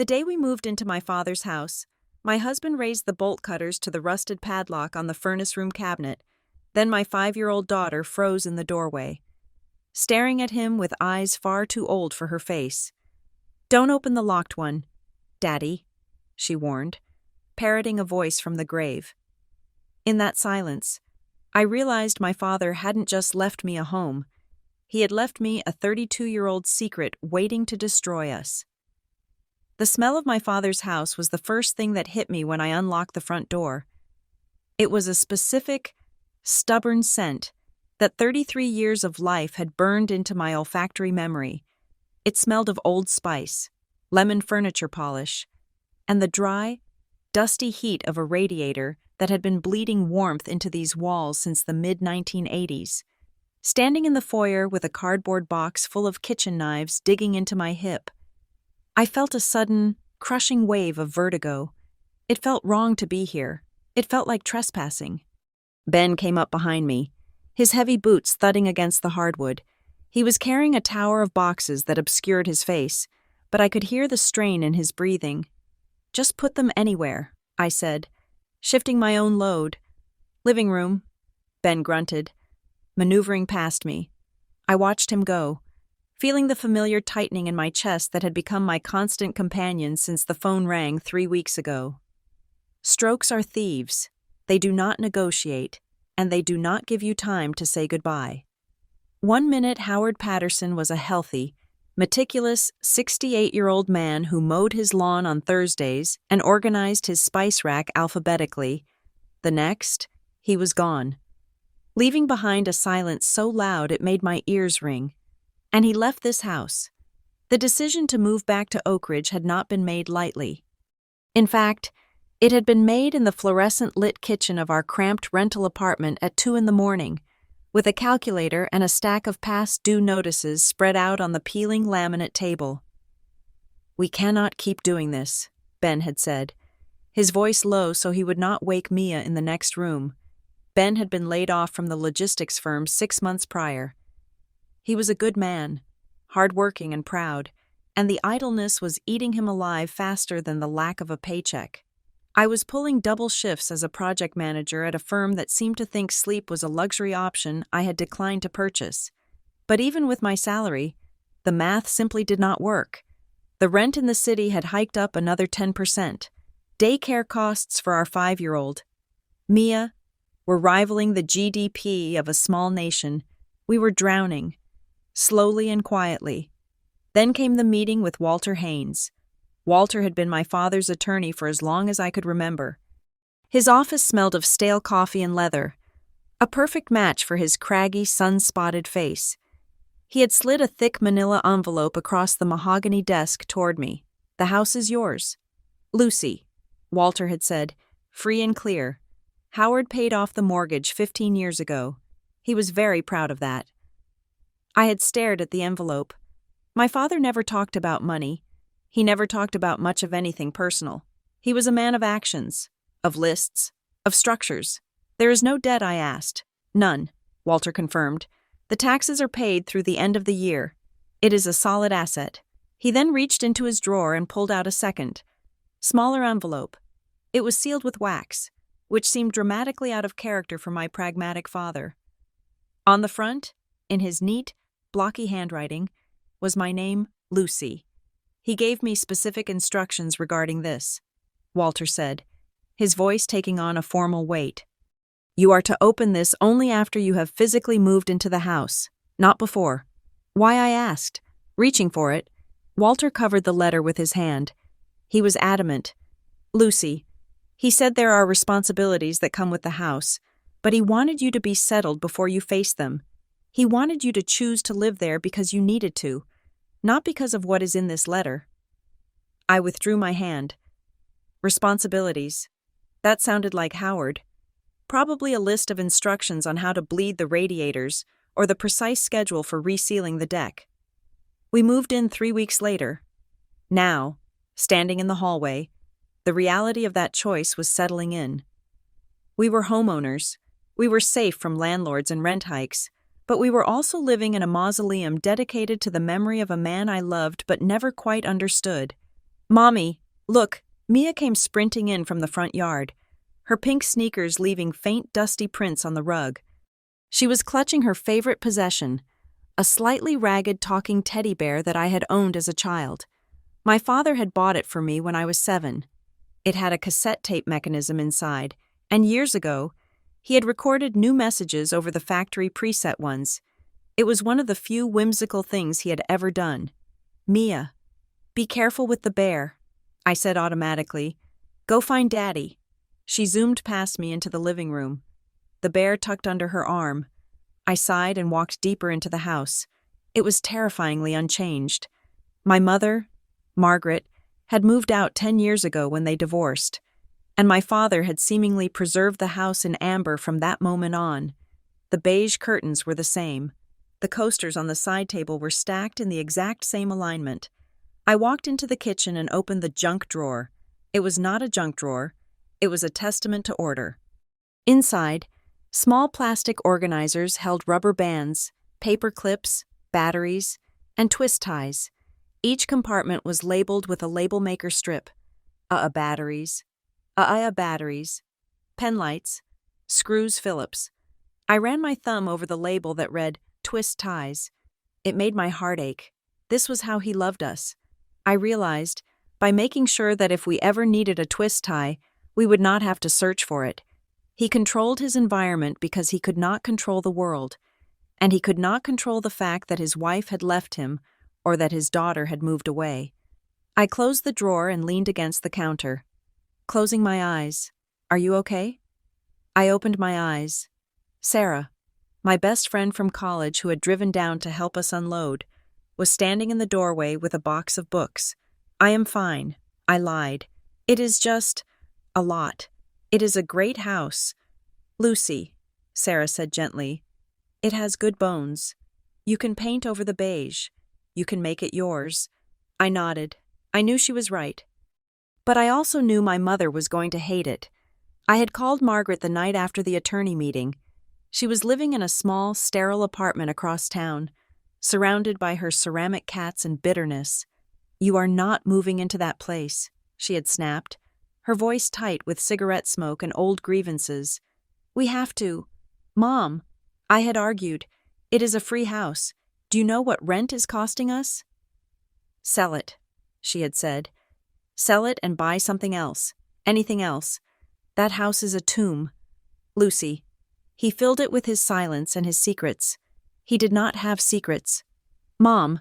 The day we moved into my father's house, my husband raised the bolt cutters to the rusted padlock on the furnace room cabinet. Then my 5-year-old daughter froze in the doorway, staring at him with eyes far too old for her face. "Don't open the locked one, Daddy," she warned, parroting a voice from the grave. In that silence, I realized my father hadn't just left me a home. He had left me a 32-year-old secret waiting to destroy us. The smell of my father's house was the first thing that hit me when I unlocked the front door. It was a specific, stubborn scent that 33 years of life had burned into my olfactory memory. It smelled of old spice, lemon furniture polish, and the dry, dusty heat of a radiator that had been bleeding warmth into these walls since the mid-1980s. Standing in the foyer with a cardboard box full of kitchen knives digging into my hip, I felt a sudden, crushing wave of vertigo. It felt wrong to be here. It felt like trespassing. Ben came up behind me, his heavy boots thudding against the hardwood. He was carrying a tower of boxes that obscured his face, but I could hear the strain in his breathing. "Just put them anywhere," I said, shifting my own load. "Living room," Ben grunted, maneuvering past me. I watched him go, feeling the familiar tightening in my chest that had become my constant companion since the phone rang 3 weeks ago. Strokes are thieves. They do not negotiate, and they do not give you time to say goodbye. 1 minute Howard Patterson was a healthy, meticulous 68-year-old man who mowed his lawn on Thursdays and organized his spice rack alphabetically. The next, he was gone, leaving behind a silence so loud it made my ears ring. And he left this house. The decision to move back to Oak Ridge had not been made lightly. In fact, it had been made in the fluorescent-lit kitchen of our cramped rental apartment at 2 a.m, with a calculator and a stack of past-due notices spread out on the peeling laminate table. "We cannot keep doing this," Ben had said, his voice low so he would not wake Mia in the next room. Ben had been laid off from the logistics firm 6 months prior. He was a good man, hard-working and proud, and the idleness was eating him alive faster than the lack of a paycheck. I was pulling double shifts as a project manager at a firm that seemed to think sleep was a luxury option I had declined to purchase. But even with my salary, the math simply did not work. The rent in the city had hiked up another 10%. Daycare costs for our 5-year-old, Mia, were rivaling the GDP of a small nation. We were drowning, slowly and quietly. Then came the meeting with Walter Haynes. Walter had been my father's attorney for as long as I could remember. His office smelled of stale coffee and leather, a perfect match for his craggy, sun-spotted face. He had slid a thick manila envelope across the mahogany desk toward me. "The house is yours, Lucy," Walter had said, free and clear. Howard paid off the mortgage 15 years ago. He was very proud of that. I had stared at the envelope. My father never talked about money. He never talked about much of anything personal. He was a man of actions, of lists, of structures. "There is no debt," I asked. "None," Walter confirmed. "The taxes are paid through the end of the year. It is a solid asset." He then reached into his drawer and pulled out a second, smaller envelope. It was sealed with wax, which seemed dramatically out of character for my pragmatic father. On the front, in his neat, blocky handwriting, was my name, Lucy. He gave me specific instructions regarding this, Walter said, his voice taking on a formal weight. "You are to open this only after you have physically moved into the house, not before." Why, I asked. Reaching for it, Walter covered the letter with his hand. He was adamant. "Lucy," he said, "there are responsibilities that come with the house, but he wanted you to be settled before you face them. He wanted you to choose to live there because you needed to, not because of what is in this letter." I withdrew my hand. Responsibilities. That sounded like Howard. Probably a list of instructions on how to bleed the radiators or the precise schedule for resealing the deck. We moved in 3 weeks later. Now, standing in the hallway, the reality of that choice was settling in. We were homeowners. We were safe from landlords and rent hikes, but we were also living in a mausoleum dedicated to the memory of a man I loved but never quite understood. Mommy, look, Mia came sprinting in from the front yard, her pink sneakers leaving faint dusty prints on the rug. She was clutching her favorite possession, a slightly ragged talking teddy bear that I had owned as a child. My father had bought it for me when I was 7. It had a cassette tape mechanism inside, and years ago, he had recorded new messages over the factory preset ones. It was one of the few whimsical things he had ever done. Mia, be careful with the bear, I said automatically. Go find Daddy. She zoomed past me into the living room, the bear tucked under her arm. I sighed and walked deeper into the house. It was terrifyingly unchanged. My mother, Margaret, had moved out 10 years ago when they divorced, and my father had seemingly preserved the house in amber from that moment on. The beige curtains were the same. The coasters on the side table were stacked in the exact same alignment. I walked into the kitchen and opened the junk drawer. It was not a junk drawer. It was a testament to order. Inside, small plastic organizers held rubber bands, paper clips, batteries, and twist ties. Each compartment was labeled with a label maker strip. Batteries. Batteries. Pen lights. Screws Phillips. I ran my thumb over the label that read, twist ties. It made my heart ache. This was how he loved us. I realized, by making sure that if we ever needed a twist tie, we would not have to search for it. He controlled his environment because he could not control the world, and he could not control the fact that his wife had left him or that his daughter had moved away. I closed the drawer and leaned against the counter. Closing my eyes. Are you okay? I opened my eyes. Sarah, my best friend from college who had driven down to help us unload, was standing in the doorway with a box of books. I am fine, I lied. It is just a lot. It is a great house. Lucy, Sarah said gently, it has good bones. You can paint over the beige. You can make it yours. I nodded. I knew she was right. But I also knew my mother was going to hate it. I had called Margaret the night after the attorney meeting. She was living in a small, sterile apartment across town, surrounded by her ceramic cats and bitterness. You are not moving into that place, she had snapped, her voice tight with cigarette smoke and old grievances. We have to. Mom, I had argued. It is a free house. Do you know what rent is costing us? Sell it, she had said. Sell it and buy something else. Anything else. That house is a tomb. Lucy. He filled it with his silence and his secrets. He did not have secrets. Mom,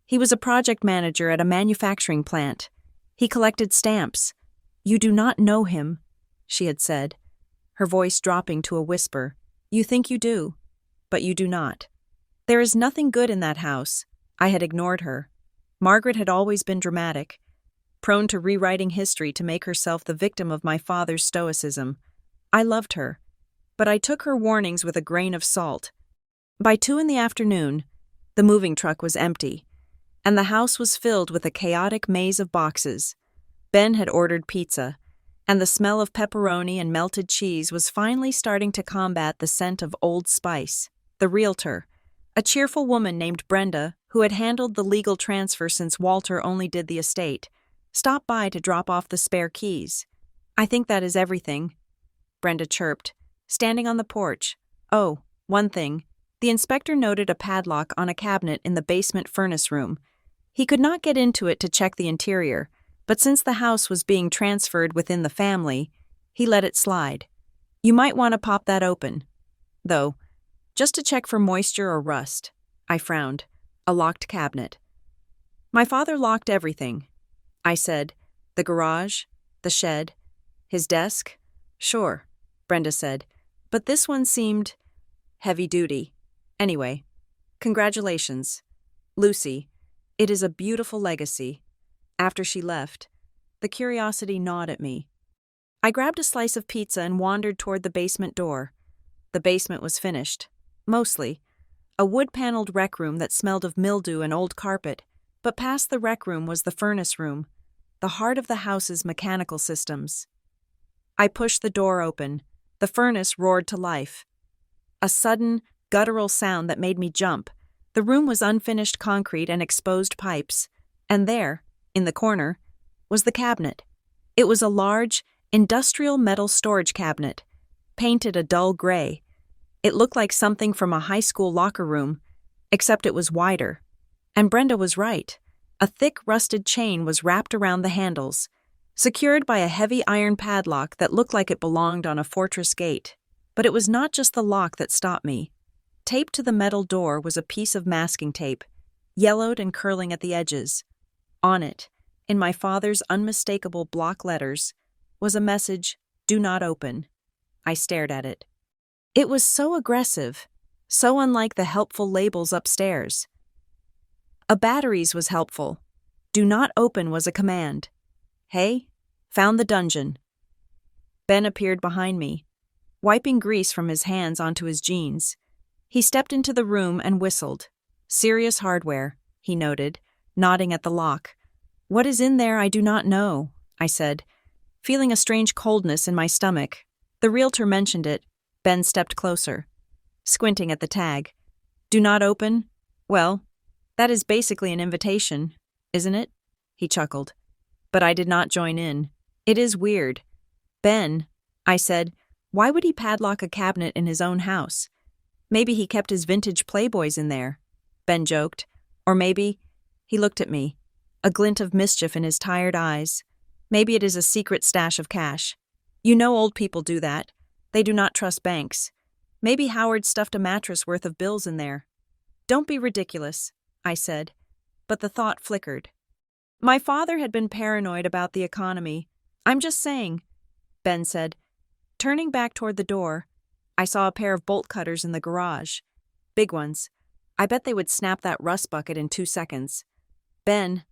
he was a project manager at a manufacturing plant. He collected stamps. You do not know him, she had said, her voice dropping to a whisper. You think you do, but you do not. There is nothing good in that house. I had ignored her. Margaret had always been dramatic, prone to rewriting history to make herself the victim of my father's stoicism. I loved her, but I took her warnings with a grain of salt. By 2 p.m, the moving truck was empty, and the house was filled with a chaotic maze of boxes. Ben had ordered pizza, and the smell of pepperoni and melted cheese was finally starting to combat the scent of Old Spice. The realtor, a cheerful woman named Brenda, who had handled the legal transfer since Walter only did the estate, stopped by to drop off the spare keys. I think that is everything, Brenda chirped, standing on the porch. Oh, one thing. The inspector noted a padlock on a cabinet in the basement furnace room. He could not get into it to check the interior, but since the house was being transferred within the family, he let it slide. You might want to pop that open. Though, just to check for moisture or rust. I frowned. A locked cabinet. My father locked everything. I said, the garage, the shed, his desk. Sure, Brenda said, but this one seemed heavy duty. Anyway, congratulations. Lucy, it is a beautiful legacy. After she left, the curiosity gnawed at me. I grabbed a slice of pizza and wandered toward the basement door. The basement was finished. Mostly. A wood-paneled rec room that smelled of mildew and old carpet, but past the rec room was the furnace room, the heart of the house's mechanical systems. I pushed the door open. The furnace roared to life. A sudden, guttural sound that made me jump. The room was unfinished concrete and exposed pipes, and there, in the corner, was the cabinet. It was a large, industrial metal storage cabinet, painted a dull gray. It looked like something from a high school locker room, except it was wider. And Brenda was right. A thick, rusted chain was wrapped around the handles, secured by a heavy iron padlock that looked like it belonged on a fortress gate. But it was not just the lock that stopped me. Taped to the metal door was a piece of masking tape, yellowed and curling at the edges. On it, in my father's unmistakable block letters, was a message, "Do not open." I stared at it. It was so aggressive, so unlike the helpful labels upstairs. A batteries was helpful. "Do not open" was a command. Hey, found the dungeon. Ben appeared behind me, wiping grease from his hands onto his jeans. He stepped into the room and whistled. "Serious hardware," he noted, nodding at the lock. "What is in there I do not know," I said, feeling a strange coldness in my stomach. The realtor mentioned it. Ben stepped closer, squinting at the tag. "Do not open? Well, that is basically an invitation, isn't it?" He chuckled. But I did not join in. "It is weird." "Ben," I said, "why would he padlock a cabinet in his own house? Maybe he kept his vintage Playboys in there," Ben joked. "Or maybe—" He looked at me, a glint of mischief in his tired eyes. "Maybe it is a secret stash of cash. You know old people do that. They do not trust banks. Maybe Howard stuffed a mattress worth of bills in there." "Don't be ridiculous," I said, but the thought flickered. My father had been paranoid about the economy. "I'm just saying," Ben said. Turning back toward the door, I saw a pair of bolt cutters in the garage. Big ones. I bet they would snap that rust bucket in 2 seconds. "Ben,"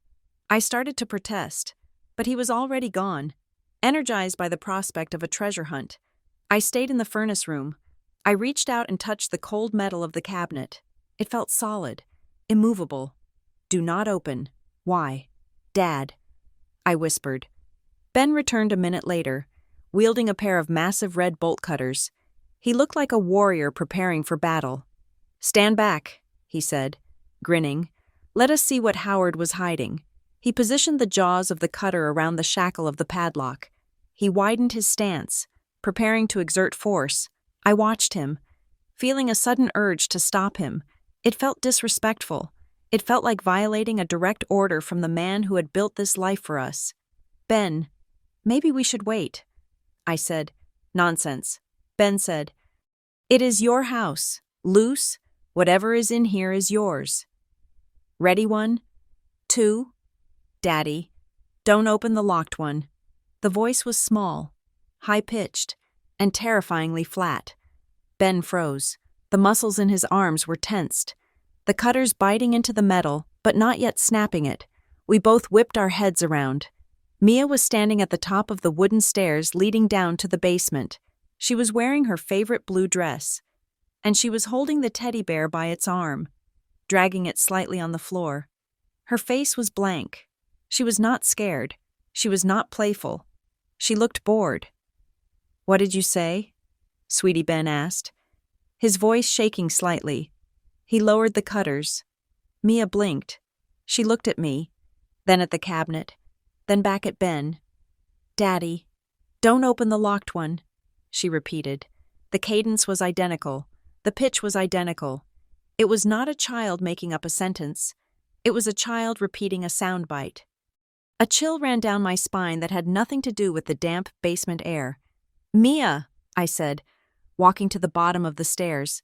I started to protest, but he was already gone, energized by the prospect of a treasure hunt. I stayed in the furnace room. I reached out and touched the cold metal of the cabinet. It felt solid, immovable. "Do not open. Why?" "Dad," I whispered. Ben returned a minute later, wielding a pair of massive red bolt cutters. He looked like a warrior preparing for battle. "Stand back," he said, grinning. "Let us see what Howard was hiding." He positioned the jaws of the cutter around the shackle of the padlock. He widened his stance, preparing to exert force. I watched him, feeling a sudden urge to stop him. It felt disrespectful. It felt like violating a direct order from the man who had built this life for us. "Ben, maybe we should wait," I said. "Nonsense," Ben said. "It is your house. Loose. Whatever is in here is yours." "Ready? 1, 2. Daddy, don't open the locked one." The voice was small, high-pitched, and terrifyingly flat. Ben froze. The muscles in his arms were tensed, the cutters biting into the metal, but not yet snapping it. We both whipped our heads around. Mia was standing at the top of the wooden stairs leading down to the basement. She was wearing her favorite blue dress, and she was holding the teddy bear by its arm, dragging it slightly on the floor. Her face was blank. She was not scared. She was not playful. She looked bored. "What did you say?" Sweetie Ben asked, his voice shaking slightly. He lowered the cutters. Mia blinked. She looked at me, then at the cabinet, then back at Ben. "Daddy, don't open the locked one," she repeated. The cadence was identical. The pitch was identical. It was not a child making up a sentence. It was a child repeating a soundbite. A chill ran down my spine that had nothing to do with the damp basement air. "Mia," I said, walking to the bottom of the stairs.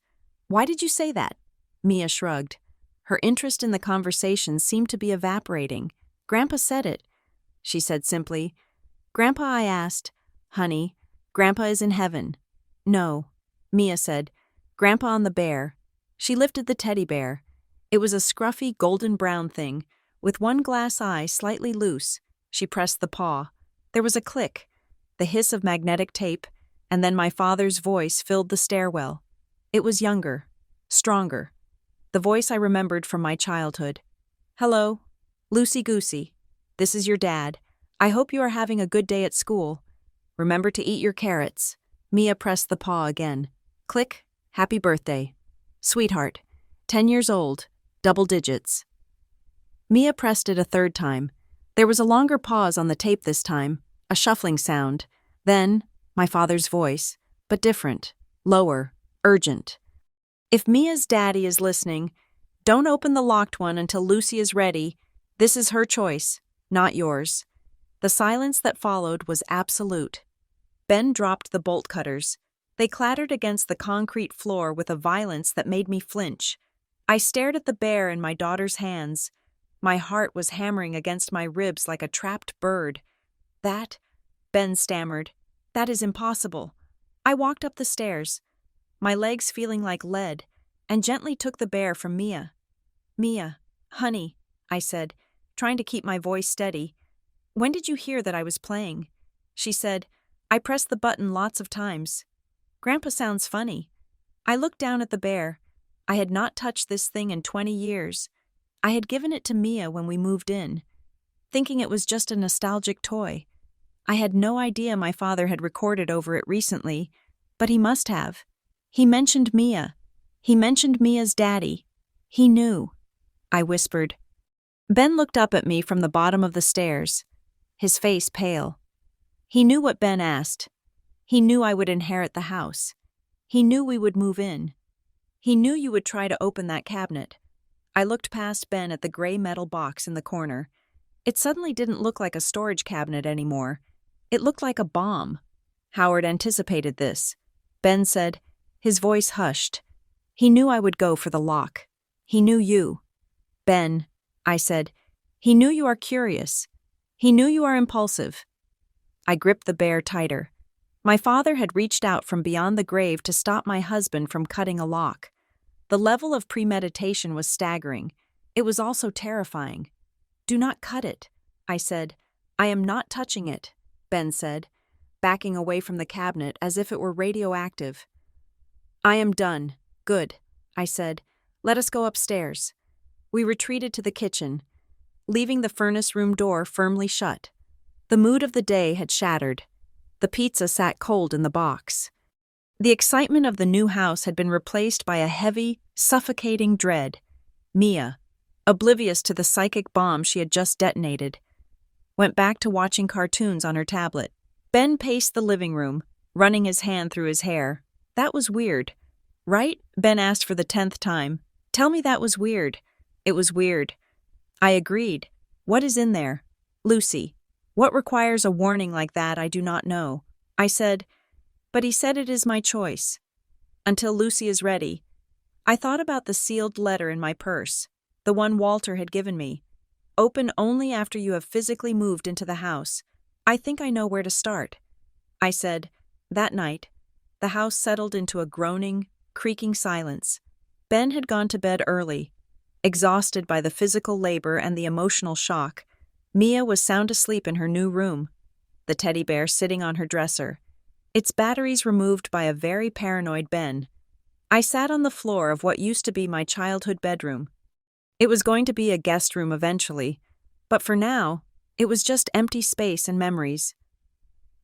"Why did you say that?" Mia shrugged. Her interest in the conversation seemed to be evaporating. "Grandpa said it," she said simply. "Grandpa," I asked. "Honey, Grandpa is in heaven." "No," Mia said. "Grandpa on the bear." She lifted the teddy bear. It was a scruffy golden-brown thing, with one glass eye slightly loose. She pressed the paw. There was a click, the hiss of magnetic tape, and then my father's voice filled the stairwell. It was younger, stronger. The voice I remembered from my childhood. "Hello, loosey-goosey. This is your dad. I hope you are having a good day at school. Remember to eat your carrots." Mia pressed the paw again. Click. "Happy birthday. Sweetheart. 10 years old. Double digits." Mia pressed it a third time. There was a longer pause on the tape this time, a shuffling sound. Then, my father's voice, but different, lower, urgent. If Mia's daddy is listening, don't open the locked one until Lucy is ready. This is her choice, not yours. The silence that followed was absolute. Ben dropped the bolt cutters. They clattered against the concrete floor with a violence that made me flinch. I stared at the bear in my daughter's hands. My heart was hammering against my ribs like a trapped bird. That, Ben stammered, that is impossible. I walked up the stairs, my legs feeling like lead, and gently took the bear from Mia. Mia, honey, I said, trying to keep my voice steady. When did you hear that I was playing? She said, I pressed the button lots of times. Grandpa sounds funny. I looked down at the bear. I had not touched this thing in 20 years. I had given it to Mia when we moved in, thinking it was just a nostalgic toy. I had no idea my father had recorded over it recently, but he must have. He mentioned Mia. He mentioned Mia's daddy. He knew. I whispered. Ben looked up at me from the bottom of the stairs, his face pale. He knew what Ben asked. He knew I would inherit the house. He knew we would move in. He knew you would try to open that cabinet. I looked past Ben at the gray metal box in the corner. It suddenly didn't look like a storage cabinet anymore. It looked like a bomb. Howard anticipated this. Ben said, his voice hushed. He knew I would go for the lock. He knew you. Ben, I said, he knew you are curious. He knew you are impulsive. I gripped the bear tighter. My father had reached out from beyond the grave to stop my husband from cutting a lock. The level of premeditation was staggering. It was also terrifying. Do not cut it, I said. I am not touching it, Ben said, backing away from the cabinet as if it were radioactive. I am done. Good, I said. Let us go upstairs. We retreated to the kitchen, leaving the furnace room door firmly shut. The mood of the day had shattered. The pizza sat cold in the box. The excitement of the new house had been replaced by a heavy, suffocating dread. Mia, oblivious to the psychic bomb she had just detonated, went back to watching cartoons on her tablet. Ben paced the living room, running his hand through his hair. That was weird. Right? Ben asked for the 10th time. Tell me that was weird. It was weird. I agreed. What is in there? Lucy. What requires a warning like that I do not know. I said, but he said it is my choice. Until Lucy is ready. I thought about the sealed letter in my purse, the one Walter had given me. Open only after you have physically moved into the house. I think I know where to start. I said. That night, the house settled into a groaning, creaking silence. Ben had gone to bed early. Exhausted by the physical labor and the emotional shock, Mia was sound asleep in her new room, the teddy bear sitting on her dresser, its batteries removed by a very paranoid Ben. I sat on the floor of what used to be my childhood bedroom. It was going to be a guest room eventually, but for now, it was just empty space and memories.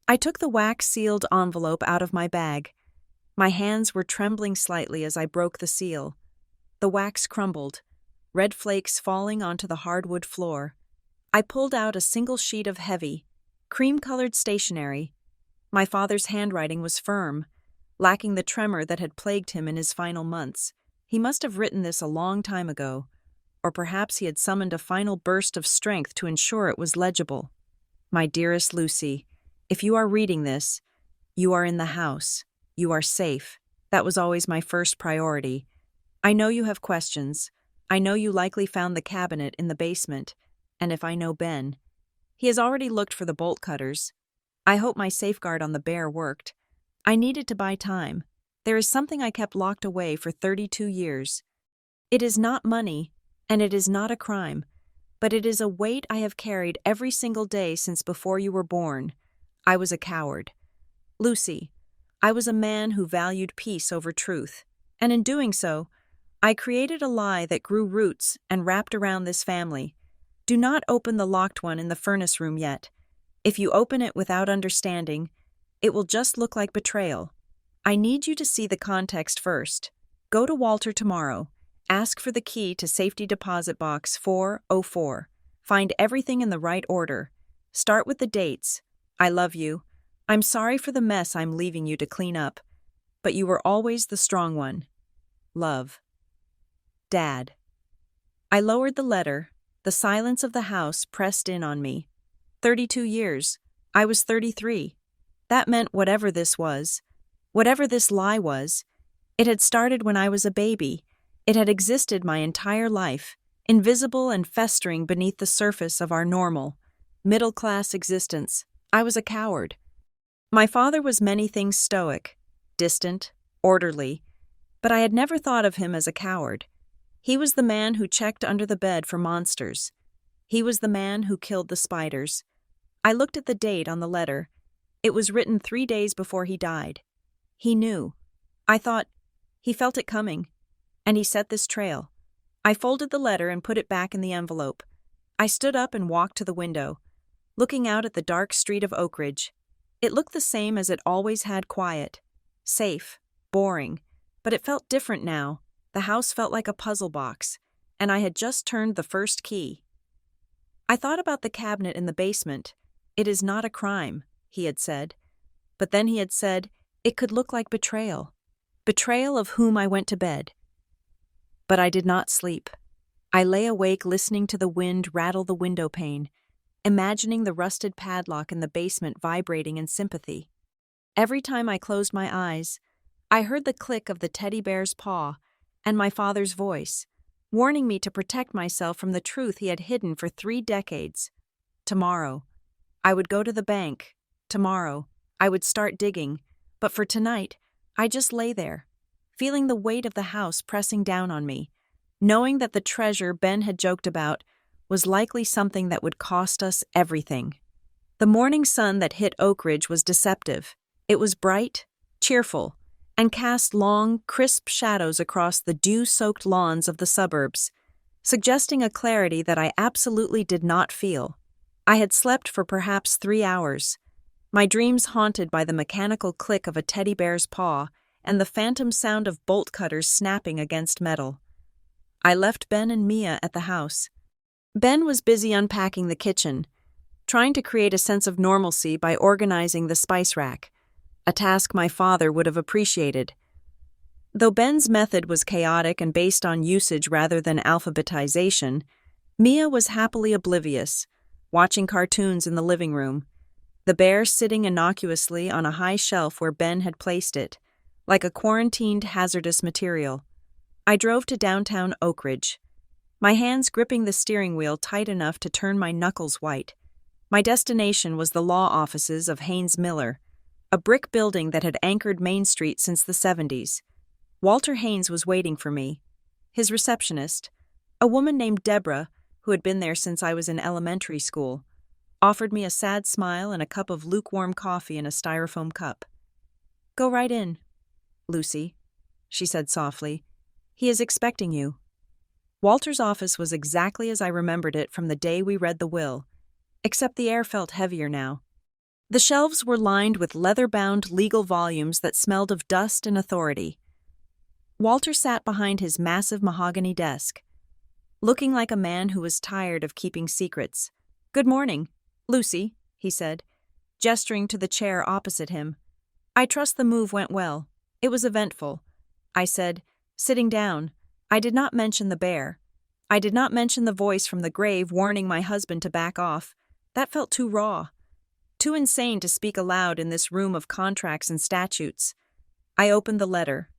I took the wax-sealed envelope out of my bag. My hands were trembling slightly as I broke the seal. The wax crumbled, red flakes falling onto the hardwood floor. I pulled out a single sheet of heavy, cream-colored stationery. My father's handwriting was firm, lacking the tremor that had plagued him in his final months. He must have written this a long time ago, or perhaps he had summoned a final burst of strength to ensure it was legible. My dearest Lucy, if you are reading this, you are in the house. You are safe. That was always my first priority. I know you have questions. I know you likely found the cabinet in the basement, and if I know Ben, he has already looked for the bolt cutters. I hope my safeguard on the bear worked. I needed to buy time. There is something I kept locked away for 32 years. It is not money, and it is not a crime, but it is a weight I have carried every single day since before you were born. I was a coward. Lucy, I was a man who valued peace over truth, and in doing so, I created a lie that grew roots and wrapped around this family. Do not open the locked one in the furnace room yet. If you open it without understanding, it will just look like betrayal. I need you to see the context first. Go to Walter tomorrow. Ask for the key to safety deposit box 404. Find everything in the right order. Start with the dates. I love you. I'm sorry for the mess I'm leaving you to clean up, but you were always the strong one. Love. Dad. I lowered the letter. The silence of the house pressed in on me. 32 years. I was 33. That meant whatever this was, whatever this lie was, it had started when I was a baby. It had existed my entire life, invisible and festering beneath the surface of our normal, middle-class existence. I was a coward. My father was many things stoic, distant, orderly, but I had never thought of him as a coward. He was the man who checked under the bed for monsters. He was the man who killed the spiders. I looked at the date on the letter. It was written 3 days before he died. He knew. I thought, he felt it coming, and he set this trail. I folded the letter and put it back in the envelope. I stood up and walked to the window, looking out at the dark street of Oak Ridge. It looked the same as it always had, quiet, safe, boring, but it felt different now. The house felt like a puzzle box, and I had just turned the first key. I thought about the cabinet in the basement. It is not a crime, he had said. But then he had said, it could look like betrayal. Betrayal of whom I went to bed. But I did not sleep. I lay awake listening to the wind rattle the window pane, imagining the rusted padlock in the basement vibrating in sympathy. Every time I closed my eyes, I heard the click of the teddy bear's paw and my father's voice, warning me to protect myself from the truth he had hidden for 3 decades. Tomorrow, I would go to the bank. Tomorrow, I would start digging. But for tonight, I just lay there, feeling the weight of the house pressing down on me, knowing that the treasure Ben had joked about was likely something that would cost us everything. The morning sun that hit Oak Ridge was deceptive. It was bright, cheerful, and cast long, crisp shadows across the dew-soaked lawns of the suburbs, suggesting a clarity that I absolutely did not feel. I had slept for perhaps 3 hours, my dreams haunted by the mechanical click of a teddy bear's paw and the phantom sound of bolt cutters snapping against metal. I left Ben and Mia at the house. Ben was busy unpacking the kitchen, trying to create a sense of normalcy by organizing the spice rack, a task my father would have appreciated. Though Ben's method was chaotic and based on usage rather than alphabetization, Mia was happily oblivious, watching cartoons in the living room, the bear sitting innocuously on a high shelf where Ben had placed it, like a quarantined hazardous material. I drove to downtown Oak Ridge, my hands gripping the steering wheel tight enough to turn my knuckles white. My destination was the law offices of Haynes Miller, a brick building that had anchored Main Street since the 70s. Walter Haynes was waiting for me. His receptionist, a woman named Deborah, who had been there since I was in elementary school, offered me a sad smile and a cup of lukewarm coffee in a styrofoam cup. "Go right in, Lucy," she said softly. "He is expecting you." Walter's office was exactly as I remembered it from the day we read the will, except the air felt heavier now. The shelves were lined with leather-bound legal volumes that smelled of dust and authority. Walter sat behind his massive mahogany desk, looking like a man who was tired of keeping secrets. "Good morning, Lucy," he said, gesturing to the chair opposite him. "I trust the move went well. It was eventful," I said, sitting down. I did not mention the bear. I did not mention the voice from the grave warning my husband to back off. That felt too raw. Too insane to speak aloud in this room of contracts and statutes. I opened the letter.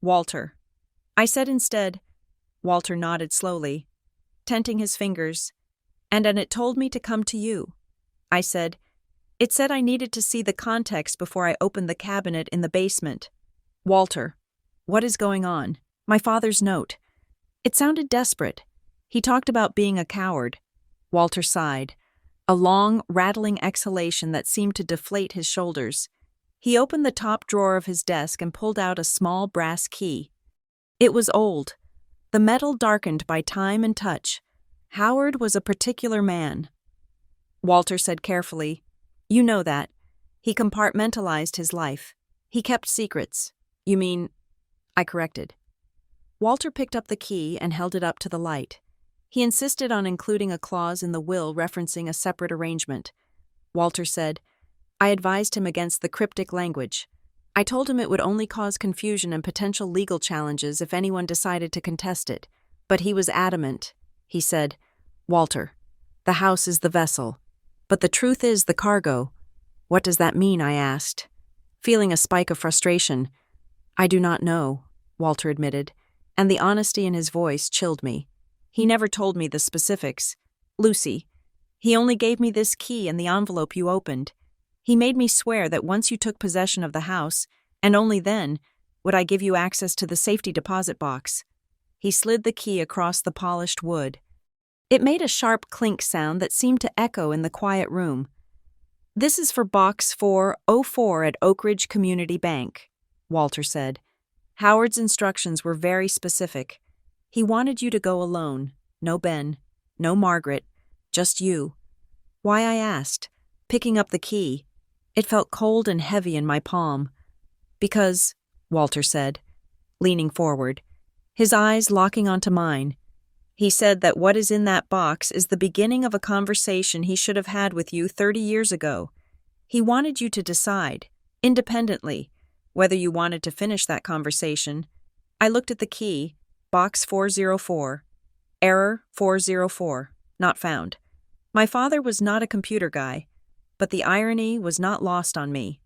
"Walter." I said instead. Walter nodded slowly, tenting his fingers. And it told me to come to you." I said. "It said I needed to see the context before I opened the cabinet in the basement." "Walter, what is going on?" My father's note. It sounded desperate. He talked about being a coward. Walter sighed, a long, rattling exhalation that seemed to deflate his shoulders. He opened the top drawer of his desk and pulled out a small brass key. It was old, the metal darkened by time and touch. Howard was a particular man. Walter said carefully, "You know that. He compartmentalized his life. He kept secrets." "You mean—" I corrected. Walter picked up the key and held it up to the light. He insisted on including a clause in the will referencing a separate arrangement. Walter said, I advised him against the cryptic language. I told him it would only cause confusion and potential legal challenges if anyone decided to contest it. But he was adamant. He said, Walter, the house is the vessel, but the truth is the cargo. What does that mean? I asked, feeling a spike of frustration. I do not know, Walter admitted, and the honesty in his voice chilled me. He never told me the specifics. Lucy, he only gave me this key and the envelope you opened. He made me swear that once you took possession of the house, and only then, would I give you access to the safety deposit box. He slid the key across the polished wood. It made a sharp clink sound that seemed to echo in the quiet room. This is for Box 404 at Oak Ridge Community Bank, Walter said. Howard's instructions were very specific. He wanted you to go alone. No Ben, no Margaret, just you. Why, I asked, picking up the key. It felt cold and heavy in my palm. Because, Walter said, leaning forward, his eyes locking onto mine. He said that what is in that box is the beginning of a conversation he should have had with you 30 years ago. He wanted you to decide, independently, whether you wanted to finish that conversation. I looked at the key, Box 404. Error 404. Not found. My father was not a computer guy, but the irony was not lost on me.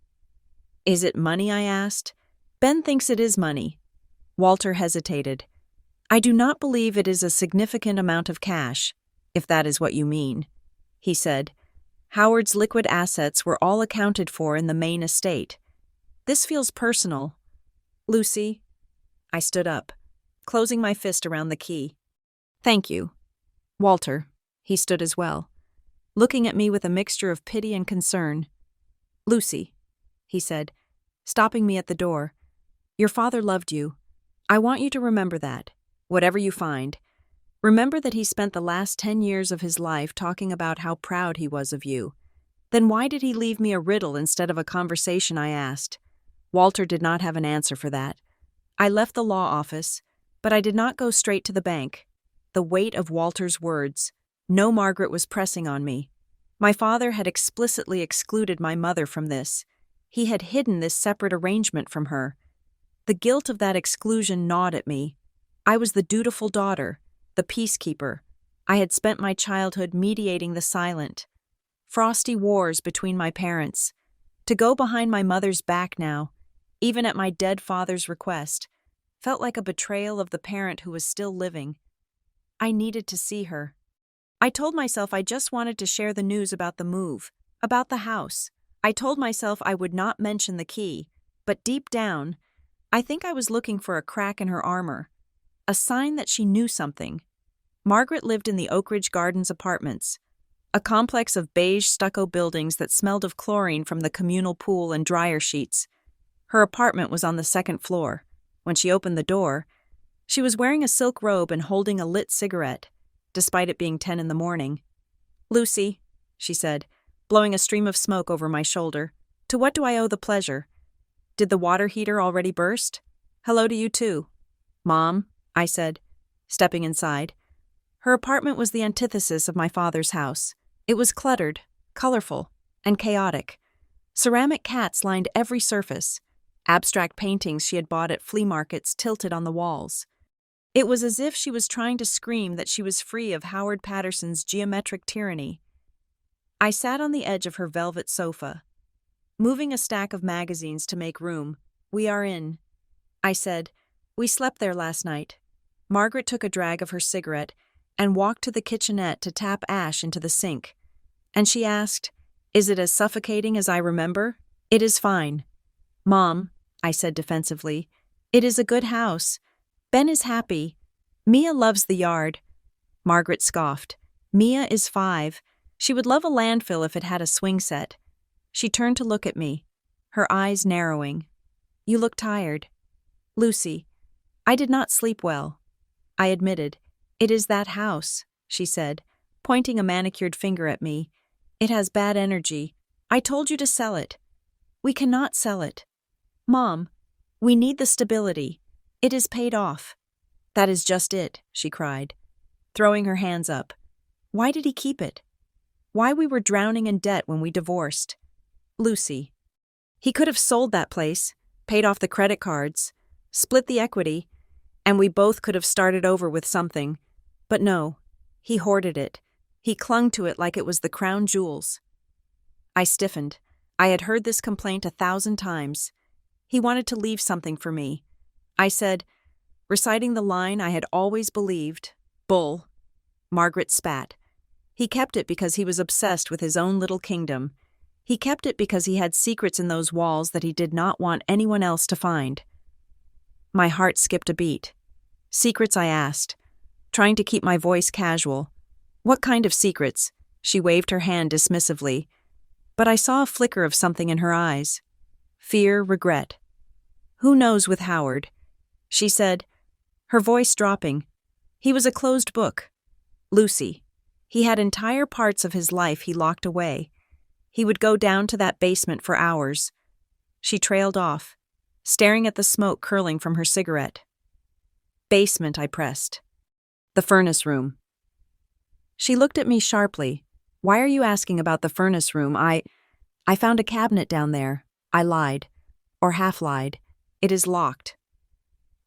Is it money? I asked. Ben thinks it is money. Walter hesitated. I do not believe it is a significant amount of cash, if that is what you mean, he said. Howard's liquid assets were all accounted for in the main estate. This feels personal. Lucy, I stood up, closing my fist around the key. Thank you. Walter, he stood as well, looking at me with a mixture of pity and concern. Lucy, he said, stopping me at the door. Your father loved you. I want you to remember that, whatever you find. Remember that he spent the last 10 years of his life talking about how proud he was of you. Then why did he leave me a riddle instead of a conversation? I asked. Walter did not have an answer for that. I left the law office, but I did not go straight to the bank. The weight of Walter's words. No Margaret was pressing on me. My father had explicitly excluded my mother from this. He had hidden this separate arrangement from her. The guilt of that exclusion gnawed at me. I was the dutiful daughter, the peacekeeper. I had spent my childhood mediating the silent, frosty wars between my parents. To go behind my mother's back now, even at my dead father's request, felt like a betrayal of the parent who was still living. I needed to see her. I told myself I just wanted to share the news about the move, about the house. I told myself I would not mention the key, but deep down, I think I was looking for a crack in her armor, a sign that she knew something. Margaret lived in the Oak Ridge Gardens apartments, a complex of beige stucco buildings that smelled of chlorine from the communal pool and dryer sheets. Her apartment was on the second floor. When she opened the door, she was wearing a silk robe and holding a lit cigarette, despite it being 10 in the morning. Lucy, she said, blowing a stream of smoke over my shoulder, to what do I owe the pleasure? Did the water heater already burst? Hello to you too. Mom, I said, stepping inside. Her apartment was the antithesis of my father's house. It was cluttered, colorful, and chaotic. Ceramic cats lined every surface. Abstract paintings she had bought at flea markets tilted on the walls. It was as if she was trying to scream that she was free of Howard Patterson's geometric tyranny. I sat on the edge of her velvet sofa, moving a stack of magazines to make room. We are in, I said. We slept there last night. Margaret took a drag of her cigarette and walked to the kitchenette to tap ash into the sink. And she asked, Is it as suffocating as I remember? It is fine. Mom, I said defensively, it is a good house. Ben is happy. Mia loves the yard. Margaret scoffed. Mia is 5. She would love a landfill if it had a swing set. She turned to look at me, her eyes narrowing. You look tired. Lucy, I did not sleep well. I admitted. It is that house, she said, pointing a manicured finger at me. It has bad energy. I told you to sell it. We cannot sell it. Mom, we need the stability. It is paid off. That is just it, she cried. throwing her hands up. Why did he keep it? Why we were drowning in debt when we divorced? Lucy. He could have sold that place, paid off the credit cards, split the equity, and we both could have started over with something. But no, he hoarded it. He clung to it like it was the crown jewels. I stiffened. I had heard this complaint 1,000 times. He wanted to leave something for me. I said, reciting the line I had always believed, "Bull." Margaret spat. He kept it because he was obsessed with his own little kingdom. He kept it because he had secrets in those walls that he did not want anyone else to find. My heart skipped a beat. Secrets, I asked, trying to keep my voice casual. What kind of secrets? She waved her hand dismissively. But I saw a flicker of something in her eyes. Fear, regret. Who knows with Howard? She said, her voice dropping. He was a closed book. Lucy. He had entire parts of his life he locked away. He would go down to that basement for hours. She trailed off, staring at the smoke curling from her cigarette. Basement, I pressed. The furnace room. She looked at me sharply. Why are you asking about the furnace room? I found a cabinet down there. I lied. Or half-lied. It is locked.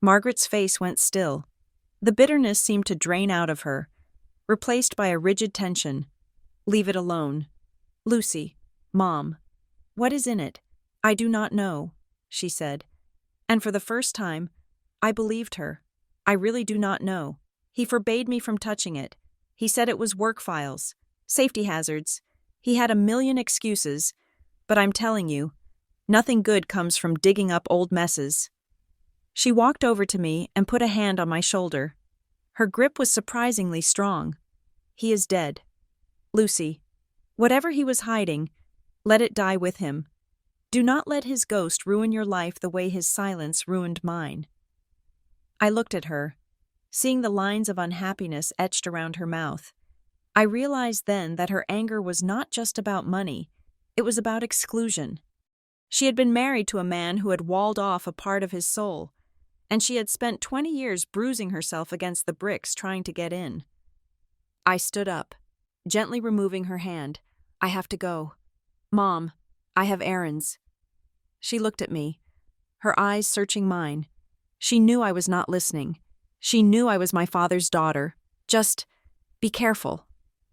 Margaret's face went still. The bitterness seemed to drain out of her, replaced by a rigid tension. Leave it alone. Lucy. Mom. What is in it? I do not know, she said. And for the first time, I believed her. I really do not know. He forbade me from touching it. He said it was work files, safety hazards. He had a million excuses, but I'm telling you, nothing good comes from digging up old messes. She walked over to me and put a hand on my shoulder. Her grip was surprisingly strong. He is dead. Lucy, whatever he was hiding, let it die with him. Do not let his ghost ruin your life the way his silence ruined mine. I looked at her, seeing the lines of unhappiness etched around her mouth. I realized then that her anger was not just about money, it was about exclusion. She had been married to a man who had walled off a part of his soul, and she had spent 20 years bruising herself against the bricks trying to get in. I stood up, gently removing her hand. I have to go. Mom, I have errands. She looked at me, her eyes searching mine. She knew I was not listening. She knew I was my father's daughter. Just be careful,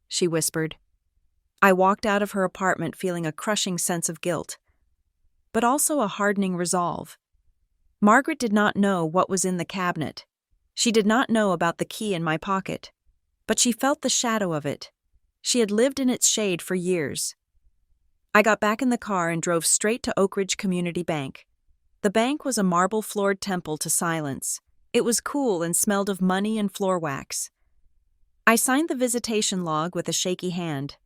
she whispered. I walked out of her apartment feeling a crushing sense of guilt, but also a hardening resolve. Margaret did not know what was in the cabinet. She did not know about the key in my pocket, but she felt the shadow of it. She had lived in its shade for years. I got back in the car and drove straight to Oak Ridge Community Bank. The bank was a marble-floored temple to silence. It was cool and smelled of money and floor wax. I signed the visitation log with a shaky hand.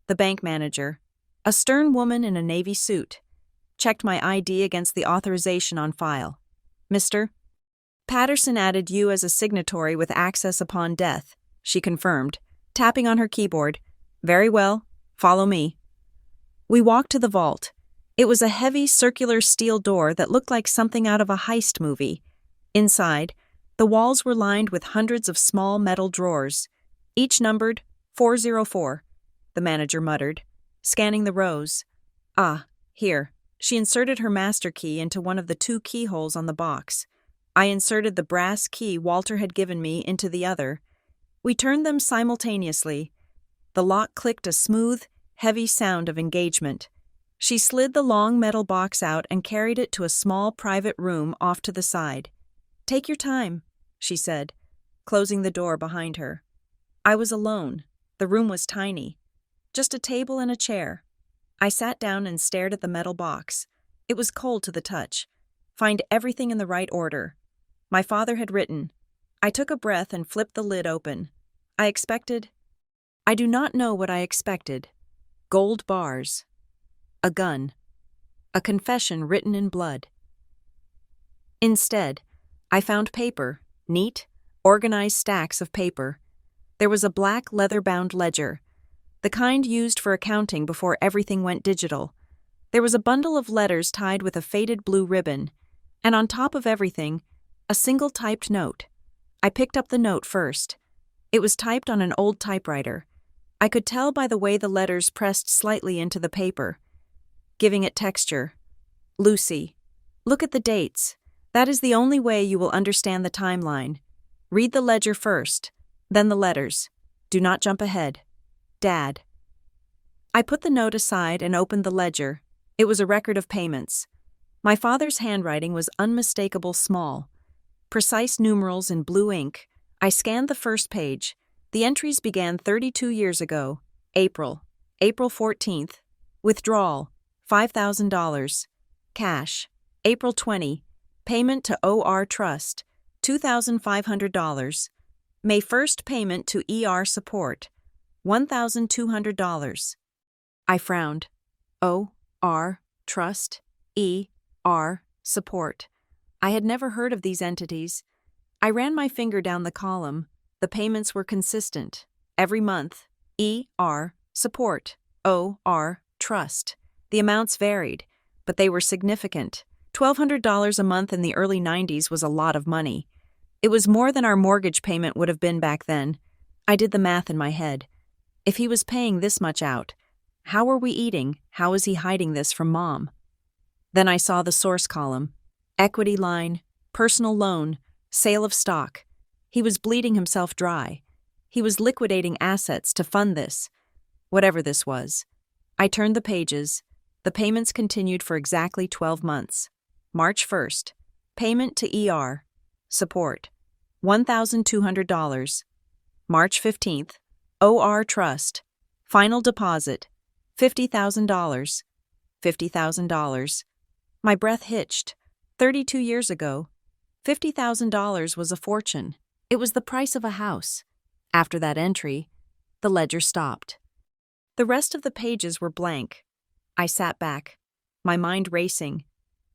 The bank manager, a stern woman in a navy suit, checked my ID against the authorization on file. Mr. Patterson added you as a signatory with access upon death, she confirmed, tapping on her keyboard. Very well, follow me. We walked to the vault. It was a heavy circular steel door that looked like something out of a heist movie. Inside, the walls were lined with hundreds of small metal drawers, each numbered 404, the manager muttered, scanning the rows. Ah, here. She inserted her master key into one of the 2 keyholes on the box. I inserted the brass key Walter had given me into the other. We turned them simultaneously. The lock clicked a smooth, heavy sound of engagement. She slid the long metal box out and carried it to a small private room off to the side. Take your time, she said, closing the door behind her. I was alone. The room was tiny. Just a table and a chair. I sat down and stared at the metal box. It was cold to the touch. Find everything in the right order. My father had written. I took a breath and flipped the lid open. I do not know what I expected. Gold bars. A gun. A confession written in blood. Instead, I found paper, neat, organized stacks of paper. There was a black leather-bound ledger, the kind used for accounting before everything went digital. There was a bundle of letters tied with a faded blue ribbon, and on top of everything, a single typed note. I picked up the note first. It was typed on an old typewriter. I could tell by the way the letters pressed slightly into the paper, giving it texture. Lucy. Look at the dates. That is the only way you will understand the timeline. Read the ledger first, then the letters. Do not jump ahead. Dad. I put the note aside and opened the ledger. It was a record of payments. My father's handwriting was unmistakable small. Precise numerals in blue ink. I scanned the first page. The entries began 32 years ago. April 14th. Withdrawal, $5,000. Cash. April 20. Payment to OR Trust, $2,500. May 1st payment to ER Support, $1,200. I frowned. OR Trust, ER Support. I had never heard of these entities. I ran my finger down the column. The payments were consistent. Every month, ER Support, OR Trust. The amounts varied, but they were significant. $1,200 a month in the early 90s was a lot of money. It was more than our mortgage payment would have been back then. I did the math in my head. If he was paying this much out, how were we eating? How was he hiding this from Mom? Then I saw the source column. Equity line, personal loan, sale of stock. He was bleeding himself dry. He was liquidating assets to fund this. Whatever this was. I turned the pages. The payments continued for exactly 12 months. March 1st. Payment to ER. Support. $1,200. March 15th. OR Trust. Final deposit. $50,000. $50,000. My breath hitched. 32 years ago, $50,000 was a fortune. It was the price of a house. After that entry, the ledger stopped. The rest of the pages were blank. I sat back, my mind racing.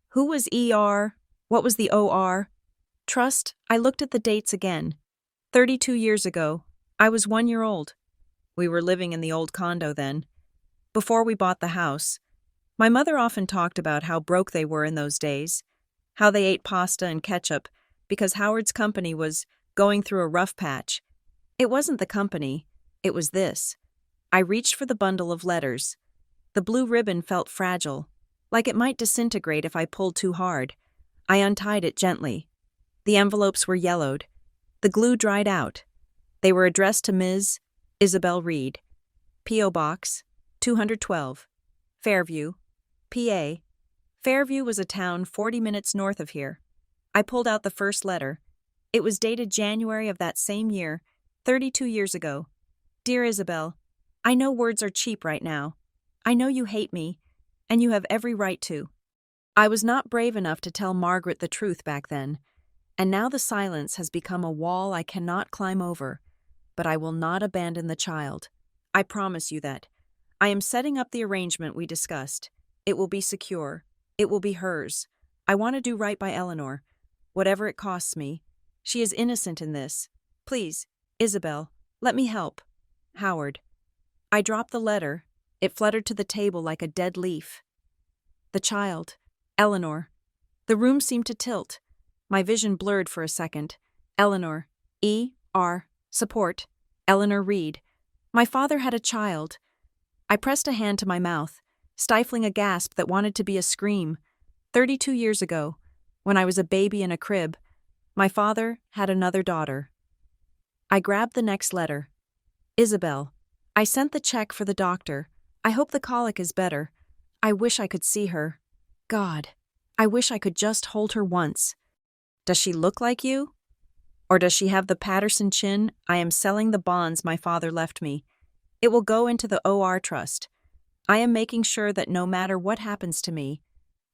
Who was ER? What was the OR? Trust, I looked at the dates again. 32 years ago, I was 1 year old. We were living in the old condo then. Before we bought the house, my mother often talked about how broke they were in those days, how they ate pasta and ketchup because Howard's company was going through a rough patch. It wasn't the company, it was this. I reached for the bundle of letters. The blue ribbon felt fragile, like it might disintegrate if I pulled too hard. I untied it gently. The envelopes were yellowed. The glue dried out. They were addressed to Ms. Isabel Reed. P.O. Box, 212. Fairview, PA. Fairview was a town 40 minutes north of here. I pulled out the first letter. It was dated January of that same year, 32 years ago. Dear Isabel, I know words are cheap right now. I know you hate me, and you have every right to. I was not brave enough to tell Margaret the truth back then, and now the silence has become a wall I cannot climb over, but I will not abandon the child. I promise you that. I am setting up the arrangement we discussed. It will be secure. It will be hers. I want to do right by Eleanor, whatever it costs me. She is innocent in this. Please, Isabel, let me help. Howard. I dropped the letter. It fluttered to the table like a dead leaf. The child. Eleanor. The room seemed to tilt. My vision blurred for a second. Eleanor. E.R. Support. Eleanor Reed. My father had a child. I pressed a hand to my mouth, stifling a gasp that wanted to be a scream. 32 years ago, when I was a baby in a crib, my father had another daughter. I grabbed the next letter. Isabel. I sent the check for the doctor. I hope the colic is better. I wish I could see her. God, I wish I could just hold her once. Does she look like you? Or does she have the Patterson chin? I am selling the bonds my father left me. It will go into the OR Trust. I am making sure that no matter what happens to me,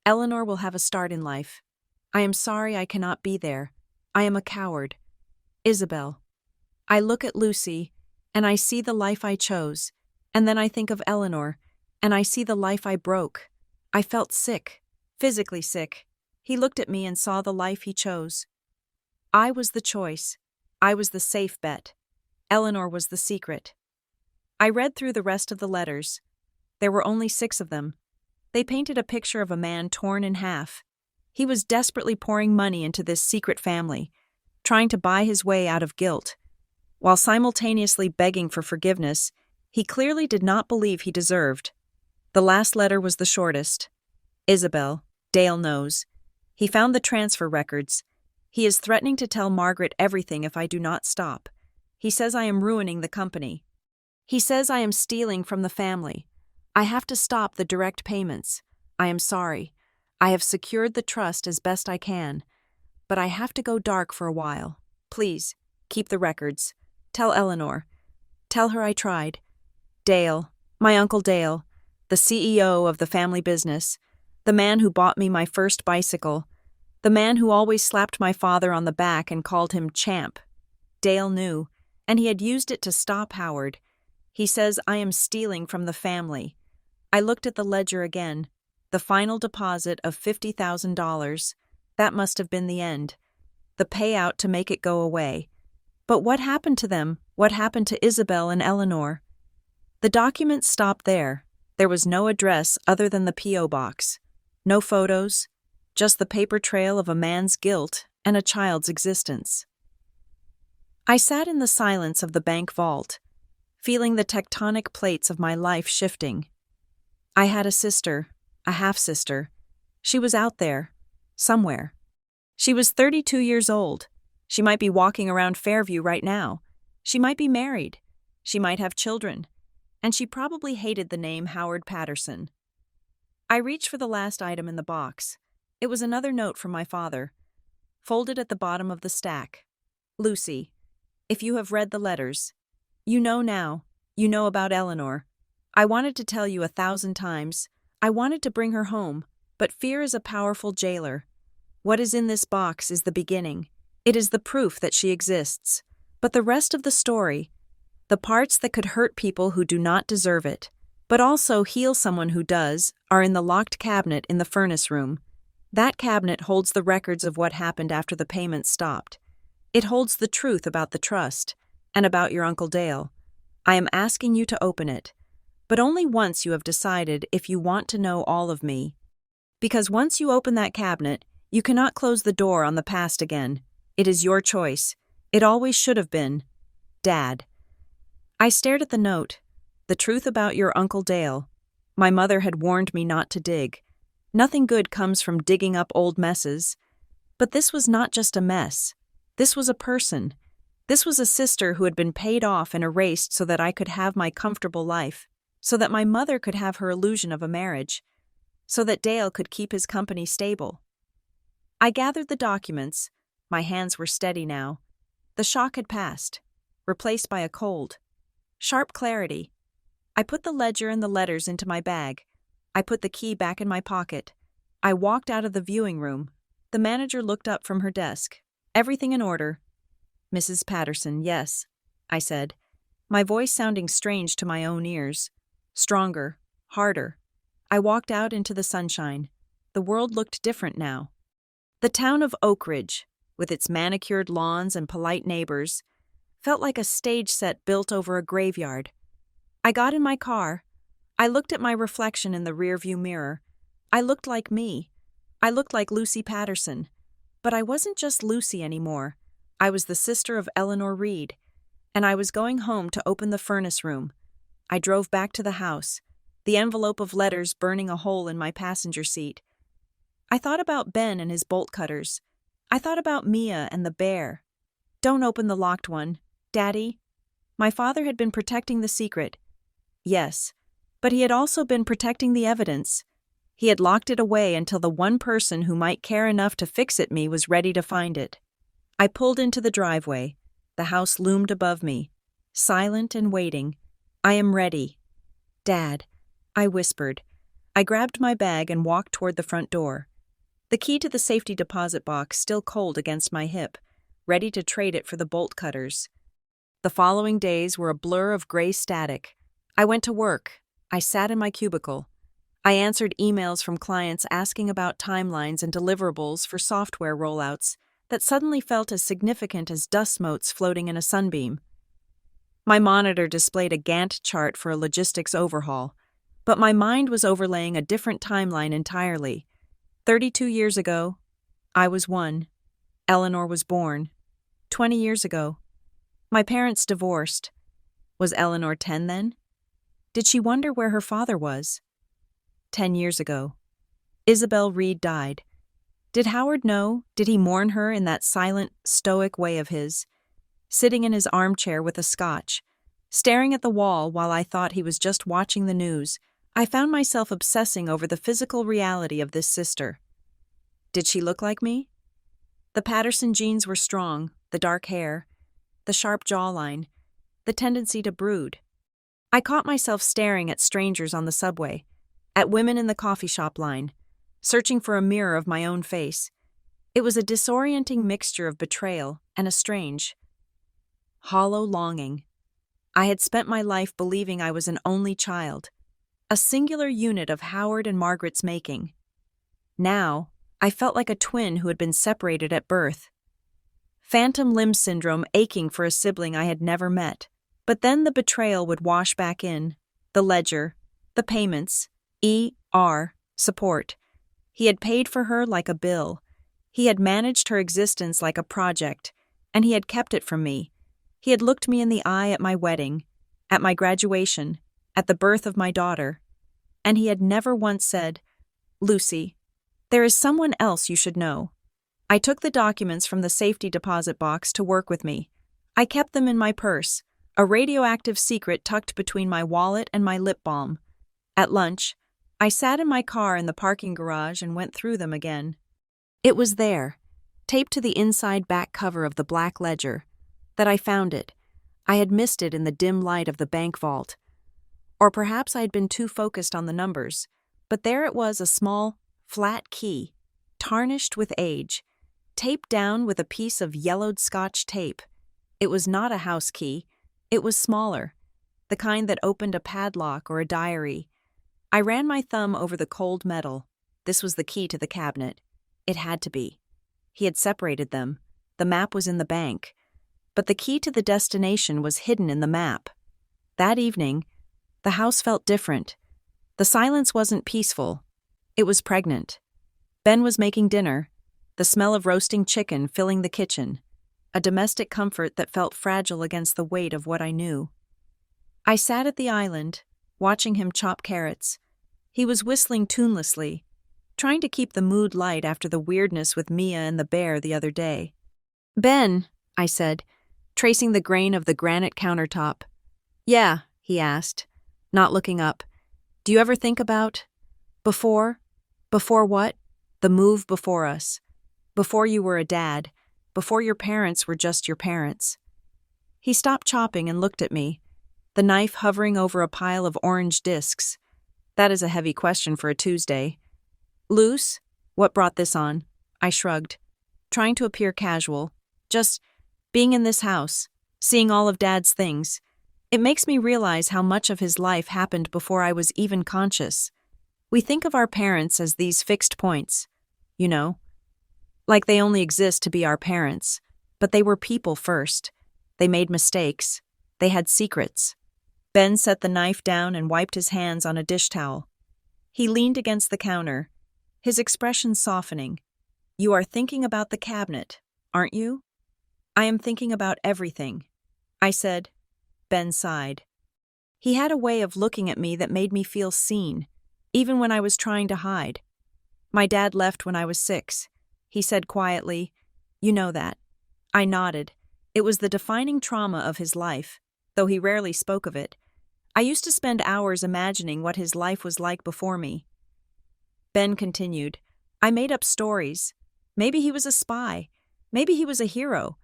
Eleanor will have a start in life. I am sorry I cannot be there. I am a coward. Isabel. I look at Lucy, and I see the life I chose, and then I think of Eleanor, and I see the life I broke. I felt sick, physically sick. He looked at me and saw the life he chose. I was the choice. I was the safe bet. Eleanor was the secret. I read through the rest of the letters. There were only 6 of them. They painted a picture of a man torn in half. He was desperately pouring money into this secret family, trying to buy his way out of guilt. While simultaneously begging for forgiveness, he clearly did not believe he deserved. The last letter was the shortest. Isabel, Dale knows. He found the transfer records. He is threatening to tell Margaret everything if I do not stop. He says I am ruining the company. He says I am stealing from the family. I have to stop the direct payments. I am sorry. I have secured the trust as best I can. But I have to go dark for a while. Please, keep the records. Tell Eleanor. Tell her I tried. Dale, my Uncle Dale, the CEO of the family business, the man who bought me my first bicycle, the man who always slapped my father on the back and called him champ. Dale knew, and he had used it to stop Howard. He says I am stealing from the family. I looked at the ledger again. The final deposit of $50,000. That must have been the end. The payout to make it go away. But what happened to them? What happened to Isabel and Eleanor? The documents stopped there. There was no address other than the P.O. box. No photos, just the paper trail of a man's guilt and a child's existence. I sat in the silence of the bank vault, feeling the tectonic plates of my life shifting. I had a sister, a half-sister. She was out there, somewhere. She was 32 years old. She might be walking around Fairview right now. She might be married. She might have children. And she probably hated the name Howard Patterson. I reached for the last item in the box. It was another note from my father, folded at the bottom of the stack. Lucy, if you have read the letters, you know now. You know about Eleanor. I wanted to tell you 1,000 times. I wanted to bring her home, but fear is a powerful jailer. What is in this box is the beginning. It is the proof that she exists. But the rest of the story, the parts that could hurt people who do not deserve it, but also heal someone who does, are in the locked cabinet in the furnace room. That cabinet holds the records of what happened after the payments stopped. It holds the truth about the trust, and about your Uncle Dale. I am asking you to open it, but only once you have decided if you want to know all of me. Because once you open that cabinet, you cannot close the door on the past again. It is your choice. It always should have been. Dad. I stared at the note. The truth about your Uncle Dale. My mother had warned me not to dig. Nothing good comes from digging up old messes. But this was not just a mess. This was a person. This was a sister who had been paid off and erased so that I could have my comfortable life, so that my mother could have her illusion of a marriage, so that Dale could keep his company stable. I gathered the documents. My hands were steady now. The shock had passed, replaced by a cold, sharp clarity. I put the ledger and the letters into my bag. I put the key back in my pocket. I walked out of the viewing room. The manager looked up from her desk. Everything in order. Mrs. Patterson, yes, I said, my voice sounding strange to my own ears. Stronger, harder. I walked out into the sunshine. The world looked different now. The town of Oak Ridge, with its manicured lawns and polite neighbors, felt like a stage set built over a graveyard. I got in my car. I looked at my reflection in the rearview mirror. I looked like me. I looked like Lucy Patterson. But I wasn't just Lucy anymore. I was the sister of Eleanor Reed, and I was going home to open the furnace room. I drove back to the house, the envelope of letters burning a hole in my passenger seat. I thought about Ben and his bolt cutters. I thought about Mia and the bear. Don't open the locked one, Daddy. My father had been protecting the secret. Yes, but he had also been protecting the evidence. He had locked it away until the one person who might care enough to fix it me was ready to find it. I pulled into the driveway. The house loomed above me, silent and waiting. I am ready. Dad, I whispered. I grabbed my bag and walked toward the front door. The key to the safety deposit box still cold against my hip, ready to trade it for the bolt cutters. The following days were a blur of gray static. I went to work. I sat in my cubicle. I answered emails from clients asking about timelines and deliverables for software rollouts that suddenly felt as significant as dust motes floating in a sunbeam. My monitor displayed a Gantt chart for a logistics overhaul, but my mind was overlaying a different timeline entirely. 32 years ago, I was 1. Eleanor was born. 20 years ago, My parents divorced. Was Eleanor 10 then? Did she wonder where her father was? 10 years ago. Isabel Reed died. Did Howard know? Did he mourn her in that silent, stoic way of his? Sitting in his armchair with a scotch, staring at the wall while I thought he was just watching the news, I found myself obsessing over the physical reality of this sister. Did she look like me? The Patterson genes were strong, the dark hair, the sharp jawline, the tendency to brood. I caught myself staring at strangers on the subway, at women in the coffee shop line, searching for a mirror of my own face. It was a disorienting mixture of betrayal and a strange, hollow longing. I had spent my life believing I was an only child, a singular unit of Howard and Margaret's making. Now, I felt like a twin who had been separated at birth. Phantom limb syndrome aching for a sibling I had never met. But then the betrayal would wash back in, the ledger, the payments, support. He had paid for her like a bill. He had managed her existence like a project, and he had kept it from me. He had looked me in the eye at my wedding, at my graduation, at the birth of my daughter, and he had never once said, "Lucy, there is someone else you should know." I took the documents from the safety deposit box to work with me. I kept them in my purse, a radioactive secret tucked between my wallet and my lip balm. At lunch, I sat in my car in the parking garage and went through them again. It was there, taped to the inside back cover of the black ledger, that I found it. I had missed it in the dim light of the bank vault. Or perhaps I had been too focused on the numbers, but there it was, a small, flat key, tarnished with age, taped down with a piece of yellowed Scotch tape. It was not a house key. It was smaller, the kind that opened a padlock or a diary. I ran my thumb over the cold metal. This was the key to the cabinet. It had to be. He had separated them. The map was in the bank. But the key to the destination was hidden in the map. That evening, the house felt different. The silence wasn't peaceful. It was pregnant. Ben was making dinner, the smell of roasting chicken filling the kitchen, a domestic comfort that felt fragile against the weight of what I knew. I sat at the island, watching him chop carrots. He was whistling tunelessly, trying to keep the mood light after the weirdness with Mia and the bear the other day. "Ben," I said, tracing the grain of the granite countertop. "Yeah," he asked, not looking up. "Do you ever think about before? Before what? The move before us. Before you were a dad. Before your parents were just your parents." He stopped chopping and looked at me, the knife hovering over a pile of orange discs. That is a heavy question for a Tuesday. "Luce, what brought this on?" I shrugged, trying to appear casual. "Just being in this house, seeing all of Dad's things. It makes me realize how much of his life happened before I was even conscious. We think of our parents as these fixed points, you know, like they only exist to be our parents, but they were people first. They made mistakes. They had secrets." Ben set the knife down and wiped his hands on a dish towel. He leaned against the counter, his expression softening. "You are thinking about the cabinet, aren't you?" "I am thinking about everything," I said. Ben sighed. He had a way of looking at me that made me feel seen, even when I was trying to hide. "My dad left when I was 6. He said quietly, 'You know that.' I nodded. It was the defining trauma of his life, though he rarely spoke of it. I used to spend hours imagining what his life was like before me. Ben continued, "I made up stories. Maybe he was a spy. Maybe he was a hero.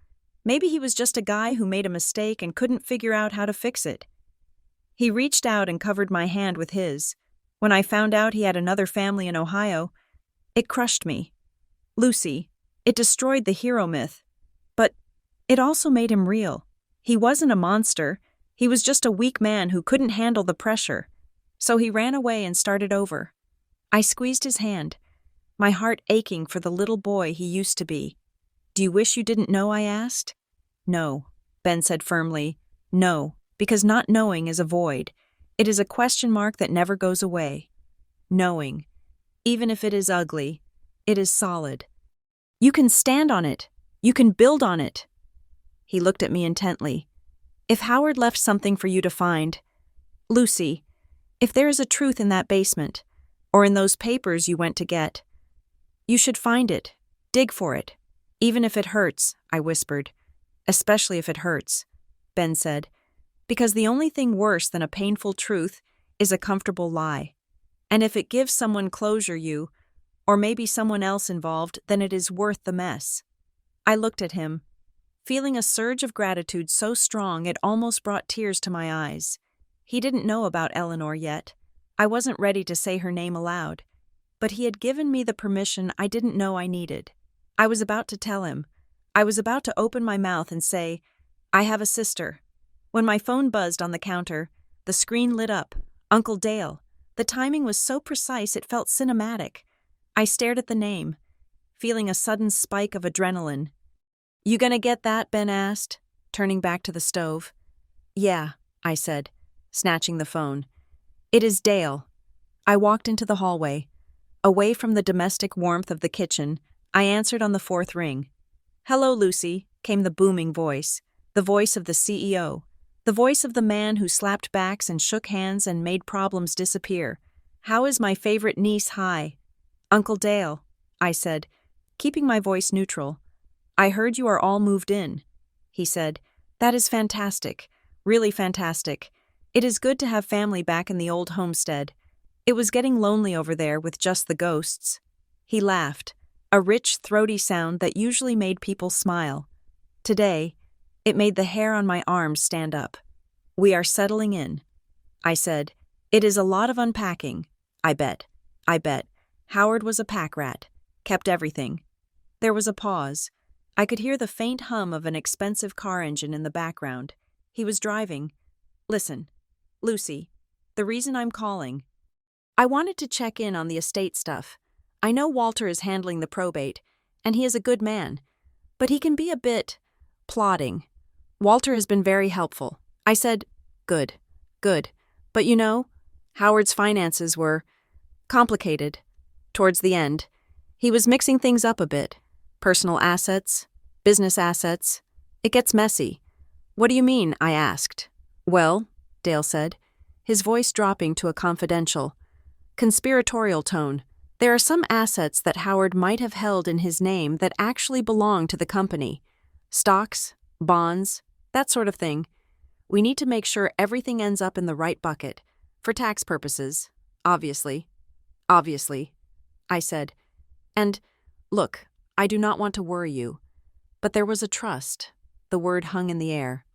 Maybe he was just a guy who made a mistake and couldn't figure out how to fix it." He reached out and covered my hand with his. When I found out he had another family in Ohio, it crushed me. "Lucy, it destroyed the hero myth. But it also made him real. He wasn't a monster. He was just a weak man who couldn't handle the pressure. So he ran away and started over." I squeezed his hand, my heart aching for the little boy he used to be. "Do you wish you didn't know?" I asked. "No," Ben said firmly. "No, because not knowing is a void. It is a question mark that never goes away. Knowing, even if it is ugly, it is solid. You can stand on it. You can build on it." He looked at me intently. If Howard left something for you to find, Lucy, if there is a truth in that basement, or in those papers you went to get, you should find it, dig for it, even if it hurts, I whispered. Especially if it hurts, Ben said, because the only thing worse than a painful truth is a comfortable lie. And if it gives someone closure, you, or maybe someone else involved, then it is worth the mess. I looked at him, feeling a surge of gratitude so strong it almost brought tears to my eyes. He didn't know about Eleanor yet. I wasn't ready to say her name aloud, but he had given me the permission I didn't know I needed. I was about to tell him. I was about to open my mouth and say, I have a sister. When my phone buzzed on the counter, the screen lit up. Uncle Dale. The timing was so precise it felt cinematic. I stared at the name, feeling a sudden spike of adrenaline. You gonna get that? Ben asked, turning back to the stove. Yeah, I said, snatching the phone. It is Dale. I walked into the hallway. Away from the domestic warmth of the kitchen, I answered on the fourth ring. Hello, Lucy, came the booming voice, the voice of the CEO, the voice of the man who slapped backs and shook hands and made problems disappear. How is my favorite niece? Hi. Uncle Dale, I said, keeping my voice neutral. I heard you are all moved in. He said, that is fantastic, really fantastic. It is good to have family back in the old homestead. It was getting lonely over there with just the ghosts. He laughed, a rich, throaty sound that usually made people smile. Today, it made the hair on my arms stand up. We are settling in. I said, it is a lot of unpacking. I bet. Howard was a pack rat, kept everything. There was a pause. I could hear the faint hum of an expensive car engine in the background. He was driving. Listen, Lucy, the reason I'm calling. I wanted to check in on the estate stuff. I know Walter is handling the probate, and he is a good man, but he can be a bit plodding. Walter has been very helpful. I said, good. But you know, Howard's finances were complicated. Towards the end, he was mixing things up a bit. Personal assets, business assets. It gets messy. What do you mean? I asked. Well, Dale said, his voice dropping to a confidential, conspiratorial tone. There are some assets that Howard might have held in his name that actually belong to the company. Stocks, bonds, that sort of thing. We need to make sure everything ends up in the right bucket. For tax purposes, obviously. Obviously, I said. And, look, I do not want to worry you. But there was a trust. The word hung in the air.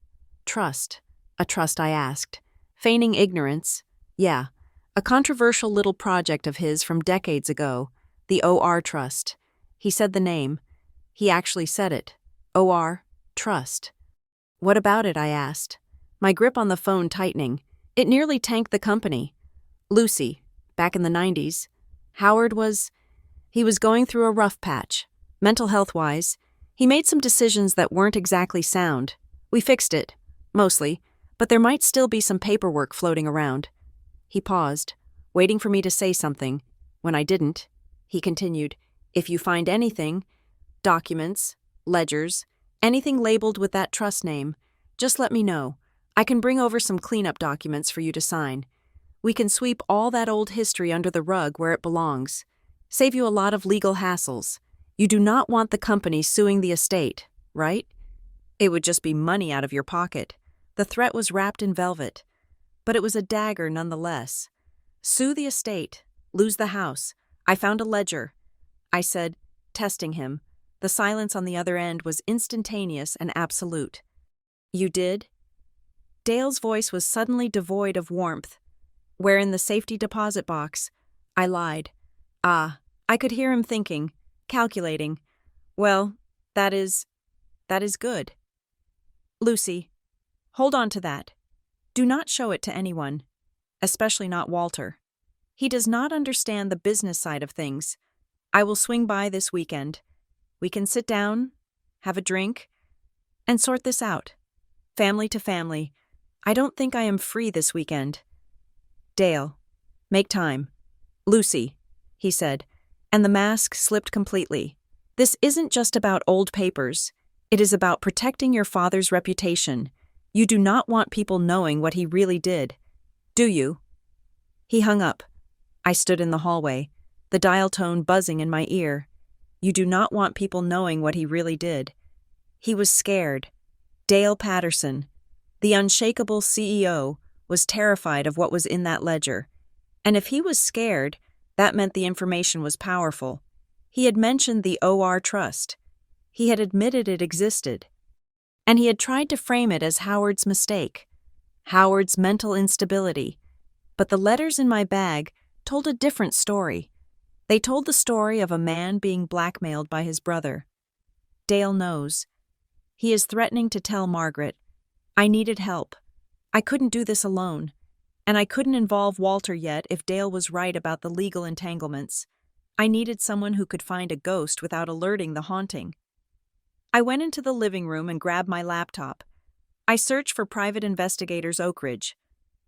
Trust. A trust, I asked. Feigning ignorance. Yeah. A controversial little project of his from decades ago. The OR Trust. He said the name. He actually said it. OR Trust. What about it? I asked. My grip on the phone tightening. It nearly tanked the company. Lucy, back in the 90s, Howard he was going through a rough patch. Mental health-wise, he made some decisions that weren't exactly sound. We fixed it, mostly, but there might still be some paperwork floating around. He paused, waiting for me to say something. When I didn't, he continued, if you find anything, documents, ledgers, anything labeled with that trust name, just let me know. I can bring over some cleanup documents for you to sign. We can sweep all that old history under the rug where it belongs. Save you a lot of legal hassles. You do not want the company suing the estate, right? It would just be money out of your pocket. The threat was wrapped in velvet, but it was a dagger nonetheless. Sue the estate, lose the house. I found a ledger. I said, testing him. The silence on the other end was instantaneous and absolute. You did? Dale's voice was suddenly devoid of warmth. Where in the safety deposit box? I lied. I could hear him thinking, calculating. Well, that is good. Lucy, hold on to that. Do not show it to anyone, especially not Walter. He does not understand the business side of things. I will swing by this weekend. We can sit down, have a drink, and sort this out. Family to family. I don't think I am free this weekend. Dale, make time. Lucy, he said, and the mask slipped completely. This isn't just about old papers. It is about protecting your father's reputation. You do not want people knowing what he really did, do you? He hung up. I stood in the hallway, the dial tone buzzing in my ear. You do not want people knowing what he really did. He was scared. Dale Patterson, the unshakable CEO, was terrified of what was in that ledger. And if he was scared, that meant the information was powerful. He had mentioned the OR Trust. He had admitted it existed. And he had tried to frame it as Howard's mistake, Howard's mental instability. But the letters in my bag told a different story. They told the story of a man being blackmailed by his brother. Dale knows. He is threatening to tell Margaret. I needed help. I couldn't do this alone. And I couldn't involve Walter yet if Dale was right about the legal entanglements. I needed someone who could find a ghost without alerting the haunting. I went into the living room and grabbed my laptop. I searched for private investigators Oak Ridge.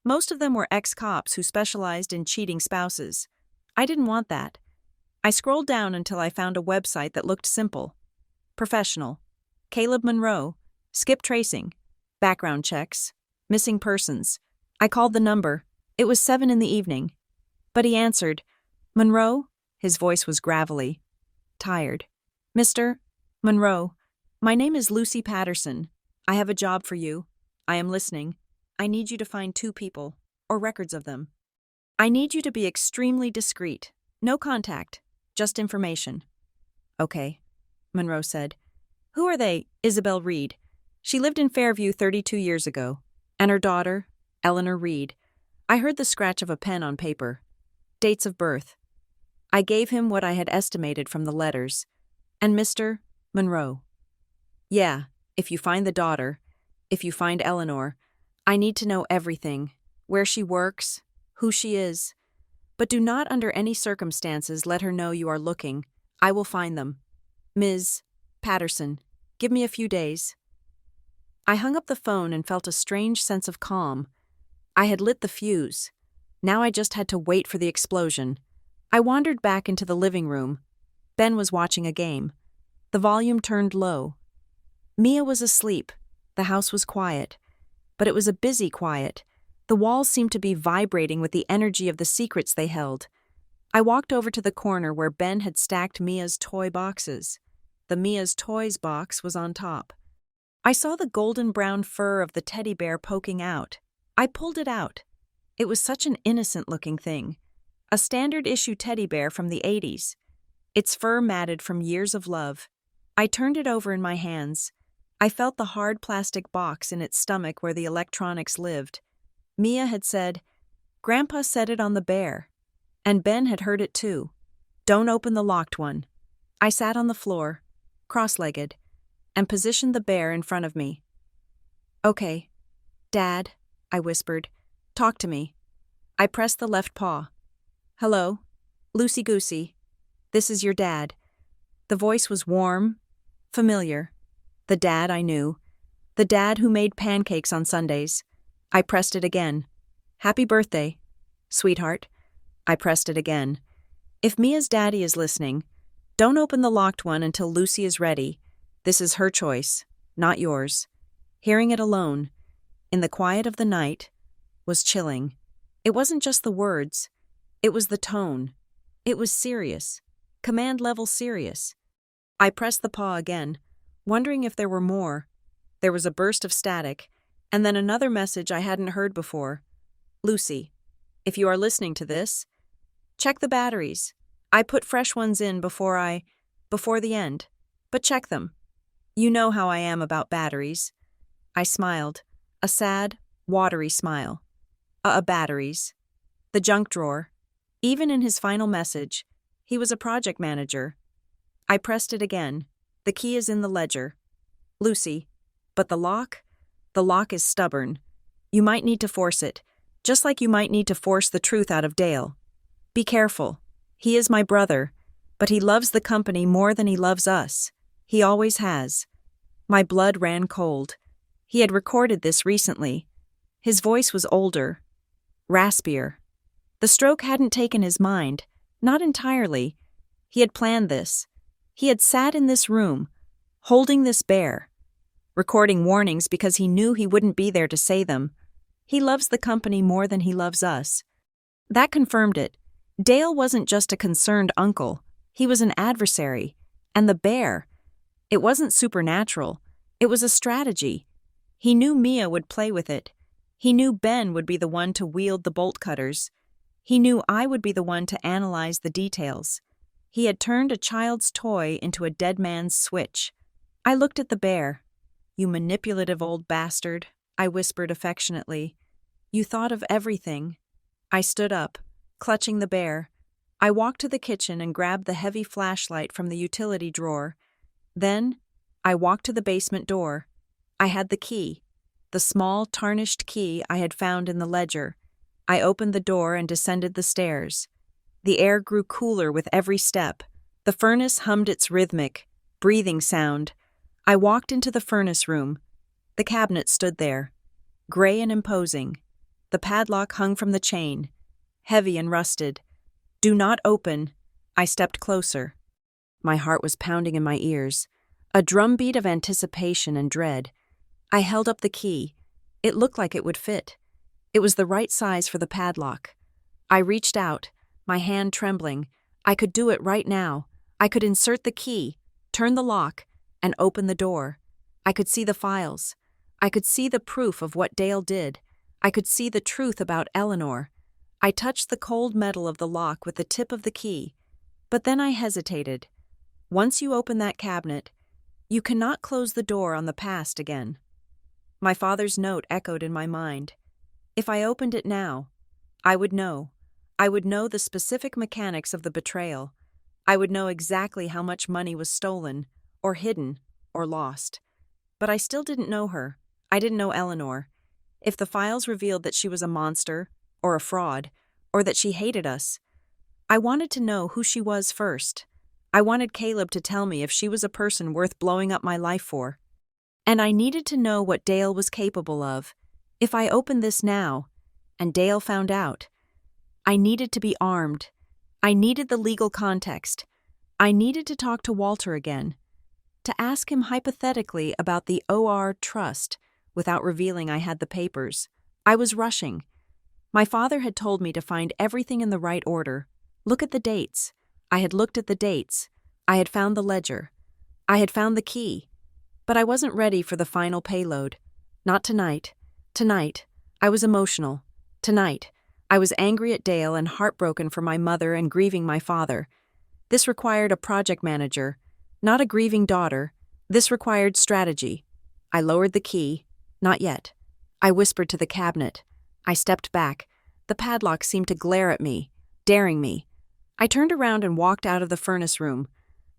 Most of them were ex-cops who specialized in cheating spouses. I didn't want that. I scrolled down until I found a website that looked simple. Professional. Caleb Monroe. Skip tracing. Background checks. Missing persons. I called the number. It was 7 p.m. But he answered. Monroe? His voice was gravelly. Tired. Mr. Monroe, my name is Lucy Patterson. I have a job for you. I am listening. I need you to find 2 people, or records of them. I need you to be extremely discreet. No contact, just information. Okay, Monroe said. Who are they? Isabel Reed. She lived in Fairview 32 years ago. And her daughter, Eleanor Reed. I heard the scratch of a pen on paper. Dates of birth. I gave him what I had estimated from the letters. And Mr. Monroe. Yeah, if you find the daughter, if you find Eleanor, I need to know everything. Where she works, who she is. But do not under any circumstances let her know you are looking. I will find them. Ms. Patterson, give me a few days. I hung up the phone and felt a strange sense of calm. I had lit the fuse. Now I just had to wait for the explosion. I wandered back into the living room. Ben was watching a game. The volume turned low. Mia was asleep. The house was quiet. But it was a busy quiet. The walls seemed to be vibrating with the energy of the secrets they held. I walked over to the corner where Ben had stacked Mia's toy boxes. The Mia's Toys box was on top. I saw the golden-brown fur of the teddy bear poking out. I pulled it out. It was such an innocent-looking thing. A standard-issue teddy bear from the 80s. Its fur matted from years of love. I turned it over in my hands. I felt the hard plastic box in its stomach where the electronics lived. Mia had said, Grandpa set it on the bear. And Ben had heard it too. Don't open the locked one. I sat on the floor, cross-legged, and positioned the bear in front of me. Okay, Dad, I whispered. Talk to me. I pressed the left paw. Hello, Loosey-goosey. This is your dad. The voice was warm, familiar. The dad I knew. The dad who made pancakes on Sundays. I pressed it again. Happy birthday, sweetheart. I pressed it again. If Mia's daddy is listening, don't open the locked one until Lucy is ready. This is her choice, not yours. Hearing it alone, in the quiet of the night, was chilling. It wasn't just the words. It was the tone. It was serious. Command-level serious. I pressed the paw again, wondering if there were more. There was a burst of static, and then another message I hadn't heard before. Lucy, if you are listening to this, check the batteries. I put fresh ones in before the end. But check them. You know how I am about batteries. I smiled, a sad, watery smile. Batteries. The junk drawer. Even in his final message, he was a project manager. I pressed it again. The key is in the ledger. Lucy, but the lock? The lock is stubborn. You might need to force it, just like you might need to force the truth out of Dale. Be careful. He is my brother, but he loves the company more than he loves us. He always has. My blood ran cold. He had recorded this recently. His voice was older, raspier. The stroke hadn't taken his mind, not entirely. He had planned this. He had sat in this room, holding this bear. recording warnings because he knew he wouldn't be there to say them. He loves the company more than he loves us. That confirmed it. Dale wasn't just a concerned uncle. He was an adversary. And the bear. It wasn't supernatural. It was a strategy. He knew Mia would play with it. He knew Ben would be the one to wield the bolt cutters. He knew I would be the one to analyze the details. He had turned a child's toy into a dead man's switch. I looked at the bear. "You manipulative old bastard," I whispered affectionately. "You thought of everything." I stood up, clutching the bear. I walked to the kitchen and grabbed the heavy flashlight from the utility drawer. Then, I walked to the basement door. I had the key, the small, tarnished key I had found in the ledger. I opened the door and descended the stairs. The air grew cooler with every step. The furnace hummed its rhythmic, breathing sound. I walked into the furnace room. The cabinet stood there, gray and imposing. The padlock hung from the chain, heavy and rusted. "Do not open." I stepped closer. My heart was pounding in my ears, a drumbeat of anticipation and dread. I held up the key. It looked like it would fit. It was the right size for the padlock. I reached out, my hand trembling. I could do it right now. I could insert the key, turn the lock, and open the door. I could see the files. I could see the proof of what Dale did. I could see the truth about Eleanor. I touched the cold metal of the lock with the tip of the key. But then I hesitated. Once you open that cabinet, you cannot close the door on the past again. My father's note echoed in my mind. If I opened it now, I would know. I would know the specific mechanics of the betrayal. I would know exactly how much money was stolen, or hidden, or lost. But I still didn't know her. I didn't know Eleanor. If the files revealed that she was a monster, or a fraud, or that she hated us, I wanted to know who she was first. I wanted Caleb to tell me if she was a person worth blowing up my life for. And I needed to know what Dale was capable of. If I opened this now, and Dale found out, I needed to be armed. I needed the legal context. I needed to talk to Walter again, to ask him hypothetically about the OR trust without revealing I had the papers. I was rushing. My father had told me to find everything in the right order. Look at the dates. I had looked at the dates. I had found the ledger. I had found the key. But I wasn't ready for the final payload. Not tonight. Tonight, I was emotional. Tonight, I was angry at Dale and heartbroken for my mother and grieving my father. This required a project manager, not a grieving daughter. This required strategy. I lowered the key. Not yet. I whispered to the cabinet. I stepped back. The padlock seemed to glare at me, daring me. I turned around and walked out of the furnace room,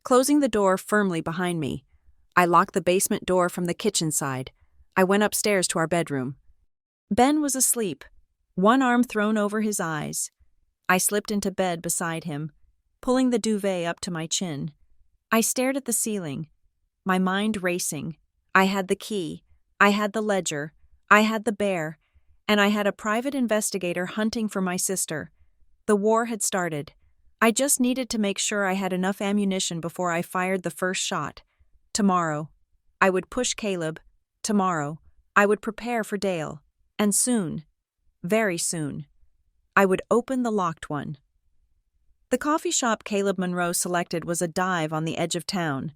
closing the door firmly behind me. I locked the basement door from the kitchen side. I went upstairs to our bedroom. Ben was asleep, one arm thrown over his eyes. I slipped into bed beside him, pulling the duvet up to my chin. I stared at the ceiling, my mind racing. I had the key. I had the ledger. I had the bear. And I had a private investigator hunting for my sister. The war had started. I just needed to make sure I had enough ammunition before I fired the first shot. Tomorrow, I would push Caleb. Tomorrow, I would prepare for Dale. And soon, very soon, I would open the locked one. The coffee shop Caleb Monroe selected was a dive on the edge of town.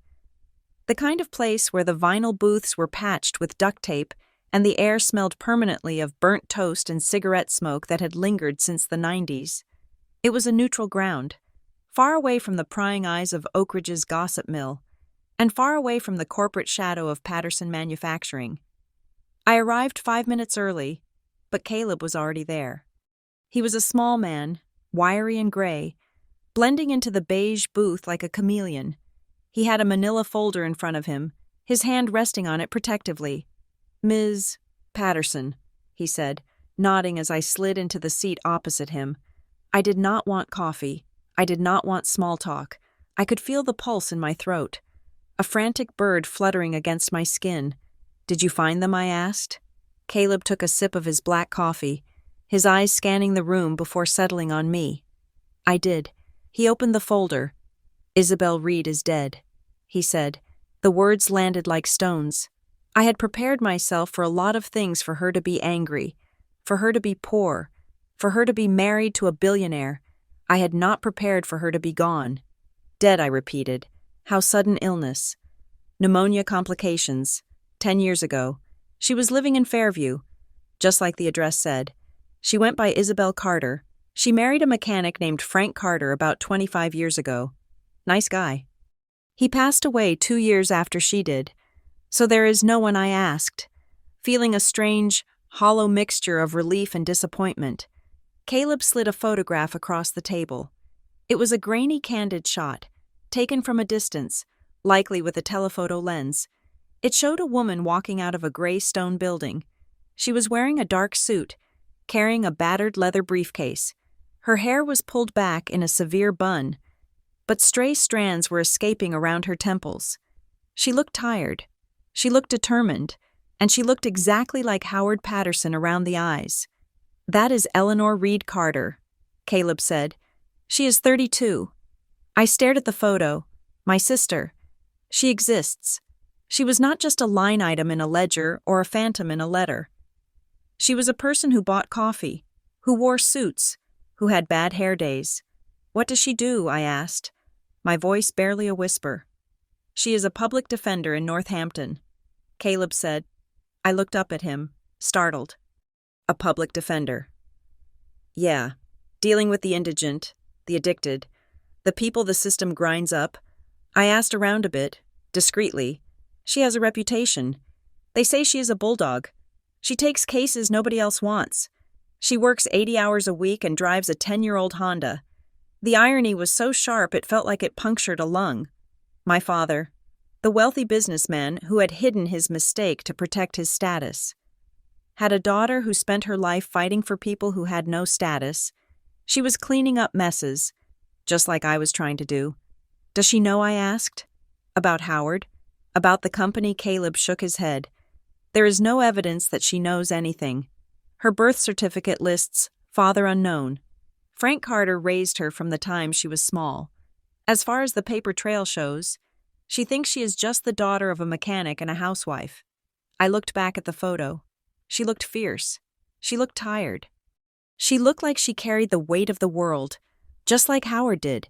The kind of place where the vinyl booths were patched with duct tape and the air smelled permanently of burnt toast and cigarette smoke that had lingered since the 90s. It was a neutral ground, far away from the prying eyes of Oak Ridge's gossip mill, and far away from the corporate shadow of Patterson Manufacturing. I arrived 5 minutes early, but Caleb was already there. He was a small man, wiry and gray, blending into the beige booth like a chameleon. He had a manila folder in front of him, his hand resting on it protectively. "Ms. Patterson," he said, nodding as I slid into the seat opposite him. I did not want coffee. I did not want small talk. I could feel the pulse in my throat, a frantic bird fluttering against my skin. "Did you find them?" I asked. Caleb took a sip of his black coffee, his eyes scanning the room before settling on me. I did. He opened the folder. "Isabel Reed is dead," he said. The words landed like stones. I had prepared myself for a lot of things for her to be angry, for her to be poor, for her to be married to a billionaire. I had not prepared for her to be gone. Dead, I repeated. How sudden illness. Pneumonia complications. 10 years ago. She was living in Fairview, just like the address said. She went by Isabel Carter. She married a mechanic named Frank Carter about 25 years ago. Nice guy. He passed away 2 years after she did. So there is no one, I asked, feeling a strange, hollow mixture of relief and disappointment. Caleb slid a photograph across the table. It was a grainy, candid shot, taken from a distance, likely with a telephoto lens. It showed a woman walking out of a gray stone building. She was wearing a dark suit, carrying a battered leather briefcase. Her hair was pulled back in a severe bun, but stray strands were escaping around her temples. She looked tired. She looked determined, and she looked exactly like Howard Patterson around the eyes. That is Eleanor Reed Carter, Caleb said. She is 32. I stared at the photo. My sister. She exists. She was not just a line item in a ledger or a phantom in a letter. She was a person who bought coffee, who wore suits, who had bad hair days. What does she do? I asked, my voice barely a whisper. She is a public defender in Northampton, Caleb said. I looked up at him, startled. A public defender. Yeah, dealing with the indigent, the addicted, the people the system grinds up. I asked around a bit, discreetly. She has a reputation. They say she is a bulldog. She takes cases nobody else wants. She works 80 hours a week and drives a 10-year-old Honda. The irony was so sharp it felt like it punctured a lung. My father, the wealthy businessman who had hidden his mistake to protect his status, had a daughter who spent her life fighting for people who had no status. She was cleaning up messes, just like I was trying to do. Does she know? I asked. About Howard? About the company? Caleb shook his head. There is no evidence that she knows anything. Her birth certificate lists father unknown. Frank Carter raised her from the time she was small. As far as the paper trail shows, she thinks she is just the daughter of a mechanic and a housewife. I looked back at the photo. She looked fierce. She looked tired. She looked like she carried the weight of the world, just like Howard did.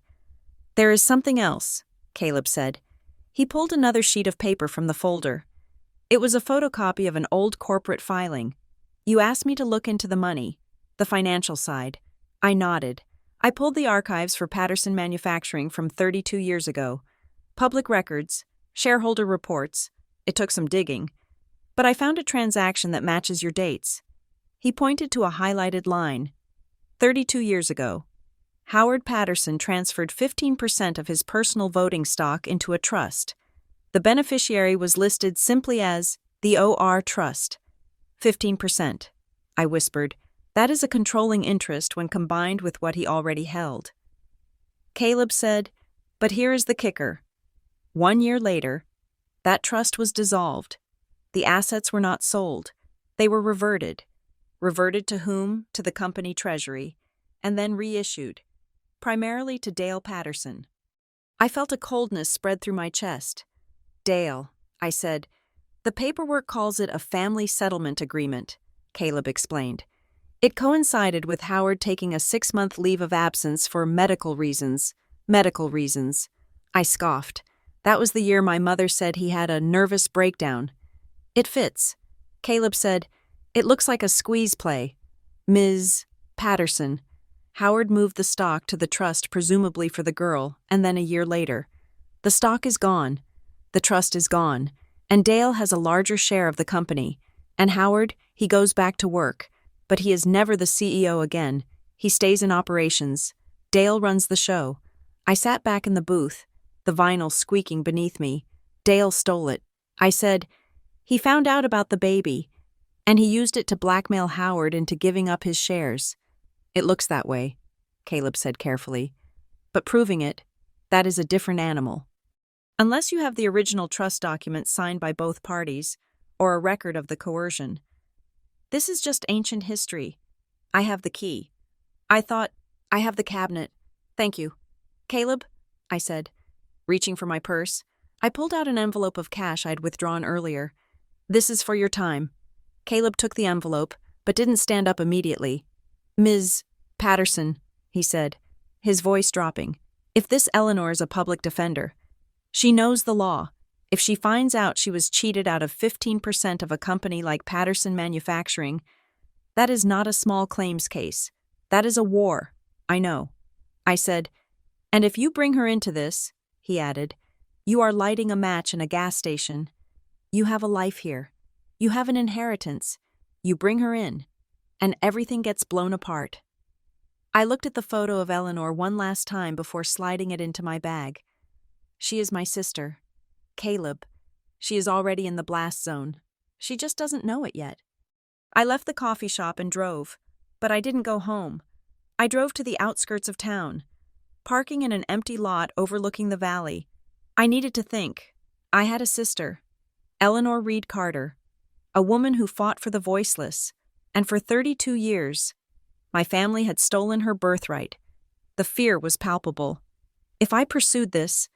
There is something else, Caleb said. He pulled another sheet of paper from the folder. It was a photocopy of an old corporate filing. You asked me to look into the money, the financial side. I nodded. I pulled the archives for Patterson Manufacturing from 32 years ago. Public records, shareholder reports. It took some digging. But I found a transaction that matches your dates. He pointed to a highlighted line. 32 years ago, Howard Patterson transferred 15% of his personal voting stock into a trust. The beneficiary was listed simply as the OR Trust. 15%. I whispered. That is a controlling interest when combined with what he already held. Caleb said, but here is the kicker. 1 year later, that trust was dissolved. The assets were not sold. They were reverted. Reverted to whom? To the company treasury, and then reissued, primarily to Dale Patterson. I felt a coldness spread through my chest. Dale, I said. The paperwork calls it a family settlement agreement, Caleb explained. It coincided with Howard taking a 6-month leave of absence for medical reasons. Medical reasons. I scoffed. That was the year my mother said he had a nervous breakdown. It fits. Caleb said, it looks like a squeeze play. Ms. Patterson. Howard moved the stock to the trust presumably for the girl, and then a year later. The stock is gone. The trust is gone. And Dale has a larger share of the company. And Howard, he goes back to work. But he is never the CEO again. He stays in operations. Dale runs the show. I sat back in the booth, the vinyl squeaking beneath me. Dale stole it. I said, he found out about the baby, and he used it to blackmail Howard into giving up his shares. It looks that way, Caleb said carefully. But proving it, that is a different animal. Unless you have the original trust document signed by both parties, or a record of the coercion. This is just ancient history. I have the key. I thought, I have the cabinet. Thank you. Caleb, I said, reaching for my purse. I pulled out an envelope of cash I'd withdrawn earlier. This is for your time. Caleb took the envelope, but didn't stand up immediately. Ms. Patterson, he said, his voice dropping. If this Eleanor is a public defender, she knows the law. If she finds out she was cheated out of 15% of a company like Patterson Manufacturing, that is not a small claims case. That is a war. I know. I said, and if you bring her into this, he added, you are lighting a match in a gas station. You have a life here. You have an inheritance. You bring her in, and everything gets blown apart. I looked at the photo of Eleanor one last time before sliding it into my bag. She is my sister. Caleb. She is already in the blast zone. She just doesn't know it yet. I left the coffee shop and drove, but I didn't go home. I drove to the outskirts of town, parking in an empty lot overlooking the valley. I needed to think. I had a sister, Eleanor Reed Carter, a woman who fought for the voiceless, and for 32 years, my family had stolen her birthright. The fear was palpable. If I pursued this,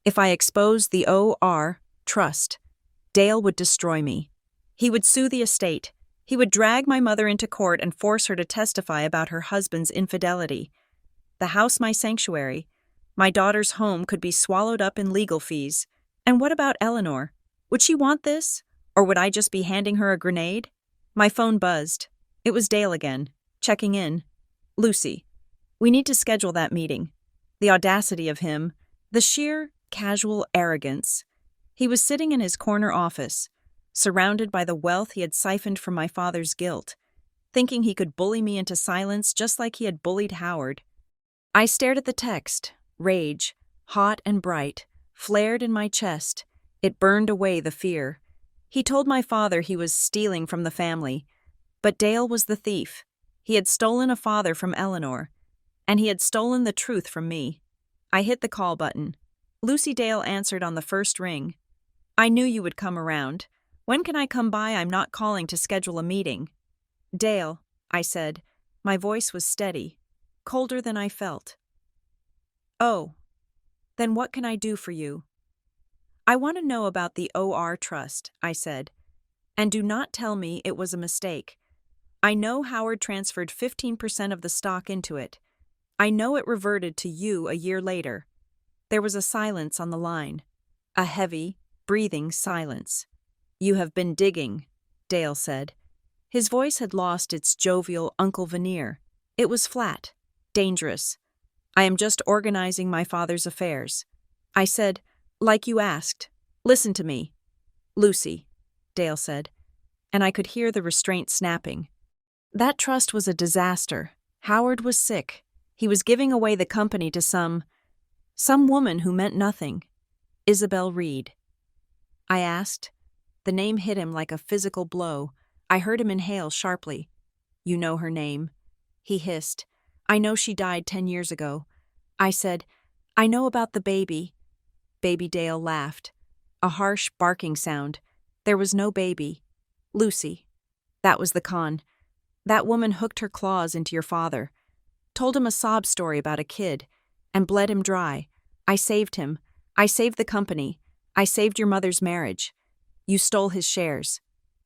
if I exposed the O.R. trust, Dale would destroy me. He would sue the estate. He would drag my mother into court and force her to testify about her husband's infidelity. The house my sanctuary, my daughter's home could be swallowed up in legal fees. And what about Eleanor? Would she want this? Or would I just be handing her a grenade? My phone buzzed. It was Dale again, checking in. Lucy, we need to schedule that meeting. The audacity of him, the sheer, casual arrogance. He was sitting in his corner office, surrounded by the wealth he had siphoned from my father's guilt, thinking he could bully me into silence just like he had bullied Howard. I stared at the text. Rage, hot and bright, flared in my chest. It burned away the fear. He told my father he was stealing from the family, but Dale was the thief. He had stolen a father from Eleanor, and he had stolen the truth from me. I hit the call button. Lucy Dale answered on the first ring. I knew you would come around. When can I come by? I'm not calling to schedule a meeting. Dale, I said. My voice was steady, colder than I felt. Oh, then what can I do for you? I want to know about the O.R. Trust, I said. And do not tell me it was a mistake. I know Howard transferred 15% of the stock into it. I know it reverted to you a year later. There was a silence on the line. A heavy, breathing silence. You have been digging, Dale said. His voice had lost its jovial uncle veneer. It was flat, dangerous. I am just organizing my father's affairs. I said, like you asked. Listen to me. Lucy, Dale said, and I could hear the restraint snapping. That trust was a disaster. Howard was sick. He was giving away the company to some woman who meant nothing. Isabel Reed. I asked. The name hit him like a physical blow. I heard him inhale sharply. You know her name. He hissed. I know she died 10 years ago. I said, I know about the baby. Baby Dale laughed. A harsh barking sound. There was no baby. Lucy. That was the con. That woman hooked her claws into your father, told him a sob story about a kid, and bled him dry. I saved him. I saved the company. I saved your mother's marriage. You stole his shares.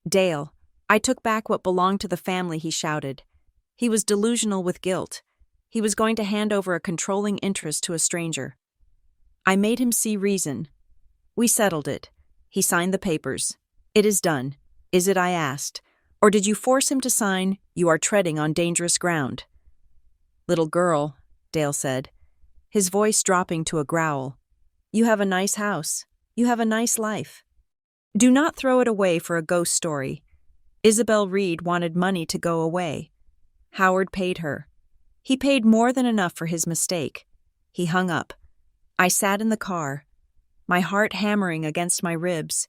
Dale, I took back what belonged to the family, he shouted. He was delusional with guilt. He was going to hand over a controlling interest to a stranger. I made him see reason. We settled it. He signed the papers. It is done. Is it, I asked. Or did you force him to sign, you are treading on dangerous ground? Little girl, Dale said, his voice dropping to a growl. You have a nice house. You have a nice life. Do not throw it away for a ghost story. Isabel Reed wanted money to go away. Howard paid her. He paid more than enough for his mistake. He hung up. I sat in the car, my heart hammering against my ribs.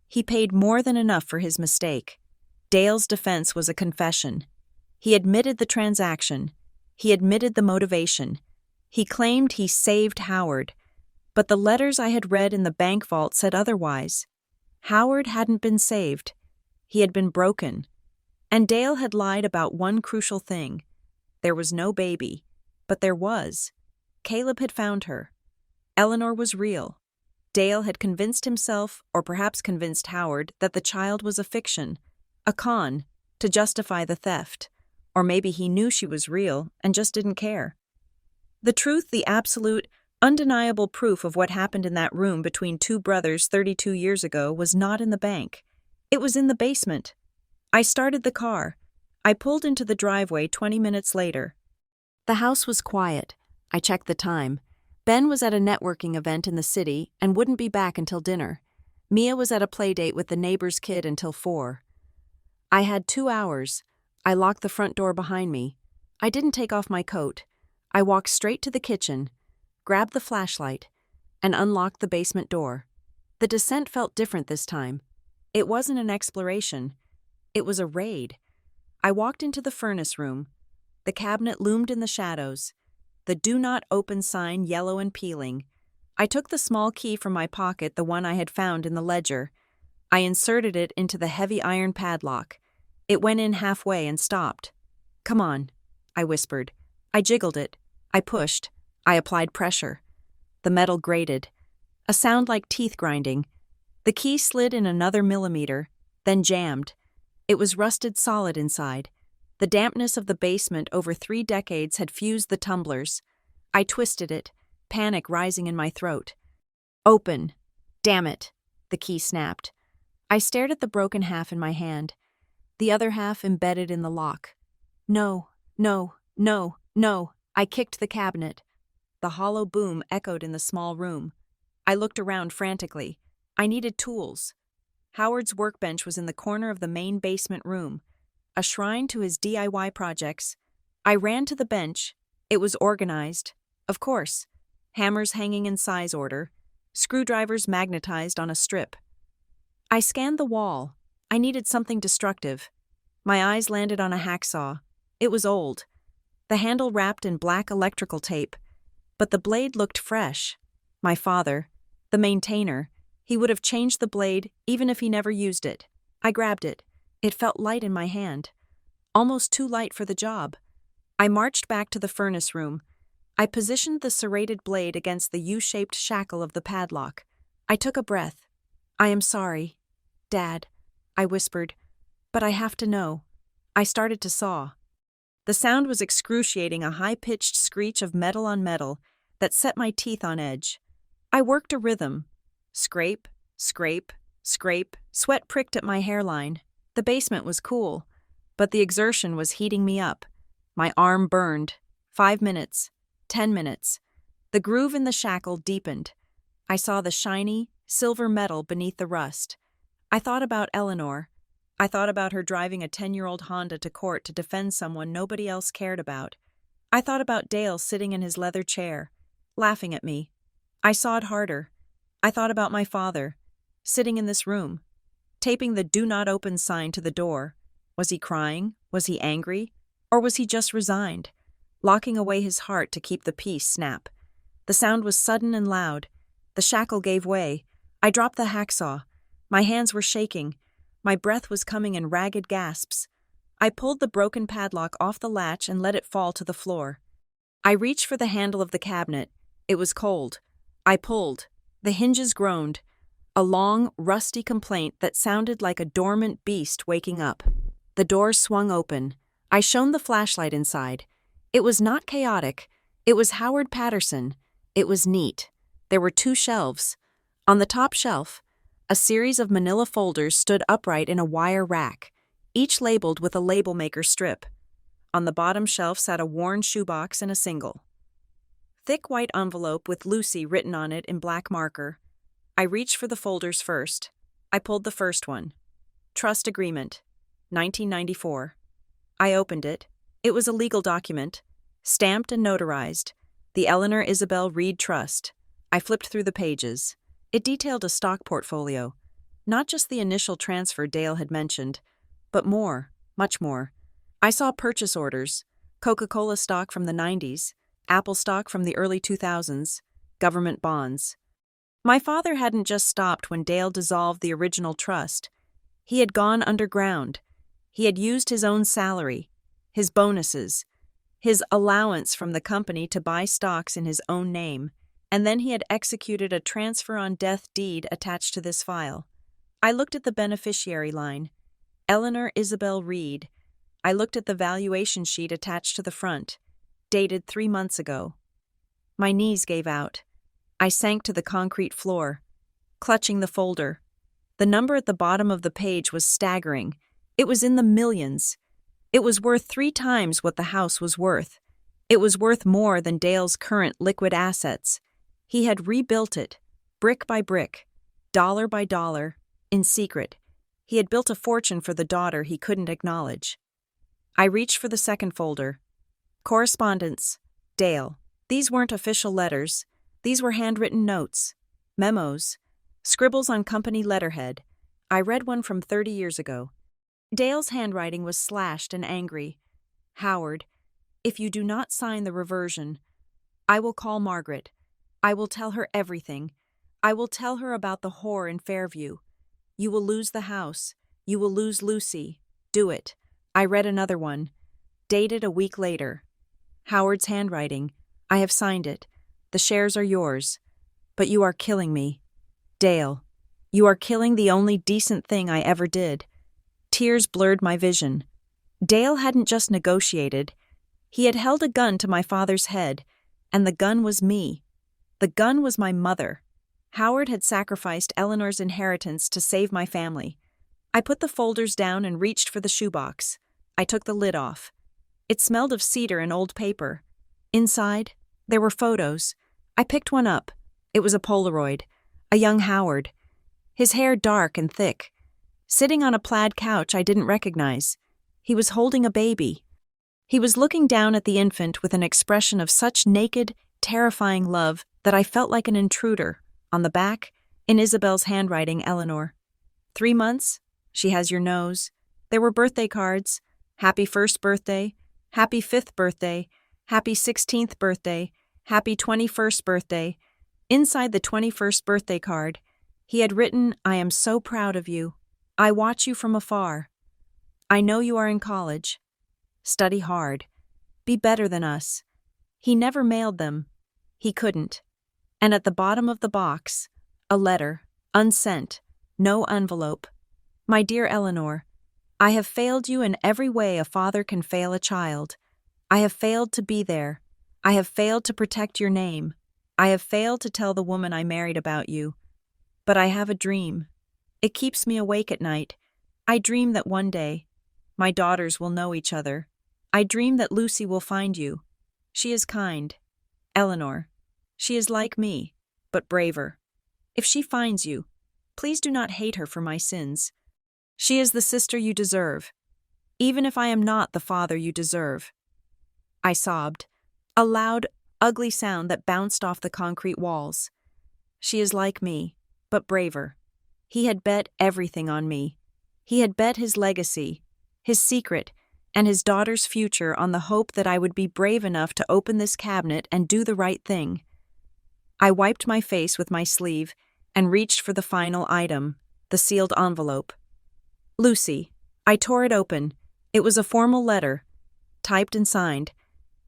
He paid more than enough for his mistake. Dale's defense was a confession. He admitted the transaction. He admitted the motivation. He claimed he saved Howard. But the letters I had read in the bank vault said otherwise. Howard hadn't been saved. He had been broken. And Dale had lied about one crucial thing. There was no baby, but there was. Caleb had found her. Eleanor was real. Dale had convinced himself, or perhaps convinced Howard, that the child was a fiction, a con, to justify the theft. Or maybe he knew she was real and just didn't care. The truth, the absolute, undeniable proof of what happened in that room between two brothers 32 years ago was not in the bank. It was in the basement. I started the car. I pulled into the driveway 20 minutes later. The house was quiet. I checked the time. Ben was at a networking event in the city and wouldn't be back until dinner. Mia was at a play date with the neighbor's kid until 4. I had 2 hours. I locked the front door behind me. I didn't take off my coat. I walked straight to the kitchen, grabbed the flashlight, and unlocked the basement door. The descent felt different this time. It wasn't an exploration. It was a raid. I walked into the furnace room. The cabinet loomed in the shadows. The "Do Not Open" sign yellow and peeling. I took the small key from my pocket, the one I had found in the ledger. I inserted it into the heavy iron padlock. It went in halfway and stopped. "Come on," I whispered. I jiggled it. I pushed. I applied pressure. The metal grated. A sound like teeth grinding. The key slid in another millimeter, then jammed. It was rusted solid inside. The dampness of the basement over 3 decades had fused the tumblers. I twisted it, panic rising in my throat. "Open. Damn it," the key snapped. I stared at the broken half in my hand, the other half embedded in the lock. No, no, no, no. I kicked the cabinet. The hollow boom echoed in the small room. I looked around frantically. I needed tools. Howard's workbench was in the corner of the main basement room, a shrine to his DIY projects. I ran to the bench. It was organized. Of course. Hammers hanging in size order. Screwdrivers magnetized on a strip. I scanned the wall. I needed something destructive. My eyes landed on a hacksaw. It was old. The handle wrapped in black electrical tape. But the blade looked fresh. My father, the maintainer, he would have changed the blade even if he never used it. I grabbed it. It felt light in my hand. Almost too light for the job. I marched back to the furnace room. I positioned the serrated blade against the U-shaped shackle of the padlock. I took a breath. "I am sorry, Dad," I whispered, "but I have to know." I started to saw. The sound was excruciating, a high-pitched screech of metal on metal that set my teeth on edge. I worked a rhythm. Scrape, scrape, scrape. Sweat pricked at my hairline. The basement was cool, but the exertion was heating me up. My arm burned. 5 minutes. 10 minutes. The groove in the shackle deepened. I saw the shiny, silver metal beneath the rust. I thought about Eleanor. I thought about her driving a 10-year-old Honda to court to defend someone nobody else cared about. I thought about Dale sitting in his leather chair, laughing at me. I sawed harder. I thought about my father, sitting in this room, taping the "Do Not Open" sign to the door. Was he crying? Was he angry? Or was he just resigned, locking away his heart to keep the peace snap? The sound was sudden and loud. The shackle gave way. I dropped the hacksaw. My hands were shaking. My breath was coming in ragged gasps. I pulled the broken padlock off the latch and let it fall to the floor. I reached for the handle of the cabinet. It was cold. I pulled. The hinges groaned. A long, rusty complaint that sounded like a dormant beast waking up. The door swung open. I shone the flashlight inside. It was not chaotic. It was Howard Patterson. It was neat. There were 2 shelves. On the top shelf, a series of manila folders stood upright in a wire rack, each labeled with a label maker strip. On the bottom shelf sat a worn shoebox and a single. Thick white envelope with Lucy written on it in black marker. I reached for the folders first. I pulled the first one. Trust Agreement, 1994. I opened it. It was a legal document, stamped and notarized. The Eleanor Isabel Reed Trust. I flipped through the pages. It detailed a stock portfolio. Not just the initial transfer Dale had mentioned, but more, much more. I saw purchase orders, Coca-Cola stock from the 90s, Apple stock from the early 2000s, government bonds. My father hadn't just stopped when Dale dissolved the original trust. He had gone underground. He had used his own salary, his bonuses, his allowance from the company to buy stocks in his own name, And then he had executed a transfer on death deed attached to this file. I looked at the beneficiary line, Eleanor Isabel Reed. I looked at the valuation sheet attached to the front, dated 3 months ago. My knees gave out. I sank to the concrete floor, clutching the folder. The number at the bottom of the page was staggering. It was in the millions. It was worth 3 times what the house was worth. It was worth more than Dale's current liquid assets. He had rebuilt it, brick by brick, dollar by dollar, in secret. He had built a fortune for the daughter he couldn't acknowledge. I reached for the second folder. Correspondence. Dale. These weren't official letters. These were handwritten notes, memos, scribbles on company letterhead. I read one from 30 years ago. Dale's handwriting was slashed and angry. Howard, if you do not sign the reversion, I will call Margaret. I will tell her everything. I will tell her about the whore in Fairview. You will lose the house. You will lose Lucy. Do it. I read another one, dated a week later. Howard's handwriting. I have signed it. The shares are yours. But you are killing me. Dale, you are killing the only decent thing I ever did. Tears blurred my vision. Dale hadn't just negotiated. He had held a gun to my father's head, and the gun was me. The gun was my mother. Howard had sacrificed Eleanor's inheritance to save my family. I put the folders down and reached for the shoebox. I took the lid off. It smelled of cedar and old paper. Inside, there were photos. I picked one up. It was a Polaroid. A young Howard. His hair dark and thick. Sitting on a plaid couch I didn't recognize. He was holding a baby. He was looking down at the infant with an expression of such naked, terrifying love that I felt like an intruder. On the back, in Isabel's handwriting, Eleanor. 3 months? She has your nose. There were birthday cards. Happy 1st birthday. Happy 5th birthday. Happy 16th birthday. Happy 21st birthday. Inside the 21st birthday card, he had written, I am so proud of you. I watch you from afar. I know you are in college. Study hard. Be better than us. He never mailed them. He couldn't. And at the bottom of the box, a letter, unsent, no envelope. My dear Eleanor, I have failed you in every way a father can fail a child. I have failed to be there. I have failed to protect your name. I have failed to tell the woman I married about you. But I have a dream. It keeps me awake at night. I dream that one day, my daughters will know each other. I dream that Lucy will find you. She is kind. Eleanor. She is like me, but braver. If she finds you, please do not hate her for my sins. She is the sister you deserve, even if I am not the father you deserve. I sobbed, a loud, ugly sound that bounced off the concrete walls. She is like me, but braver. He had bet everything on me. He had bet his legacy, his secret, and his daughter's future on the hope that I would be brave enough to open this cabinet and do the right thing. I wiped my face with my sleeve and reached for the final item, the sealed envelope. Lucy. I tore it open. It was a formal letter, typed and signed,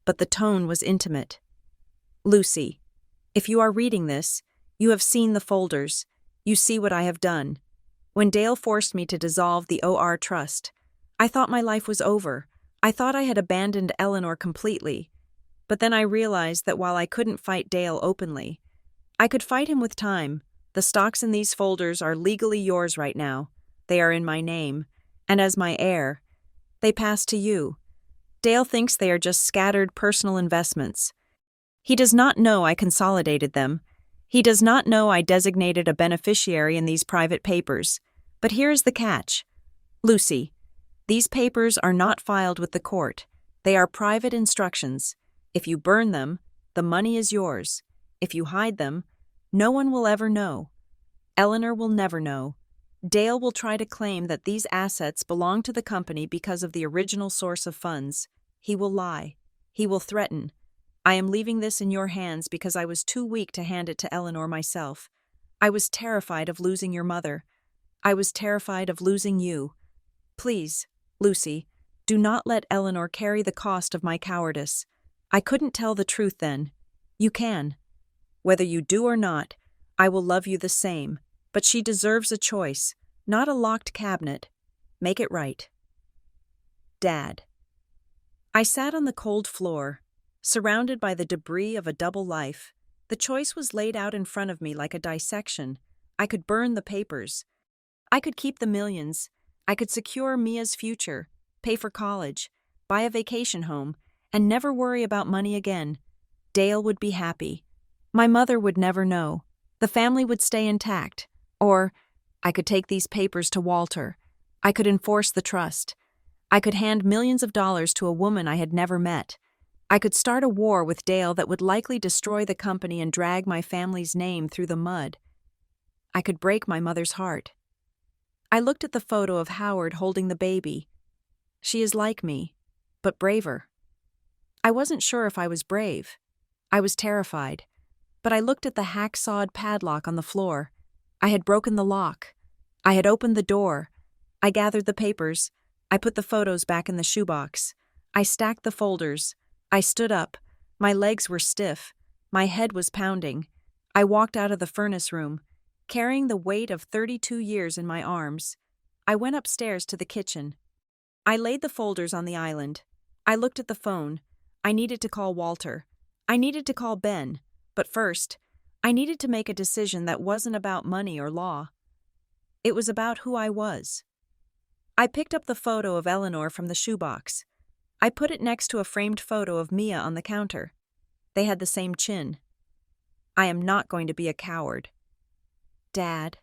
but the tone was intimate. Lucy, if you are reading this, you have seen the folders. You see what I have done. When Dale forced me to dissolve the OR trust, I thought my life was over. I thought I had abandoned Eleanor completely. But then I realized that while I couldn't fight Dale openly, I could fight him with time. The stocks in these folders are legally yours right now. They are in my name, and as my heir, they pass to you. Dale thinks they are just scattered personal investments. He does not know I consolidated them. He does not know I designated a beneficiary in these private papers. But here is the catch. Lucy, these papers are not filed with the court. They are private instructions. If you burn them, the money is yours. If you hide them, no one will ever know. Eleanor will never know. Dale will try to claim that these assets belong to the company because of the original source of funds. He will lie. He will threaten. I am leaving this in your hands because I was too weak to hand it to Eleanor myself. I was terrified of losing your mother. I was terrified of losing you. Please, Lucy, do not let Eleanor carry the cost of my cowardice. I couldn't tell the truth then. You can. Whether you do or not, I will love you the same, but she deserves a choice, not a locked cabinet. Make it right. Dad. I sat on the cold floor, surrounded by the debris of a double life. The choice was laid out in front of me like a dissection. I could burn the papers. I could keep the millions. I could secure Mia's future, pay for college, buy a vacation home, and never worry about money again. Dale would be happy. My mother would never know. The family would stay intact. Or I could take these papers to Walter. I could enforce the trust. I could hand millions of dollars to a woman I had never met. I could start a war with Dale that would likely destroy the company and drag my family's name through the mud. I could break my mother's heart. I looked at the photo of Howard holding the baby. She is like me, but braver. I wasn't sure if I was brave. I was terrified. But I looked at the hacksawed padlock on the floor. I had broken the lock. I had opened the door. I gathered the papers. I put the photos back in the shoebox. I stacked the folders. I stood up. My legs were stiff. My head was pounding. I walked out of the furnace room, carrying the weight of 32 years in my arms. I went upstairs to the kitchen. I laid the folders on the island. I looked at the phone. I needed to call Walter. I needed to call Ben. But first, I needed to make a decision that wasn't about money or law. It was about who I was. I picked up the photo of Eleanor from the shoebox. I put it next to a framed photo of Mia on the counter. They had the same chin. I am not going to be a coward. Dad.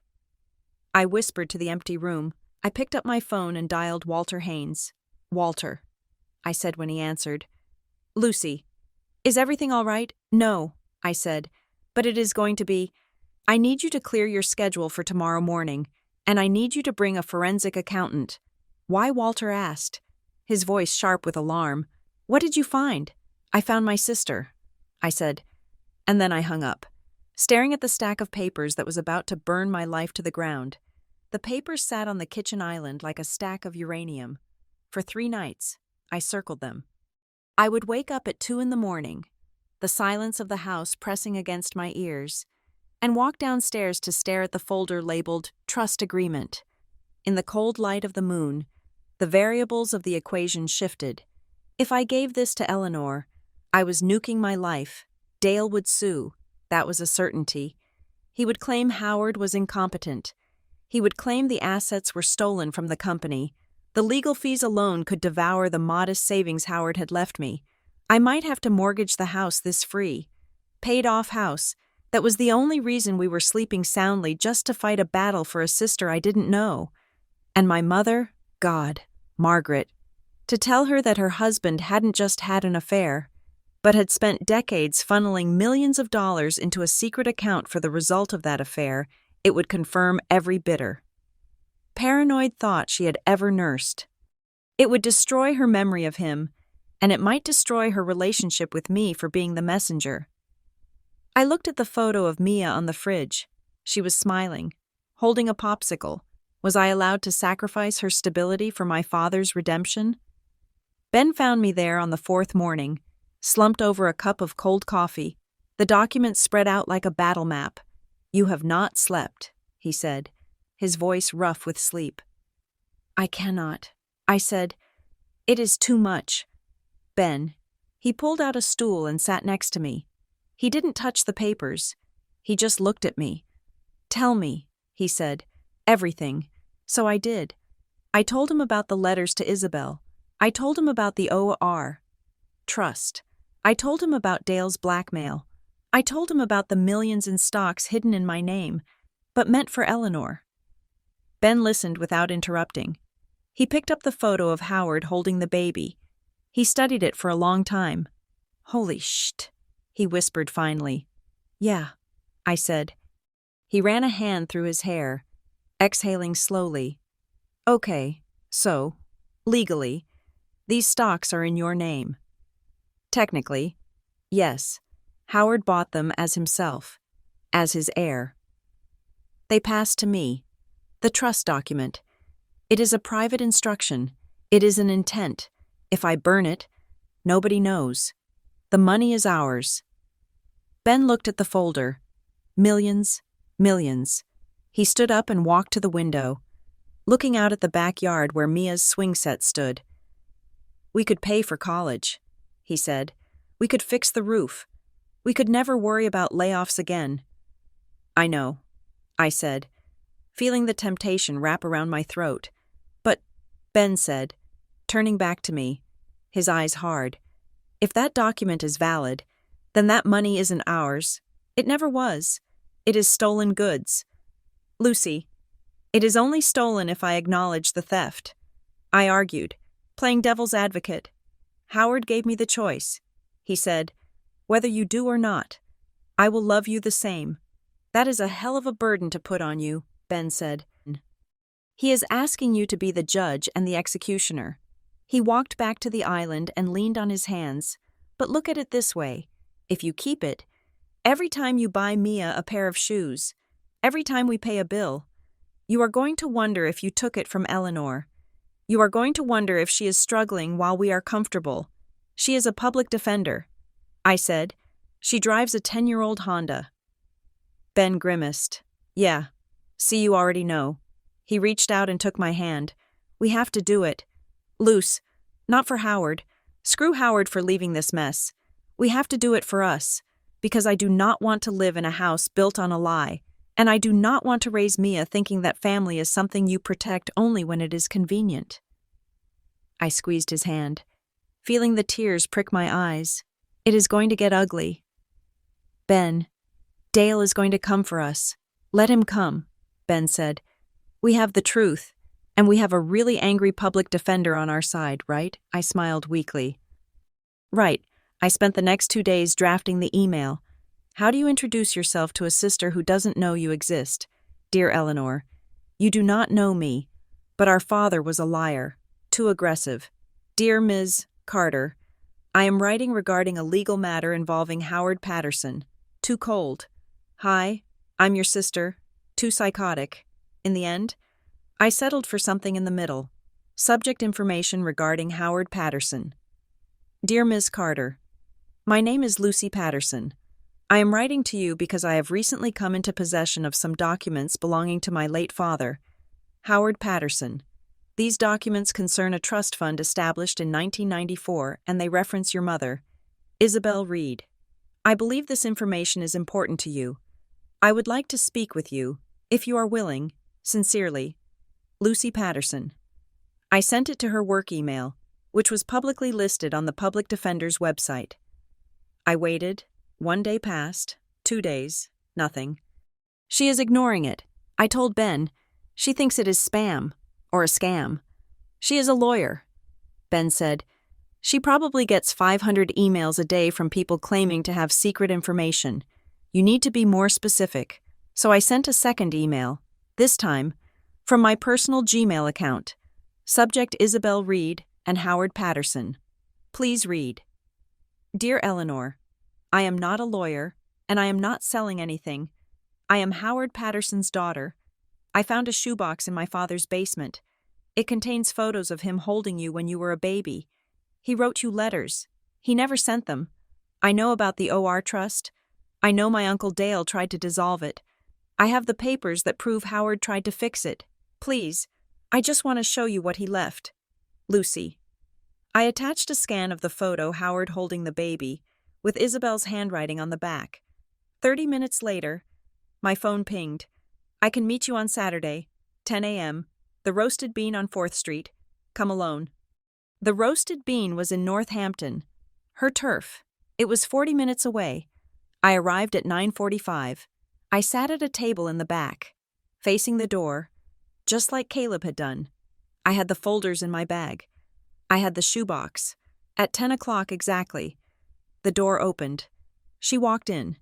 I whispered to the empty room. I picked up my phone and dialed Walter Haynes. Walter, I said when he answered. Lucy, is everything all right? No, I said, but it is going to be. I need you to clear your schedule for tomorrow morning, and I need you to bring a forensic accountant. Why? Walter asked, his voice sharp with alarm. What did you find? I found my sister, I said, and then I hung up, staring at the stack of papers that was about to burn my life to the ground. The papers sat on the kitchen island like a stack of uranium. For 3 nights, I circled them. I would wake up at 2 a.m, the silence of the house pressing against my ears, and walk downstairs to stare at the folder labeled Trust Agreement. In the cold light of the moon, the variables of the equation shifted. If I gave this to Eleanor, I was nuking my life. Dale would sue. That was a certainty. He would claim Howard was incompetent. He would claim the assets were stolen from the company. The legal fees alone could devour the modest savings Howard had left me. I might have to mortgage the house this free. Paid-off house. That was the only reason we were sleeping soundly, just to fight a battle for a sister I didn't know. And my mother, God, Margaret, to tell her that her husband hadn't just had an affair, but had spent decades funneling millions of dollars into a secret account for the result of that affair, it would confirm every bitter, paranoid thought she had ever nursed. It would destroy her memory of him, and it might destroy her relationship with me for being the messenger. I looked at the photo of Mia on the fridge. She was smiling, holding a popsicle. Was I allowed to sacrifice her stability for my father's redemption? Ben found me there on the 4th morning, slumped over a cup of cold coffee, the documents spread out like a battle map. You have not slept, he said, his voice rough with sleep. I cannot, I said. It is too much. Ben. He pulled out a stool and sat next to me. He didn't touch the papers. He just looked at me. Tell me, he said, everything. So I did. I told him about the letters to Isabel. I told him about the OR. Trust. I told him about Dale's blackmail. I told him about the millions in stocks hidden in my name, but meant for Eleanor. Ben listened without interrupting. He picked up the photo of Howard holding the baby. He studied it for a long time. Holy shit, he whispered finally. Yeah, I said. He ran a hand through his hair, exhaling slowly. Okay, so, legally, these stocks are in your name. Technically, yes. Howard bought them as himself, as his heir. They passed to me. The trust document. It is a private instruction. It is an intent. If I burn it, nobody knows. The money is ours. Ben looked at the folder. Millions, millions. He stood up and walked to the window, looking out at the backyard where Mia's swing set stood. "We could pay for college," he said. "We could fix the roof. We could never worry about layoffs again." "I know," I said, feeling the temptation wrap around my throat. "But," Ben said, turning back to me, his eyes hard, "if that document is valid, then that money isn't ours. It never was. It is stolen goods. Lucy, it is only stolen if I acknowledge the theft," I argued, playing devil's advocate. "Howard gave me the choice. He said, 'Whether you do or not, I will love you the same.'" "That is a hell of a burden to put on you," Ben said. "He is asking you to be the judge and the executioner." He walked back to the island and leaned on his hands. "But look at it this way. If you keep it, every time you buy Mia a pair of shoes, every time we pay a bill, you are going to wonder if you took it from Eleanor. You are going to wonder if she is struggling while we are comfortable. She is a public defender," I said. "She drives a 10-year-old Honda." Ben grimaced. "Yeah, see, you already know." He reached out and took my hand. "We have to do it. Luce, not for Howard. Screw Howard for leaving this mess. We have to do it for us, because I do not want to live in a house built on a lie, and I do not want to raise Mia thinking that family is something you protect only when it is convenient." I squeezed his hand, feeling the tears prick my eyes. "It is going to get ugly. Ben, Dale is going to come for us. Let him come," Ben said. "We have the truth, and we have a really angry public defender on our side, right?" I smiled weakly. "Right. I spent the next 2 days drafting the email. How do you introduce yourself to a sister who doesn't know you exist? Dear Eleanor, you do not know me, but our father was a liar, too aggressive. Dear Ms. Carter, I am writing regarding a legal matter involving Howard Patterson. Too cold. Hi, I'm your sister. Too psychotic. In the end, I settled for something in the middle. Subject information regarding Howard Patterson. Dear Ms. Carter, my name is Lucy Patterson. I am writing to you because I have recently come into possession of some documents belonging to my late father, Howard Patterson. These documents concern a trust fund established in 1994, and they reference your mother, Isabel Reed. I believe this information is important to you. I would like to speak with you, if you are willing. Sincerely, Lucy Patterson." I sent it to her work email, which was publicly listed on the public defender's website. I waited. 1 day passed, 2 days, nothing. "She is ignoring it," I told Ben. "She thinks it is spam, or a scam. She is a lawyer." Ben said, "She probably gets 500 emails a day from people claiming to have secret information. You need to be more specific." So I sent a second email, this time from my personal Gmail account. Subject Isabel Reed and Howard Patterson. Please read. Dear Eleanor, I am not a lawyer, and I am not selling anything. I am Howard Patterson's daughter. I found a shoebox in my father's basement. It contains photos of him holding you when you were a baby. He wrote you letters. He never sent them. I know about the OR Trust. I know my Uncle Dale tried to dissolve it. I have the papers that prove Howard tried to fix it. Please, I just want to show you what he left. Lucy. I attached a scan of the photo Howard holding the baby, with Isabel's handwriting on the back. 30 minutes later, my phone pinged. I can meet you on Saturday, 10 a.m., the Roasted Bean on 4th Street. Come alone. The Roasted Bean was in Northampton. Her turf. It was 40 minutes away. I arrived at 9:45. I sat at a table in the back, facing the door, just like Caleb had done. I had the folders in my bag. I had the shoebox. At 10 o'clock exactly, the door opened. She walked in.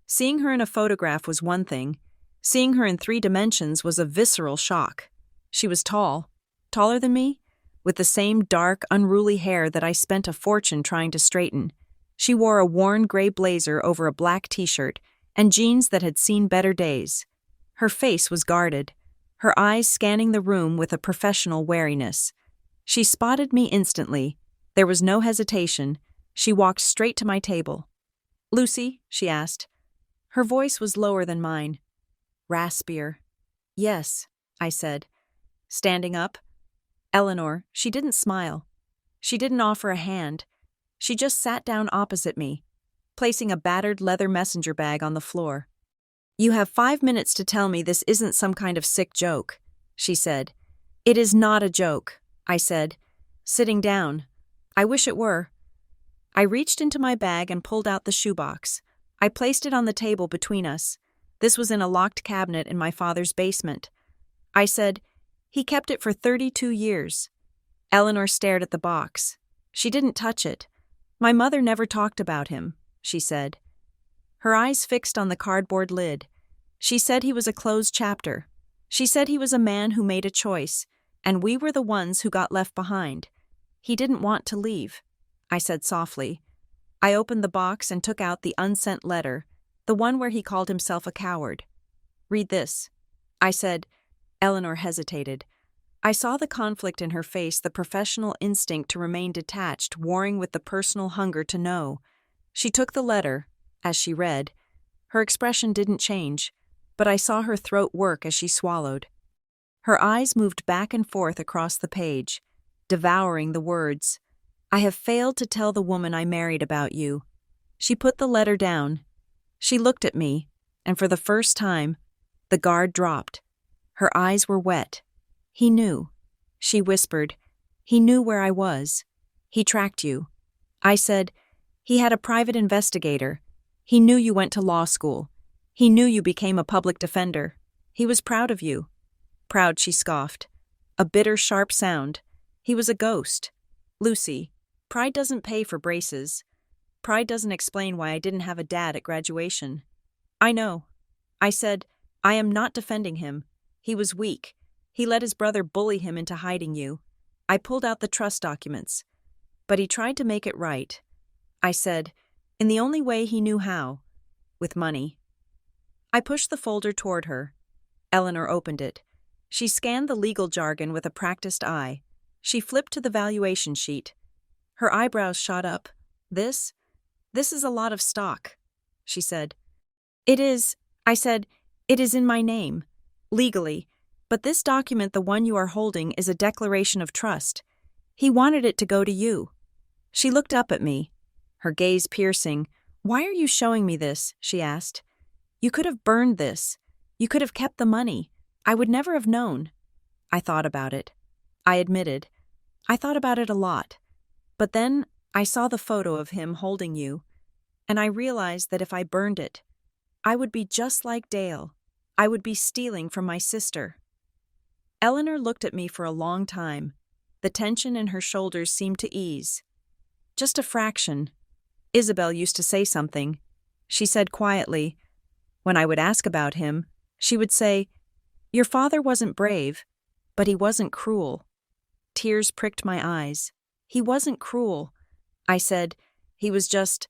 Seeing her in a photograph was one thing. Seeing her in 3 dimensions was a visceral shock. She was tall, taller than me, with the same dark, unruly hair that I spent a fortune trying to straighten. She wore a worn gray blazer over a black t-shirt and jeans that had seen better days. Her face was guarded, her eyes scanning the room with a professional wariness. She spotted me instantly. There was no hesitation. She walked straight to my table. Lucy, she asked. Her voice was lower than mine, raspier. Yes, I said, standing up. Eleanor, she didn't smile. She didn't offer a hand. She just sat down opposite me, placing a battered leather messenger bag on the floor. You have 5 minutes to tell me this isn't some kind of sick joke, she said. It is not a joke, I said, sitting down. I wish it were. I reached into my bag and pulled out the shoebox. I placed it on the table between us. This was in a locked cabinet in my father's basement. I said, he kept it for 32 years. Eleanor stared at the box. She didn't touch it. My mother never talked about him, she said. Her eyes fixed on the cardboard lid. She said he was a closed chapter. She said he was a man who made a choice, and we were the ones who got left behind. He didn't want to leave, I said softly. I opened the box and took out the unsent letter, the one where he called himself a coward. Read this, I said. Eleanor hesitated. I saw the conflict in her face, the professional instinct to remain detached, warring with the personal hunger to know. She took the letter, as she read. Her expression didn't change, but I saw her throat work as she swallowed. Her eyes moved back and forth across the page, devouring the words. I have failed to tell the woman I married about you. She put the letter down. She looked at me, and for the first time, the guard dropped. Her eyes were wet. He knew. She whispered. He knew where I was. He tracked you. I said, he had a private investigator. He knew you went to law school. He knew you became a public defender. He was proud of you. Proud, she scoffed. A bitter, sharp sound. He was a ghost. Lucy, pride doesn't pay for braces. Pride doesn't explain why I didn't have a dad at graduation. I know. I said, I am not defending him. He was weak. He let his brother bully him into hiding you. I pulled out the trust documents. But he tried to make it right. I said, in the only way he knew how, with money. I pushed the folder toward her. Eleanor opened it. She scanned the legal jargon with a practiced eye. She flipped to the valuation sheet. Her eyebrows shot up. This is a lot of stock, she said. It is, I said, it is in my name, legally, but this document, the one you are holding, is a declaration of trust. He wanted it to go to you. She looked up at me, her gaze piercing. Why are you showing me this? She asked. You could have burned this. You could have kept the money. I would never have known. I thought about it. I admitted. I thought about it a lot. But then I saw the photo of him holding you, and I realized that if I burned it, I would be just like Dale. I would be stealing from my sister. Eleanor looked at me for a long time. The tension in her shoulders seemed to ease. Just a fraction. Isabel used to say something. She said quietly, when I would ask about him, she would say, your father wasn't brave, but he wasn't cruel. Tears pricked my eyes. He wasn't cruel. I said, he was just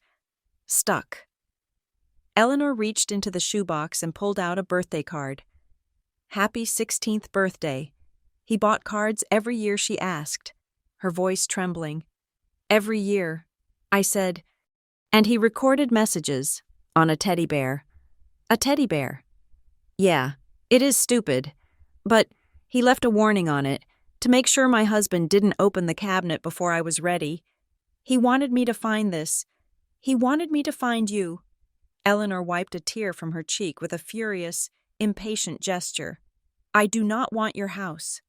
stuck. Eleanor reached into the shoebox and pulled out a birthday card. Happy 16th birthday. He bought cards every year she asked, her voice trembling. Every year, I said, and he recorded messages on a teddy bear. A teddy bear. Yeah, it is stupid, but he left a warning on it to make sure my husband didn't open the cabinet before I was ready. He wanted me to find this. He wanted me to find you. Eleanor wiped a tear from her cheek with a furious, impatient gesture. I do not want your house.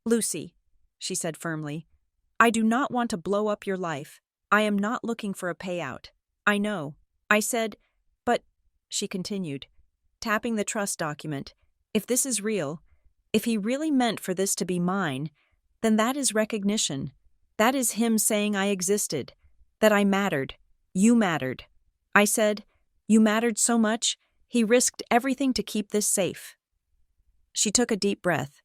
Lucy, she said firmly, I do not want to blow up your life. I am not looking for a payout. I know. I said, but, she continued, tapping the trust document, if this is real, if he really meant for this to be mine, then that is recognition. That is him saying I existed, that I mattered. You mattered. I said, you mattered so much, he risked everything to keep this safe. She took a deep breath.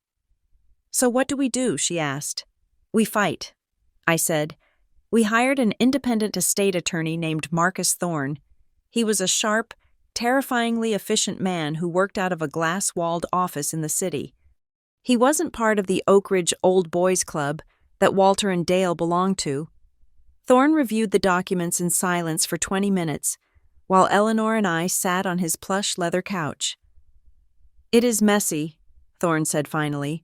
So what do we do? She asked. We fight, I said. We hired an independent estate attorney named Marcus Thorne. He was a sharp, terrifyingly efficient man who worked out of a glass-walled office in the city. He wasn't part of the Oak Ridge Old Boys Club that Walter and Dale belonged to. Thorne reviewed the documents in silence for 20 minutes, while Eleanor and I sat on his plush leather couch. "It is messy," Thorne said finally,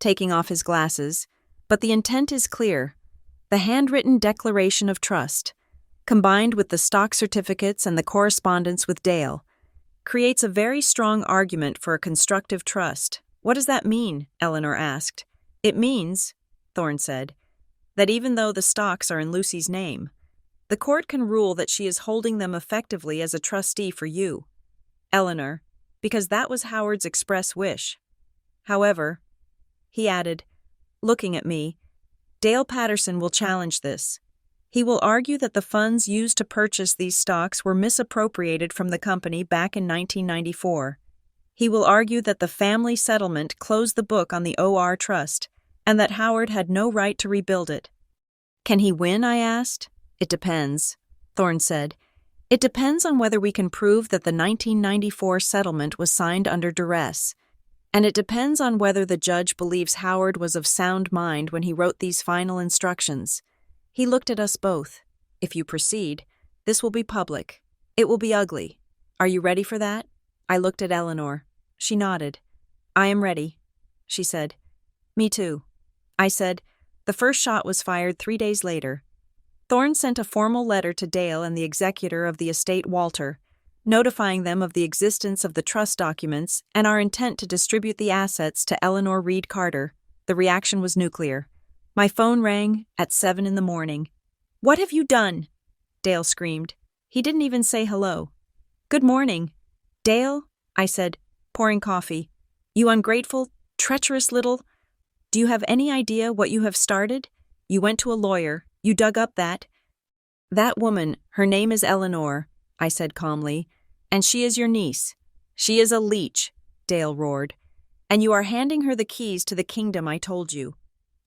taking off his glasses, "but the intent is clear. The handwritten declaration of trust, combined with the stock certificates and the correspondence with Dale, creates a very strong argument for a constructive trust." "What does that mean?" Eleanor asked. "It means," Thorne said, "that even though the stocks are in Lucy's name, the court can rule that she is holding them effectively as a trustee for you, Eleanor, because that was Howard's express wish. However," he added, looking at me, "Dale Patterson will challenge this. He will argue that the funds used to purchase these stocks were misappropriated from the company back in 1994. He will argue that the family settlement closed the book on the OR Trust, and that Howard had no right to rebuild it." "Can he win?" I asked. "It depends," Thorne said. "It depends on whether we can prove that the 1994 settlement was signed under duress. And it depends on whether the judge believes Howard was of sound mind when he wrote these final instructions." He looked at us both. "If you proceed, this will be public. It will be ugly. Are you ready for that?" I looked at Eleanor. She nodded. "I am ready," she said. "Me too." I said. The first shot was fired 3 days later. Thorne sent a formal letter to Dale and the executor of the estate, Walter, notifying them of the existence of the trust documents and our intent to distribute the assets to Eleanor Reed Carter. The reaction was nuclear. My phone rang at 7 in the morning. "What have you done?" Dale screamed. He didn't even say hello. "Good morning." "Dale," I said, pouring coffee. "You ungrateful, treacherous little... Do you have any idea what you have started? You went to a lawyer. You dug up that woman, her name is Eleanor," I said calmly, "and she is your niece." "She is a leech," Dale roared. "And you are handing her the keys to the kingdom I told you.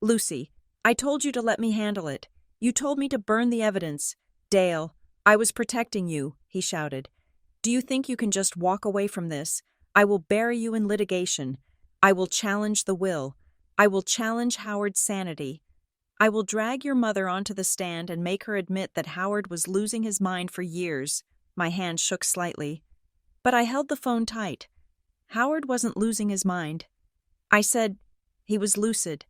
Lucy, I told you to let me handle it. You told me to burn the evidence. Dale, I was protecting you," he shouted. "Do you think you can just walk away from this? I will bury you in litigation. I will challenge the will. I will challenge Howard's sanity. I will drag your mother onto the stand and make her admit that Howard was losing his mind for years." My hand shook slightly. But I held the phone tight. Howard wasn't losing his mind. I said, he was lucid.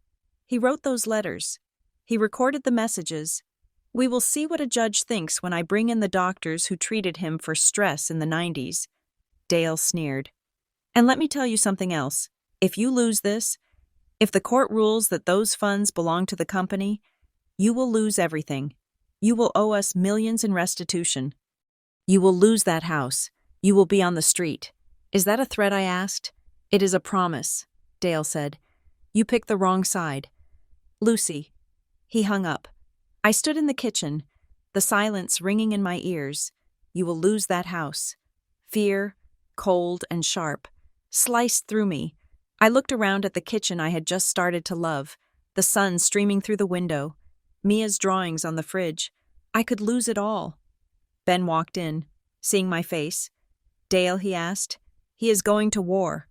He wrote those letters. He recorded the messages. We will see what a judge thinks when I bring in the doctors who treated him for stress in the 90s. Dale sneered. "And let me tell you something else. If you lose this, if the court rules that those funds belong to the company, you will lose everything. You will owe us millions in restitution. You will lose that house. You will be on the street." "Is that a threat?" I asked. "It is a promise," Dale said. "You picked the wrong side." "Lucy." He hung up. I stood in the kitchen, the silence ringing in my ears. "You will lose that house." Fear, cold and sharp, sliced through me. I looked around at the kitchen I had just started to love, the sun streaming through the window, Mia's drawings on the fridge. I could lose it all. Ben walked in, seeing my face. "Dale," he asked. "He is going to war."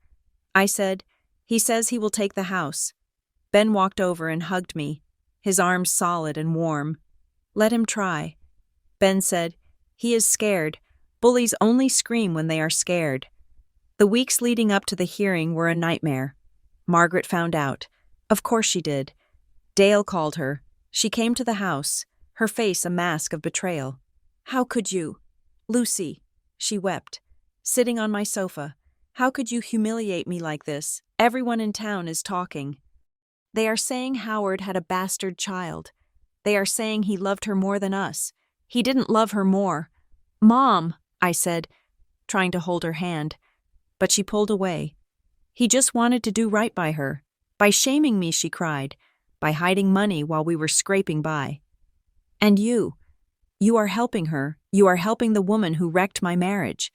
I said, "He says he will take the house." Ben walked over and hugged me, his arms solid and warm. "Let him try." Ben said, "He is scared. Bullies only scream when they are scared." The weeks leading up to the hearing were a nightmare. Margaret found out. Of course she did. Dale called her. She came to the house, her face a mask of betrayal. "How could you?" "Lucy," she wept, sitting on my sofa. "How could you humiliate me like this? Everyone in town is talking. They are saying Howard had a bastard child. They are saying he loved her more than us. He didn't love her more." "Mom," I said, trying to hold her hand. But she pulled away. "He just wanted to do right by her. By shaming me," she cried. "By hiding money while we were scraping by. And you are helping her. You are helping the woman who wrecked my marriage.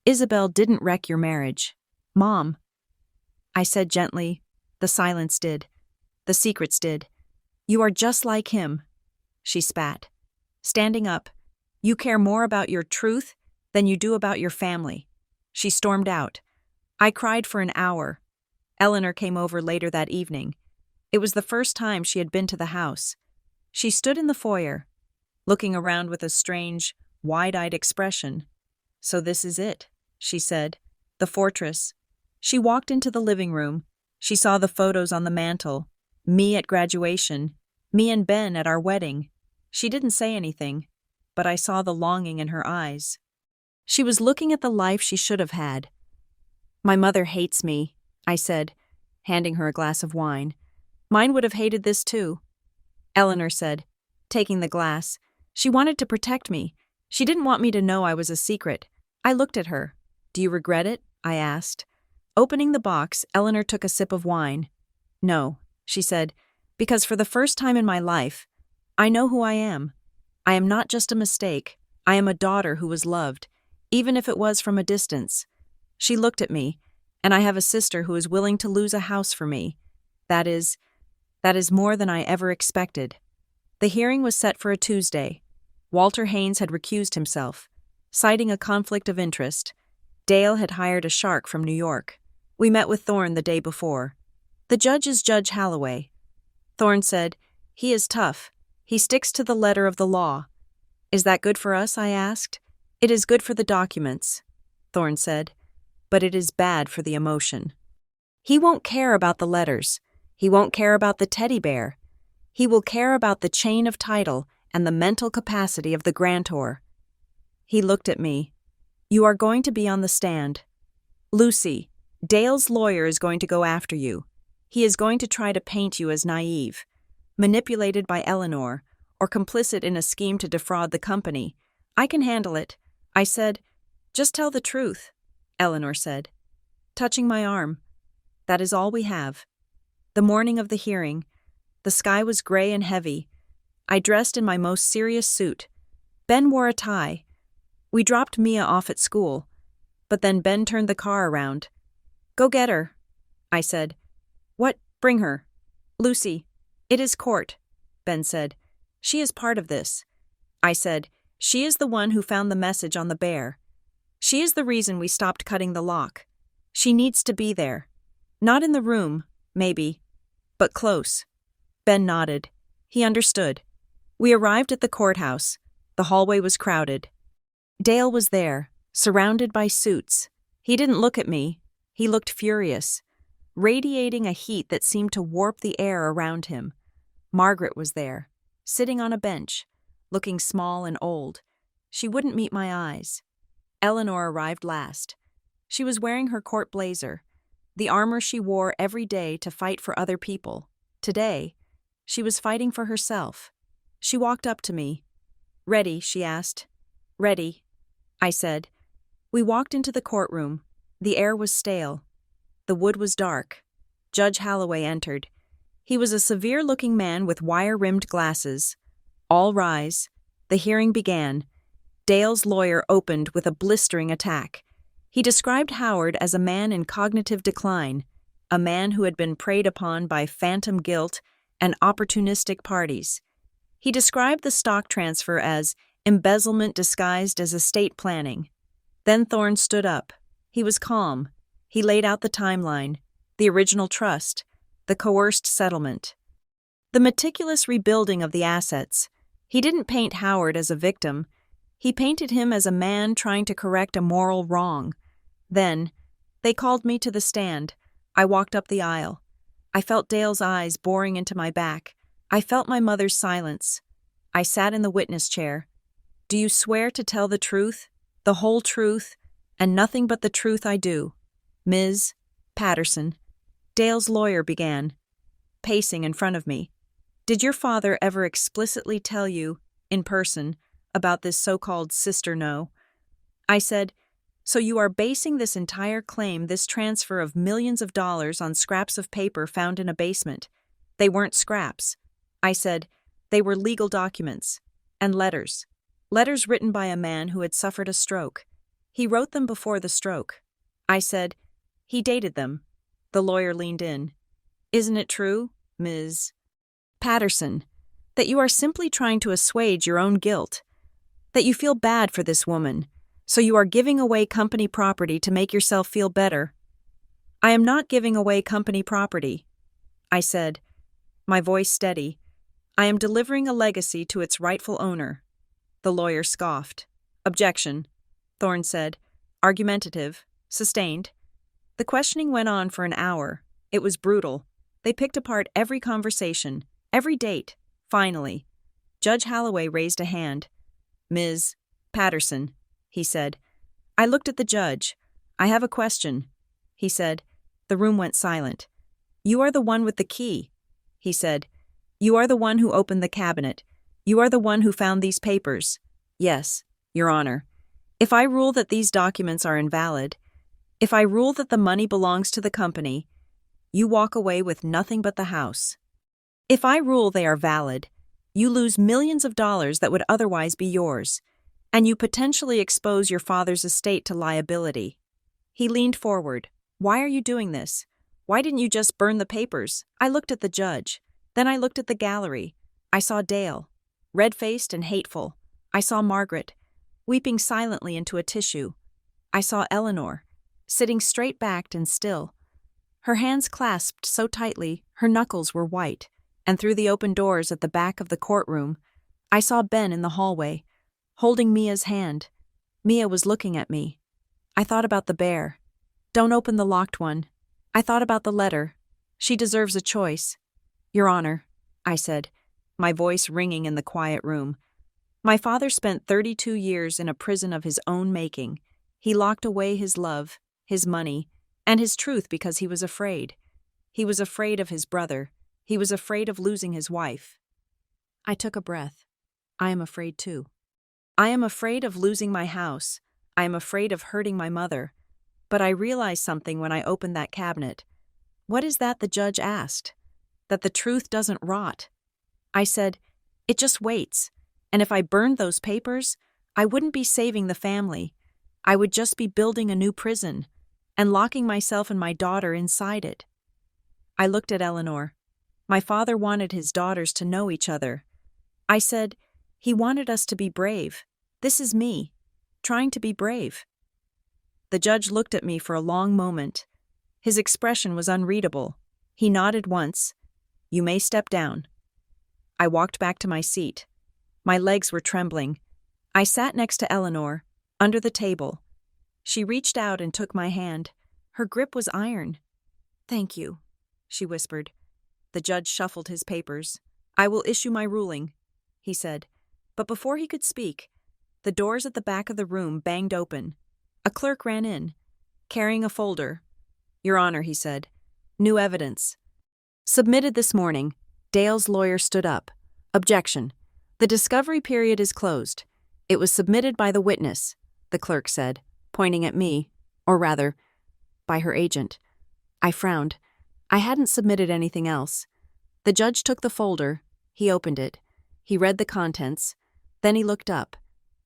Isabel didn't wreck your marriage. Mom." I said gently, "The silence did. The secrets did. You are just like him." She spat. Standing up, "You care more about your truth than you do about your family." She stormed out. I cried for an hour. Eleanor came over later that evening. It was the first time she had been to the house. She stood in the foyer, looking around with a strange, wide-eyed expression. "So this is it," she said. "The fortress." She walked into the living room. She saw the photos on the mantel. Me at graduation. Me and Ben at our wedding. She didn't say anything, but I saw the longing in her eyes. She was looking at the life she should have had. "My mother hates me," I said, handing her a glass of wine. "Mine would have hated this too," Eleanor said, taking the glass. "She wanted to protect me. She didn't want me to know I was a secret." I looked at her. "Do you regret it?" I asked. Opening the box, Eleanor took a sip of wine. "No," she said, "because for the first time in my life, I know who I am. I am not just a mistake. I am a daughter who was loved, even if it was from a distance." She looked at me, "And I have a sister who is willing to lose a house for me. That is more than I ever expected." The hearing was set for a Tuesday. Walter Haynes had recused himself, citing a conflict of interest. Dale had hired a shark from New York. We met with Thorne the day before. "The judge is Judge Holloway." Thorne said, "He is tough. He sticks to the letter of the law." "Is that good for us?" I asked. "It is good for the documents," Thorne said, "but it is bad for the emotion. He won't care about the letters. He won't care about the teddy bear. He will care about the chain of title and the mental capacity of the grantor." He looked at me. "You are going to be on the stand. Lucy, Dale's lawyer is going to go after you. He is going to try to paint you as naive, manipulated by Eleanor, or complicit in a scheme to defraud the company. I can handle it." I said. "Just tell the truth," Eleanor said, touching my arm. "That is all we have." The morning of the hearing, the sky was gray and heavy. I dressed in my most serious suit. Ben wore a tie. We dropped Mia off at school, but then Ben turned the car around. "Go get her," I said. "What? Bring her." "Lucy, it is court," Ben said. "She is part of this." I said, "She is the one who found the message on the bear. She is the reason we stopped cutting the lock. She needs to be there. Not in the room, maybe, but close." Ben nodded. He understood. We arrived at the courthouse. The hallway was crowded. Dale was there, surrounded by suits. He didn't look at me. He looked furious, radiating a heat that seemed to warp the air around him. Margaret was there, sitting on a bench, looking small and old. She wouldn't meet my eyes. Eleanor arrived last. She was wearing her court blazer, the armor she wore every day to fight for other people. Today, she was fighting for herself. She walked up to me. "Ready?" she asked. "Ready," I said. We walked into the courtroom. The air was stale. The wood was dark. Judge Holloway entered. He was a severe-looking man with wire-rimmed glasses. "All rise." The hearing began. Dale's lawyer opened with a blistering attack. He described Howard as a man in cognitive decline, a man who had been preyed upon by phantom guilt and opportunistic parties. He described the stock transfer as embezzlement disguised as estate planning. Then Thorne stood up. He was calm. He laid out the timeline, the original trust, the coerced settlement, the meticulous rebuilding of the assets. He didn't paint Howard as a victim. He painted him as a man trying to correct a moral wrong. Then, they called me to the stand. I walked up the aisle. I felt Dale's eyes boring into my back. I felt my mother's silence. I sat in the witness chair. "Do you swear to tell the truth, the whole truth, and nothing but the truth?" "I do." "Ms. Patterson," Dale's lawyer began, pacing in front of me. "Did your father ever explicitly tell you, in person, about this so-called sister no?" I said, "So you are basing this entire claim, this transfer of millions of dollars, on scraps of paper found in a basement?" "They weren't scraps," I said. "They were legal documents. And letters. Letters written by a man who had suffered a stroke. He wrote them before the stroke." I said, "He dated them." The lawyer leaned in. "Isn't it true, Ms. Patterson, that you are simply trying to assuage your own guilt? That you feel bad for this woman, so you are giving away company property to make yourself feel better?" "I am not giving away company property," I said, my voice steady. "I am delivering a legacy to its rightful owner." The lawyer scoffed. "Objection." Thorne said, argumentative, sustained. The questioning went on for an hour. It was brutal. They picked apart every conversation, every date. Finally, Judge Holloway raised a hand. "Ms. Patterson," he said. I looked at the judge. "I have a question," he said. The room went silent. "You are the one with the key," he said. "You are the one who opened the cabinet. You are the one who found these papers." "Yes, Your Honor. If I rule that these documents are invalid, if I rule that the money belongs to the company, you walk away with nothing but the house. If I rule they are valid, you lose millions of dollars that would otherwise be yours, and you potentially expose your father's estate to liability." He leaned forward. "Why are you doing this? Why didn't you just burn the papers?" I looked at the judge. Then I looked at the gallery. I saw Dale, red-faced and hateful. I saw Margaret, weeping silently into a tissue. I saw Eleanor, sitting straight-backed and still. Her hands clasped so tightly, her knuckles were white, and through the open doors at the back of the courtroom, I saw Ben in the hallway, holding Mia's hand. Mia was looking at me. I thought about the bear. "Don't open the locked one." I thought about the letter. "She deserves a choice." "Your Honor," I said, my voice ringing in the quiet room. "My father spent 32 years in a prison of his own making. He locked away his love, his money, and his truth because he was afraid. He was afraid of his brother. He was afraid of losing his wife." I took a breath. I am afraid too. I am afraid of losing my house. I am afraid of hurting my mother. But I realized something when I opened that cabinet. "What is that?" the judge asked. "That the truth doesn't rot." I said, "It just waits. And if I burned those papers, I wouldn't be saving the family. I would just be building a new prison and locking myself and my daughter inside it." I looked at Eleanor. My father wanted his daughters to know each other. I said, "He wanted us to be brave. This is me, trying to be brave." The judge looked at me for a long moment. His expression was unreadable. He nodded once. "You may step down." I walked back to my seat. My legs were trembling. I sat next to Eleanor, under the table. She reached out and took my hand. Her grip was iron. "Thank you," she whispered. The judge shuffled his papers. "I will issue my ruling," he said. But before he could speak, the doors at the back of the room banged open. A clerk ran in, carrying a folder. "Your Honor," he said, "new evidence. Submitted this morning." Dale's lawyer stood up. "Objection. The discovery period is closed. It was submitted by the witness," the clerk said, pointing at me, or rather, by her agent. I frowned. I hadn't submitted anything else. The judge took the folder. He opened it. He read the contents. Then he looked up,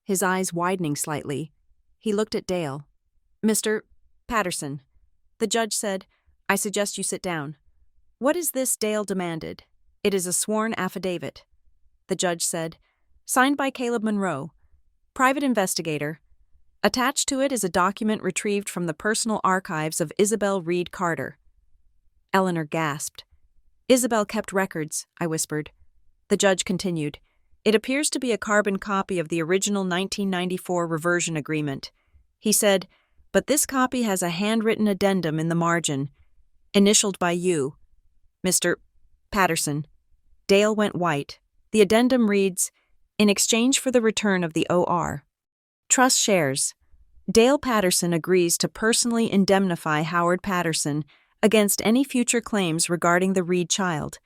his eyes widening slightly. He looked at Dale. "Mr. Patterson," the judge said, "I suggest you sit down." "What is this?" Dale demanded. "It is a sworn affidavit," the judge said, "signed by Caleb Monroe, private investigator. Attached to it is a document retrieved from the personal archives of Isabel Reed Carter." Eleanor gasped. "Isabel kept records," I whispered. The judge continued. "It appears to be a carbon copy of the original 1994 reversion agreement." He said, "But this copy has a handwritten addendum in the margin, initialed by you, Mr. Patterson." Dale went white. The addendum reads, "In exchange for the return of the OR. Trust shares. Dale Patterson agrees to personally indemnify Howard Patterson against any future claims regarding the Reed child,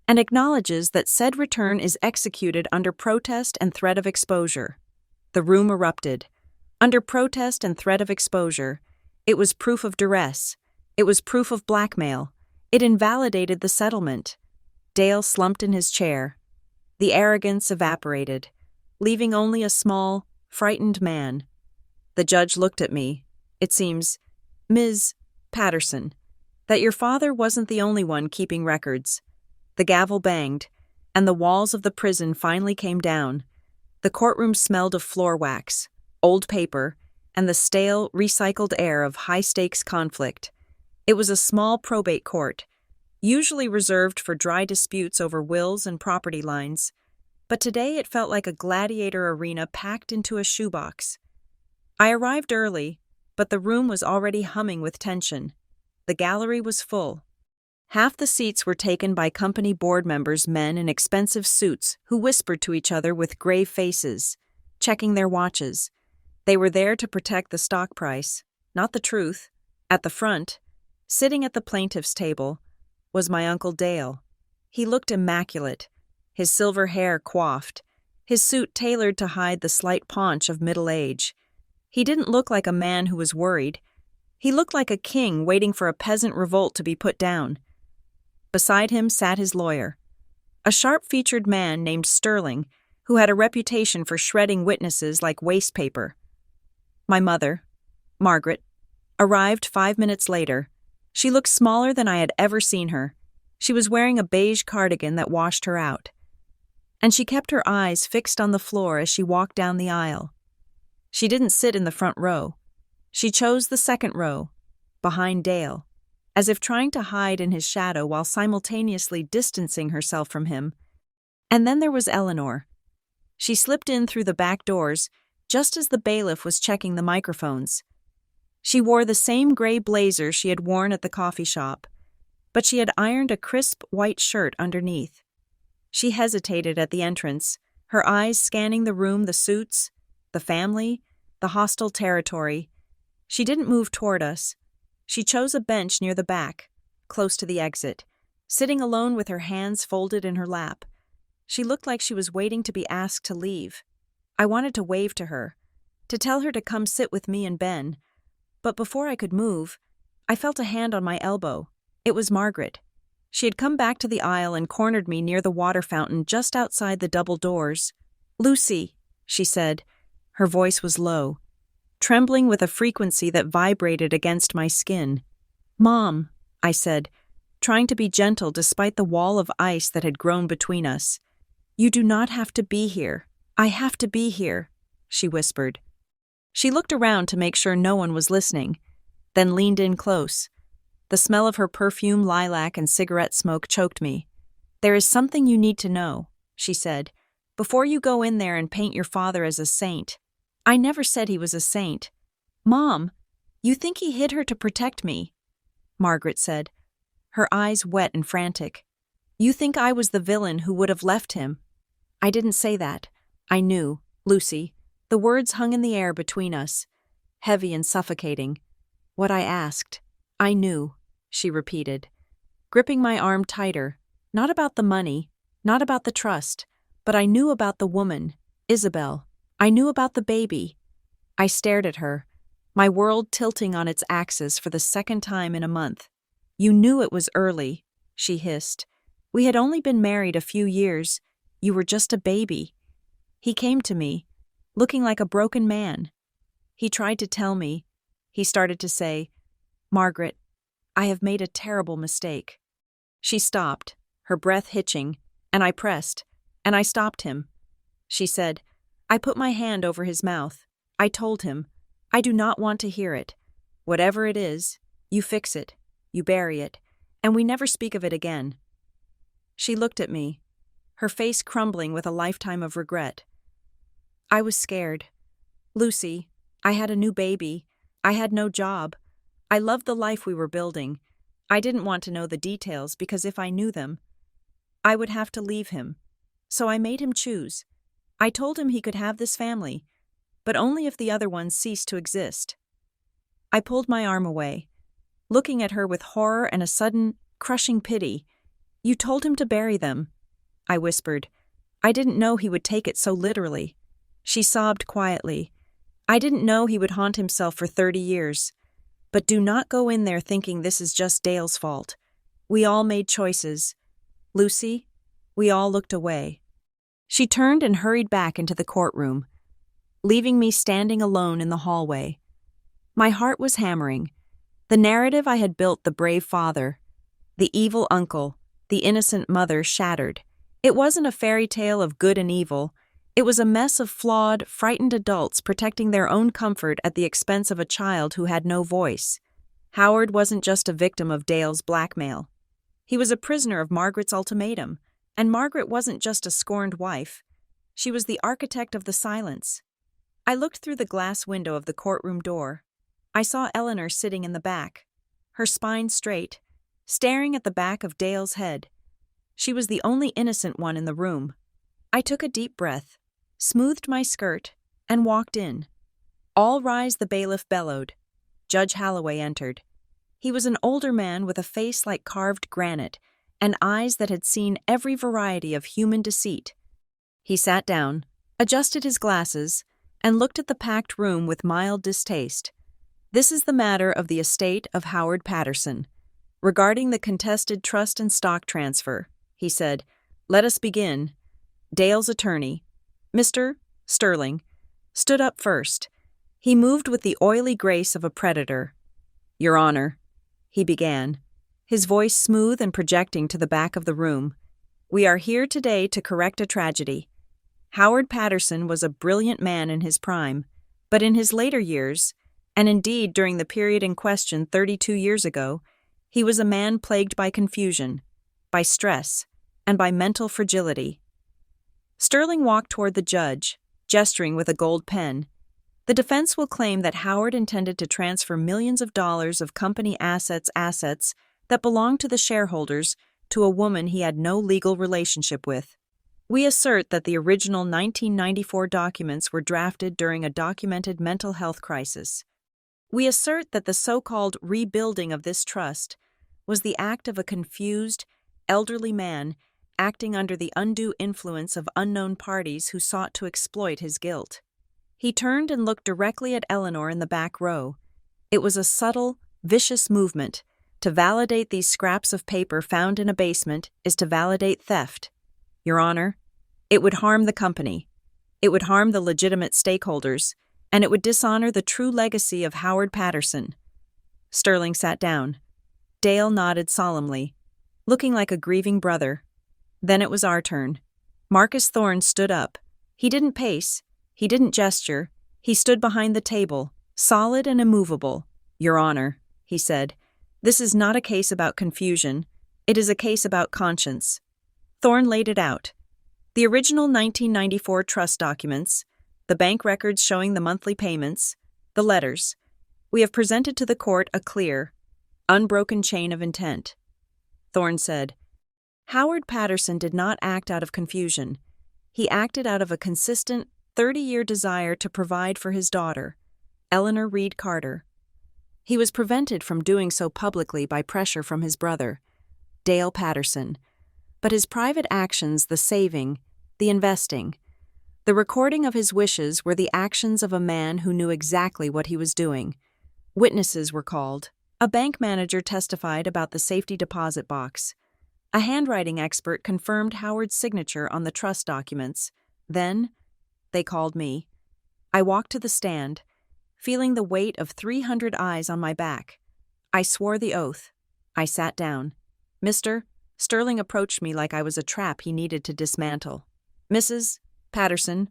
and acknowledges that said return is executed under protest and threat of exposure." The room erupted. Under protest and threat of exposure, it was proof of duress. It was proof of blackmail. It invalidated the settlement. Dale slumped in his chair. The arrogance evaporated, leaving only a small, frightened man. The judge looked at me. "It seems, Ms. Patterson, that your father wasn't the only one keeping records." The gavel banged, and the walls of the prison finally came down. The courtroom smelled of floor wax, old paper, and the stale, recycled air of high-stakes conflict. It was a small probate court, usually reserved for dry disputes over wills and property lines, but today it felt like a gladiator arena packed into a shoebox. I arrived early, but the room was already humming with tension. The gallery was full. Half the seats were taken by company board members, men in expensive suits who whispered to each other with grave faces, checking their watches. They were there to protect the stock price, not the truth. At the front, sitting at the plaintiff's table, was my Uncle Dale. He looked immaculate, his silver hair coiffed, his suit tailored to hide the slight paunch of middle age. He didn't look like a man who was worried. He looked like a king waiting for a peasant revolt to be put down. Beside him sat his lawyer, a sharp-featured man named Sterling, who had a reputation for shredding witnesses like waste paper. My mother, Margaret, arrived 5 minutes later. She looked smaller than I had ever seen her. She was wearing a beige cardigan that washed her out, and she kept her eyes fixed on the floor as she walked down the aisle. She didn't sit in the front row. She chose the second row, behind Dale, as if trying to hide in his shadow while simultaneously distancing herself from him. And then there was Eleanor. She slipped in through the back doors just as the bailiff was checking the microphones. She wore the same gray blazer she had worn at the coffee shop, but she had ironed a crisp white shirt underneath. She hesitated at the entrance, her eyes scanning the room, the suits, the family, the hostile territory. She didn't move toward us. She chose a bench near the back, close to the exit, sitting alone with her hands folded in her lap. She looked like she was waiting to be asked to leave. I wanted to wave to her, to tell her to come sit with me and Ben, but before I could move, I felt a hand on my elbow. It was Margaret. She had come back to the aisle and cornered me near the water fountain just outside the double doors. "Lucy," she said. Her voice was low, trembling with a frequency that vibrated against my skin. "Mom," I said, trying to be gentle despite the wall of ice that had grown between us. "You do not have to be here. I have to be here," she whispered. She looked around to make sure no one was listening, then leaned in close. The smell of her perfume, lilac, and cigarette smoke choked me. "There is something you need to know," she said, "before you go in there and paint your father as a saint." "I never said he was a saint." "Mom, you think he hid her to protect me," Margaret said, her eyes wet and frantic. "You think I was the villain who would have left him." "I didn't say that. I knew, Lucy." The words hung in the air between us, heavy and suffocating. "What I asked, I knew," she repeated, gripping my arm tighter. "Not about the money, not about the trust, but I knew about the woman, Isabel. I knew about the baby." I stared at her, my world tilting on its axis for the second time in a month. "You knew it was early," she hissed. "We had only been married a few years. You were just a baby." He came to me, looking like a broken man. He tried to tell me. He started to say, "Margaret, I have made a terrible mistake." She stopped, her breath hitching, and I pressed, and I stopped him. She said, I put my hand over his mouth. I told him, "I do not want to hear it. Whatever it is, you fix it, you bury it, and we never speak of it again." She looked at me, her face crumbling with a lifetime of regret. I was scared. "Lucy, I had a new baby. I had no job. I loved the life we were building. I didn't want to know the details because if I knew them, I would have to leave him. So I made him choose. I told him he could have this family, but only if the other ones ceased to exist." I pulled my arm away, looking at her with horror and a sudden, crushing pity. "You told him to bury them," I whispered. "I didn't know he would take it so literally." She sobbed quietly. "I didn't know he would haunt himself for 30 years. But do not go in there thinking this is just Dale's fault. We all made choices. Lucy, we all looked away." She turned and hurried back into the courtroom, leaving me standing alone in the hallway. My heart was hammering. The narrative I had built, the brave father, the evil uncle, the innocent mother, shattered. It wasn't a fairy tale of good and evil. It was a mess of flawed, frightened adults protecting their own comfort at the expense of a child who had no voice. Howard wasn't just a victim of Dale's blackmail. He was a prisoner of Margaret's ultimatum, and Margaret wasn't just a scorned wife. She was the architect of the silence. I looked through the glass window of the courtroom door. I saw Eleanor sitting in the back, her spine straight, staring at the back of Dale's head. She was the only innocent one in the room. I took a deep breath, smoothed my skirt, and walked in. "All rise," the bailiff bellowed. Judge Holloway entered. He was an older man with a face like carved granite and eyes that had seen every variety of human deceit. He sat down, adjusted his glasses, and looked at the packed room with mild distaste. "This is the matter of the estate of Howard Patterson. Regarding the contested trust and stock transfer," he said. "Let us begin." Dale's attorney, Mr. Sterling, stood up first. He moved with the oily grace of a predator. "Your Honor," he began, his voice smooth and projecting to the back of the room, "we are here today to correct a tragedy. Howard Patterson was a brilliant man in his prime, but in his later years, and indeed during the period in question 32 years ago, he was a man plagued by confusion, by stress, and by mental fragility." Sterling walked toward the judge, gesturing with a gold pen. "The defense will claim that Howard intended to transfer millions of dollars of company assets that belonged to the shareholders to a woman he had no legal relationship with. We assert that the original 1994 documents were drafted during a documented mental health crisis. We assert that the so-called rebuilding of this trust was the act of a confused, elderly man acting under the undue influence of unknown parties who sought to exploit his guilt." He turned and looked directly at Eleanor in the back row. It was a subtle, vicious movement. To validate these scraps of paper found in a basement is to validate theft. Your Honor, it would harm the company. It would harm the legitimate stakeholders, and it would dishonor the true legacy of Howard Patterson. Sterling sat down. Dale nodded solemnly, looking like a grieving brother. Then it was our turn. Marcus Thorne stood up. He didn't pace. He didn't gesture. He stood behind the table, solid and immovable. "Your Honor," he said, "this is not a case about confusion. It is a case about conscience." Thorne laid it out. The original 1994 trust documents, the bank records showing the monthly payments, the letters. We have presented to the court a clear, unbroken chain of intent. Thorne said, "Howard Patterson did not act out of confusion. He acted out of a consistent, 30-year desire to provide for his daughter, Eleanor Reed Carter. He was prevented from doing so publicly by pressure from his brother, Dale Patterson. But his private actions, the saving, the investing, the recording of his wishes were the actions of a man who knew exactly what he was doing. Witnesses were called. A bank manager testified about the safety deposit box. A handwriting expert confirmed Howard's signature on the trust documents. Then they called me. I walked to the stand, feeling the weight of 300 eyes on my back. I swore the oath. I sat down. "Mr. Sterling approached me like I was a trap he needed to dismantle. "Mrs. Patterson,"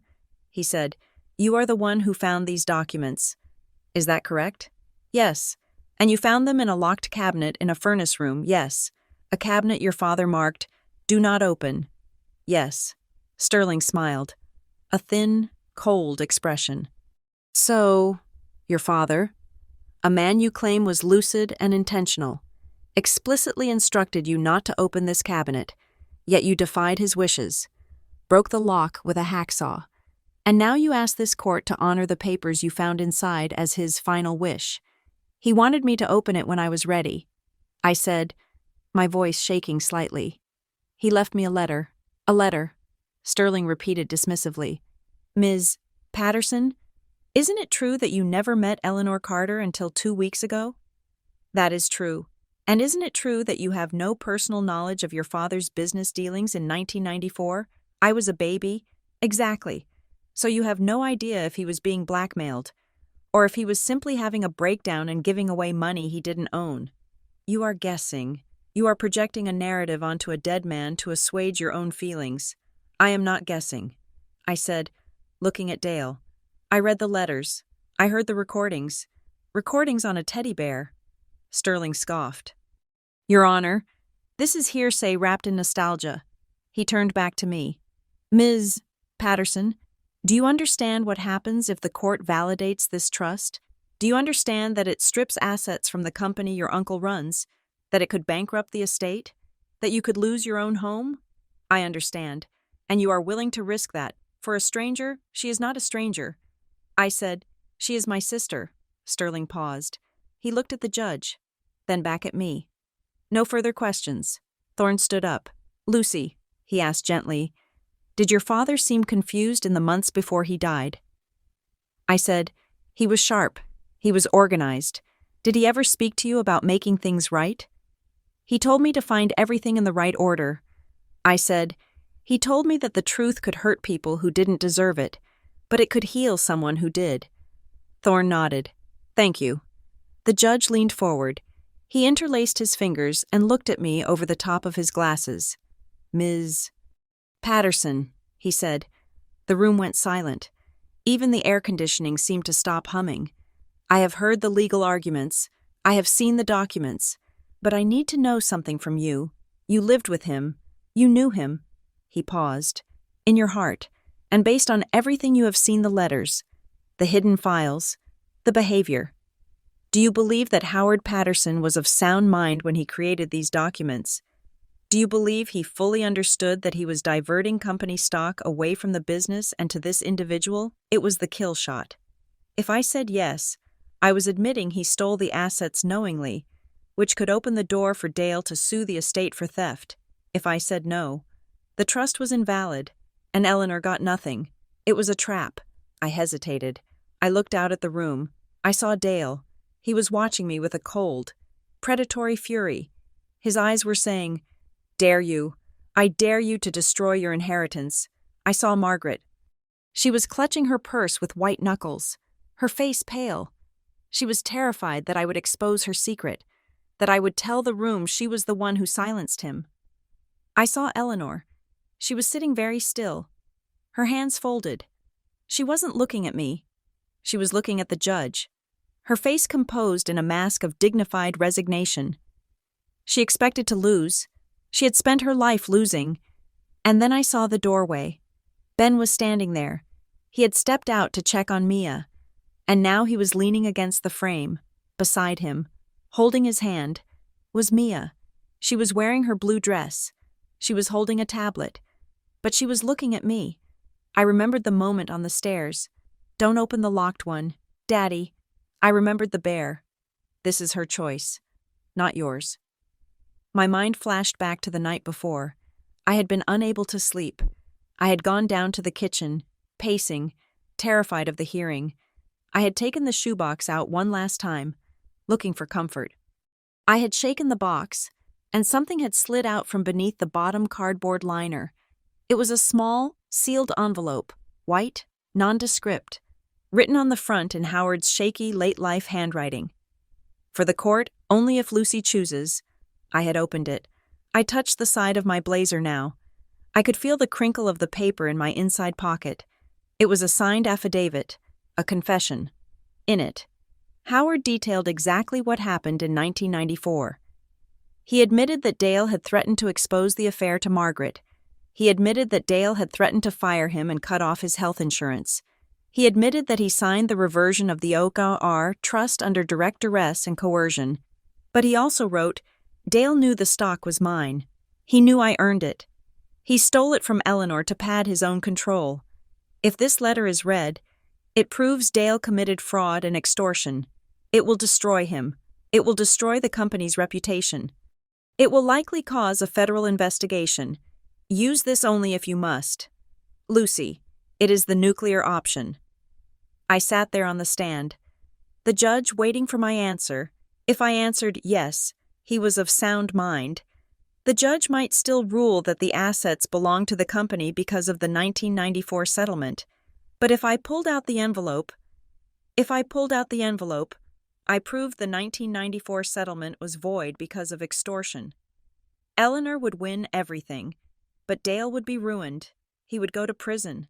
he said, "you are the one who found these documents. Is that correct?" "Yes." "And you found them in a locked cabinet in a furnace room?" "Yes." "A cabinet your father marked, 'Do not open'?" "Yes." Sterling smiled. A thin, cold expression. "So, your father, a man you claim was lucid and intentional, explicitly instructed you not to open this cabinet, yet you defied his wishes, broke the lock with a hacksaw, and now you ask this court to honor the papers you found inside as his final wish. He wanted me to open it when I was ready. I said, my voice shaking slightly. He left me a letter. A letter," Sterling repeated dismissively. "Ms. Patterson, isn't it true that you never met Eleanor Carter until 2 weeks ago?" "That is true. And isn't it true that you have no personal knowledge of your father's business dealings in 1994? I was a baby." "Exactly. So you have no idea if he was being blackmailed, or if he was simply having a breakdown and giving away money he didn't own. You are guessing. You are projecting a narrative onto a dead man to assuage your own feelings. I am not guessing," I said, looking at Dale. "I read the letters. I heard the recordings. Recordings on a teddy bear." Sterling scoffed. "Your Honor, this is hearsay wrapped in nostalgia." He turned back to me. "Ms. Patterson, Do you understand what happens if the court validates this trust? Do you understand that it strips assets from the company your uncle runs? That it could bankrupt the estate? That you could lose your own home? I understand. And you are willing to risk that. For a stranger, she is not a stranger. I said, "She is my sister." Sterling paused. He looked at the judge, then back at me. No further questions. Thorne stood up. "Lucy," he asked gently, "did your father seem confused in the months before he died?" I said, "He was sharp. He was organized. Did he ever speak to you about making things right?" "He told me to find everything in the right order." I said, "He told me that the truth could hurt people who didn't deserve it, but it could heal someone who did." Thorne nodded. "Thank you." The judge leaned forward. He interlaced his fingers and looked at me over the top of his glasses. "Ms. Patterson," he said. The room went silent. Even the air conditioning seemed to stop humming. "I have heard the legal arguments. I have seen the documents. But I need to know something from you. You lived with him. You knew him." He paused. "In your heart, and based on everything you have seen, the letters, the hidden files, the behavior. Do you believe that Howard Patterson was of sound mind when he created these documents? Do you believe he fully understood that he was diverting company stock away from the business and to this individual? It was the kill shot." If I said yes, I was admitting he stole the assets knowingly, which could open the door for Dale to sue the estate for theft. If I said no, the trust was invalid, and Eleanor got nothing. It was a trap. I hesitated. I looked out at the room. I saw Dale. He was watching me with a cold, predatory fury. His eyes were saying, "Dare you. I dare you to destroy your inheritance." I saw Margaret. She was clutching her purse with white knuckles, her face pale. She was terrified that I would expose her secret, that I would tell the room she was the one who silenced him. I saw Eleanor. She was sitting very still, her hands folded. She wasn't looking at me. She was looking at the judge, her face composed in a mask of dignified resignation. She expected to lose. She had spent her life losing. And then I saw the doorway. Ben was standing there. He had stepped out to check on Mia, and now he was leaning against the frame. Beside him, holding his hand, was Mia. She was wearing her blue dress. She was holding a tablet, but she was looking at me. I remembered the moment on the stairs. "Don't open the locked one, Daddy." I remembered the bear. "This is her choice, not yours." My mind flashed back to the night before. I had been unable to sleep. I had gone down to the kitchen, pacing, terrified of the hearing. I had taken the shoebox out one last time, looking for comfort. I had shaken the box, and something had slid out from beneath the bottom cardboard liner. It was a small, sealed envelope, white, nondescript, written on the front in Howard's shaky, late-life handwriting. "For the court, only if Lucy chooses." I had opened it. I touched the side of my blazer now. I could feel the crinkle of the paper in my inside pocket. It was a signed affidavit, a confession. In it, Howard detailed exactly what happened in 1994. He admitted that Dale had threatened to expose the affair to Margaret. He admitted that Dale had threatened to fire him and cut off his health insurance. He admitted that he signed the reversion of the OKR trust under direct duress and coercion. But he also wrote, "Dale knew the stock was mine. He knew I earned it. He stole it from Eleanor to pad his own control. If this letter is read, it proves Dale committed fraud and extortion. It will destroy him. It will destroy the company's reputation. It will likely cause a federal investigation. Use this only if you must. Lucy, it is the nuclear option." I sat there on the stand, the judge waiting for my answer. If I answered yes, he was of sound mind, the judge might still rule that the assets belonged to the company because of the 1994 settlement. But if I pulled out the envelope, I proved the 1994 settlement was void because of extortion. Eleanor would win everything, but Dale would be ruined. He would go to prison.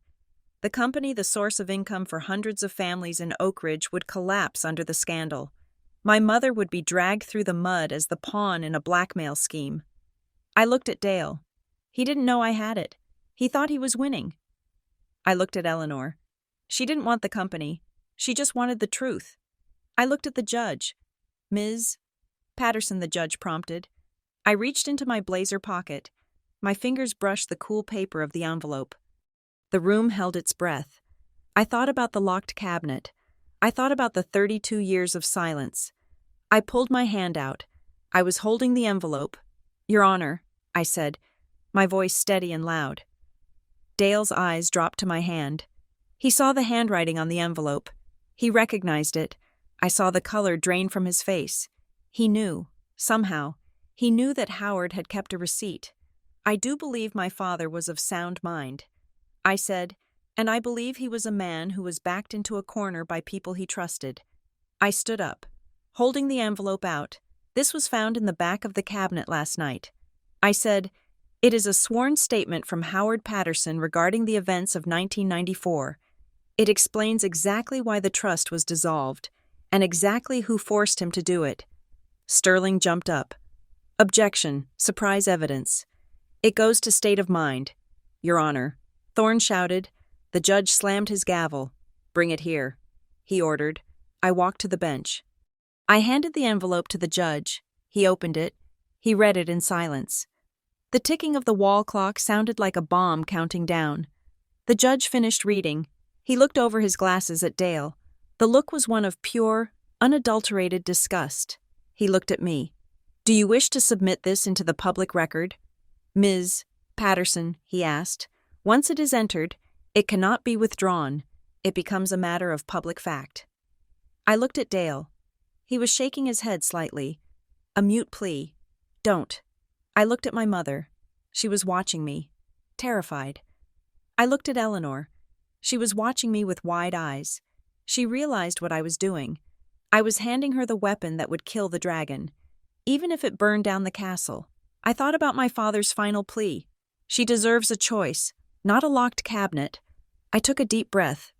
The company, the source of income for hundreds of families in Oak Ridge, would collapse under the scandal. My mother would be dragged through the mud as the pawn in a blackmail scheme. I looked at Dale. He didn't know I had it. He thought he was winning. I looked at Eleanor. She didn't want the company. She just wanted the truth. I looked at the judge. Ms. Patterson, the judge prompted. I reached into my blazer pocket. My fingers brushed the cool paper of the envelope. The room held its breath. I thought about the locked cabinet. I thought about the 32 years of silence. I pulled my hand out. I was holding the envelope. Your Honor, I said, my voice steady and loud. Dale's eyes dropped to my hand. He saw the handwriting on the envelope. He recognized it. I saw the color drain from his face. He knew, somehow, he knew that Howard had kept a receipt. I do believe my father was of sound mind. I said, and I believe he was a man who was backed into a corner by people he trusted. I stood up, holding the envelope out. This was found in the back of the cabinet last night. I said, it is a sworn statement from Howard Patterson regarding the events of 1994. It explains exactly why the trust was dissolved, and exactly who forced him to do it. Sterling jumped up. Objection, surprise evidence. It goes to state of mind. Your Honor. Thorne shouted. The judge slammed his gavel. Bring it here, he ordered. I walked to the bench. I handed the envelope to the judge. He opened it. He read it in silence. The ticking of the wall clock sounded like a bomb counting down. The judge finished reading. He looked over his glasses at Dale. The look was one of pure, unadulterated disgust. He looked at me. Do you wish to submit this into the public record? Ms. Patterson, he asked. Once it is entered, it cannot be withdrawn. It becomes a matter of public fact. I looked at Dale. He was shaking his head slightly. A mute plea. Don't. I looked at my mother. She was watching me, terrified. I looked at Eleanor. She was watching me with wide eyes. She realized what I was doing. I was handing her the weapon that would kill the dragon, even if it burned down the castle. I thought about my father's final plea. She deserves a choice, not a locked cabinet. I took a deep breath.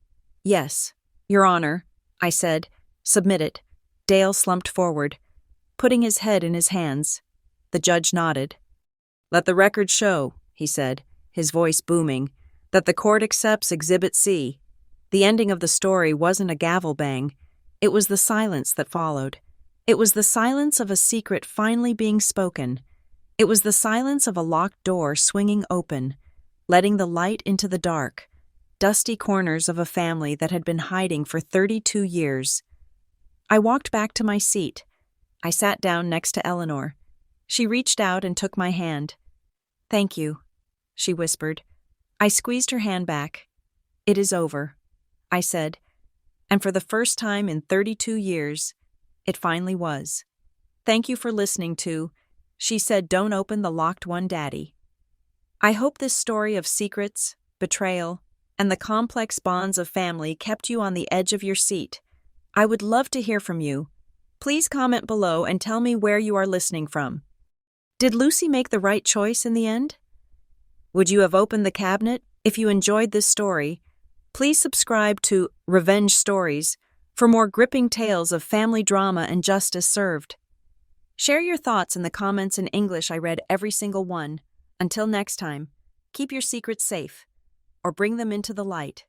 Yes, Your Honor, I said. Submit it. Dale slumped forward, putting his head in his hands. The judge nodded. Let the record show, he said, his voice booming, that the court accepts Exhibit C. The ending of the story wasn't a gavel bang. It was the silence that followed. It was the silence of a secret finally being spoken. It was the silence of a locked door swinging open, letting the light into the dark, dusty corners of a family that had been hiding for 32 years. I walked back to my seat. I sat down next to Eleanor. She reached out and took my hand. Thank you, she whispered. I squeezed her hand back. It is over, I said, and for the first time in 32 years, it finally was. Thank you for listening to, she said, Don't Open the Locked One, Daddy. I hope this story of secrets, betrayal, and the complex bonds of family kept you on the edge of your seat. I would love to hear from you. Please comment below and tell me where you are listening from. Did Lucy make the right choice in the end? Would you have opened the cabinet? If you enjoyed this story, please subscribe to Revenge Stories for more gripping tales of family drama and justice served. Share your thoughts in the comments in English. I read every single one. Until next time, keep your secrets safe or bring them into the light.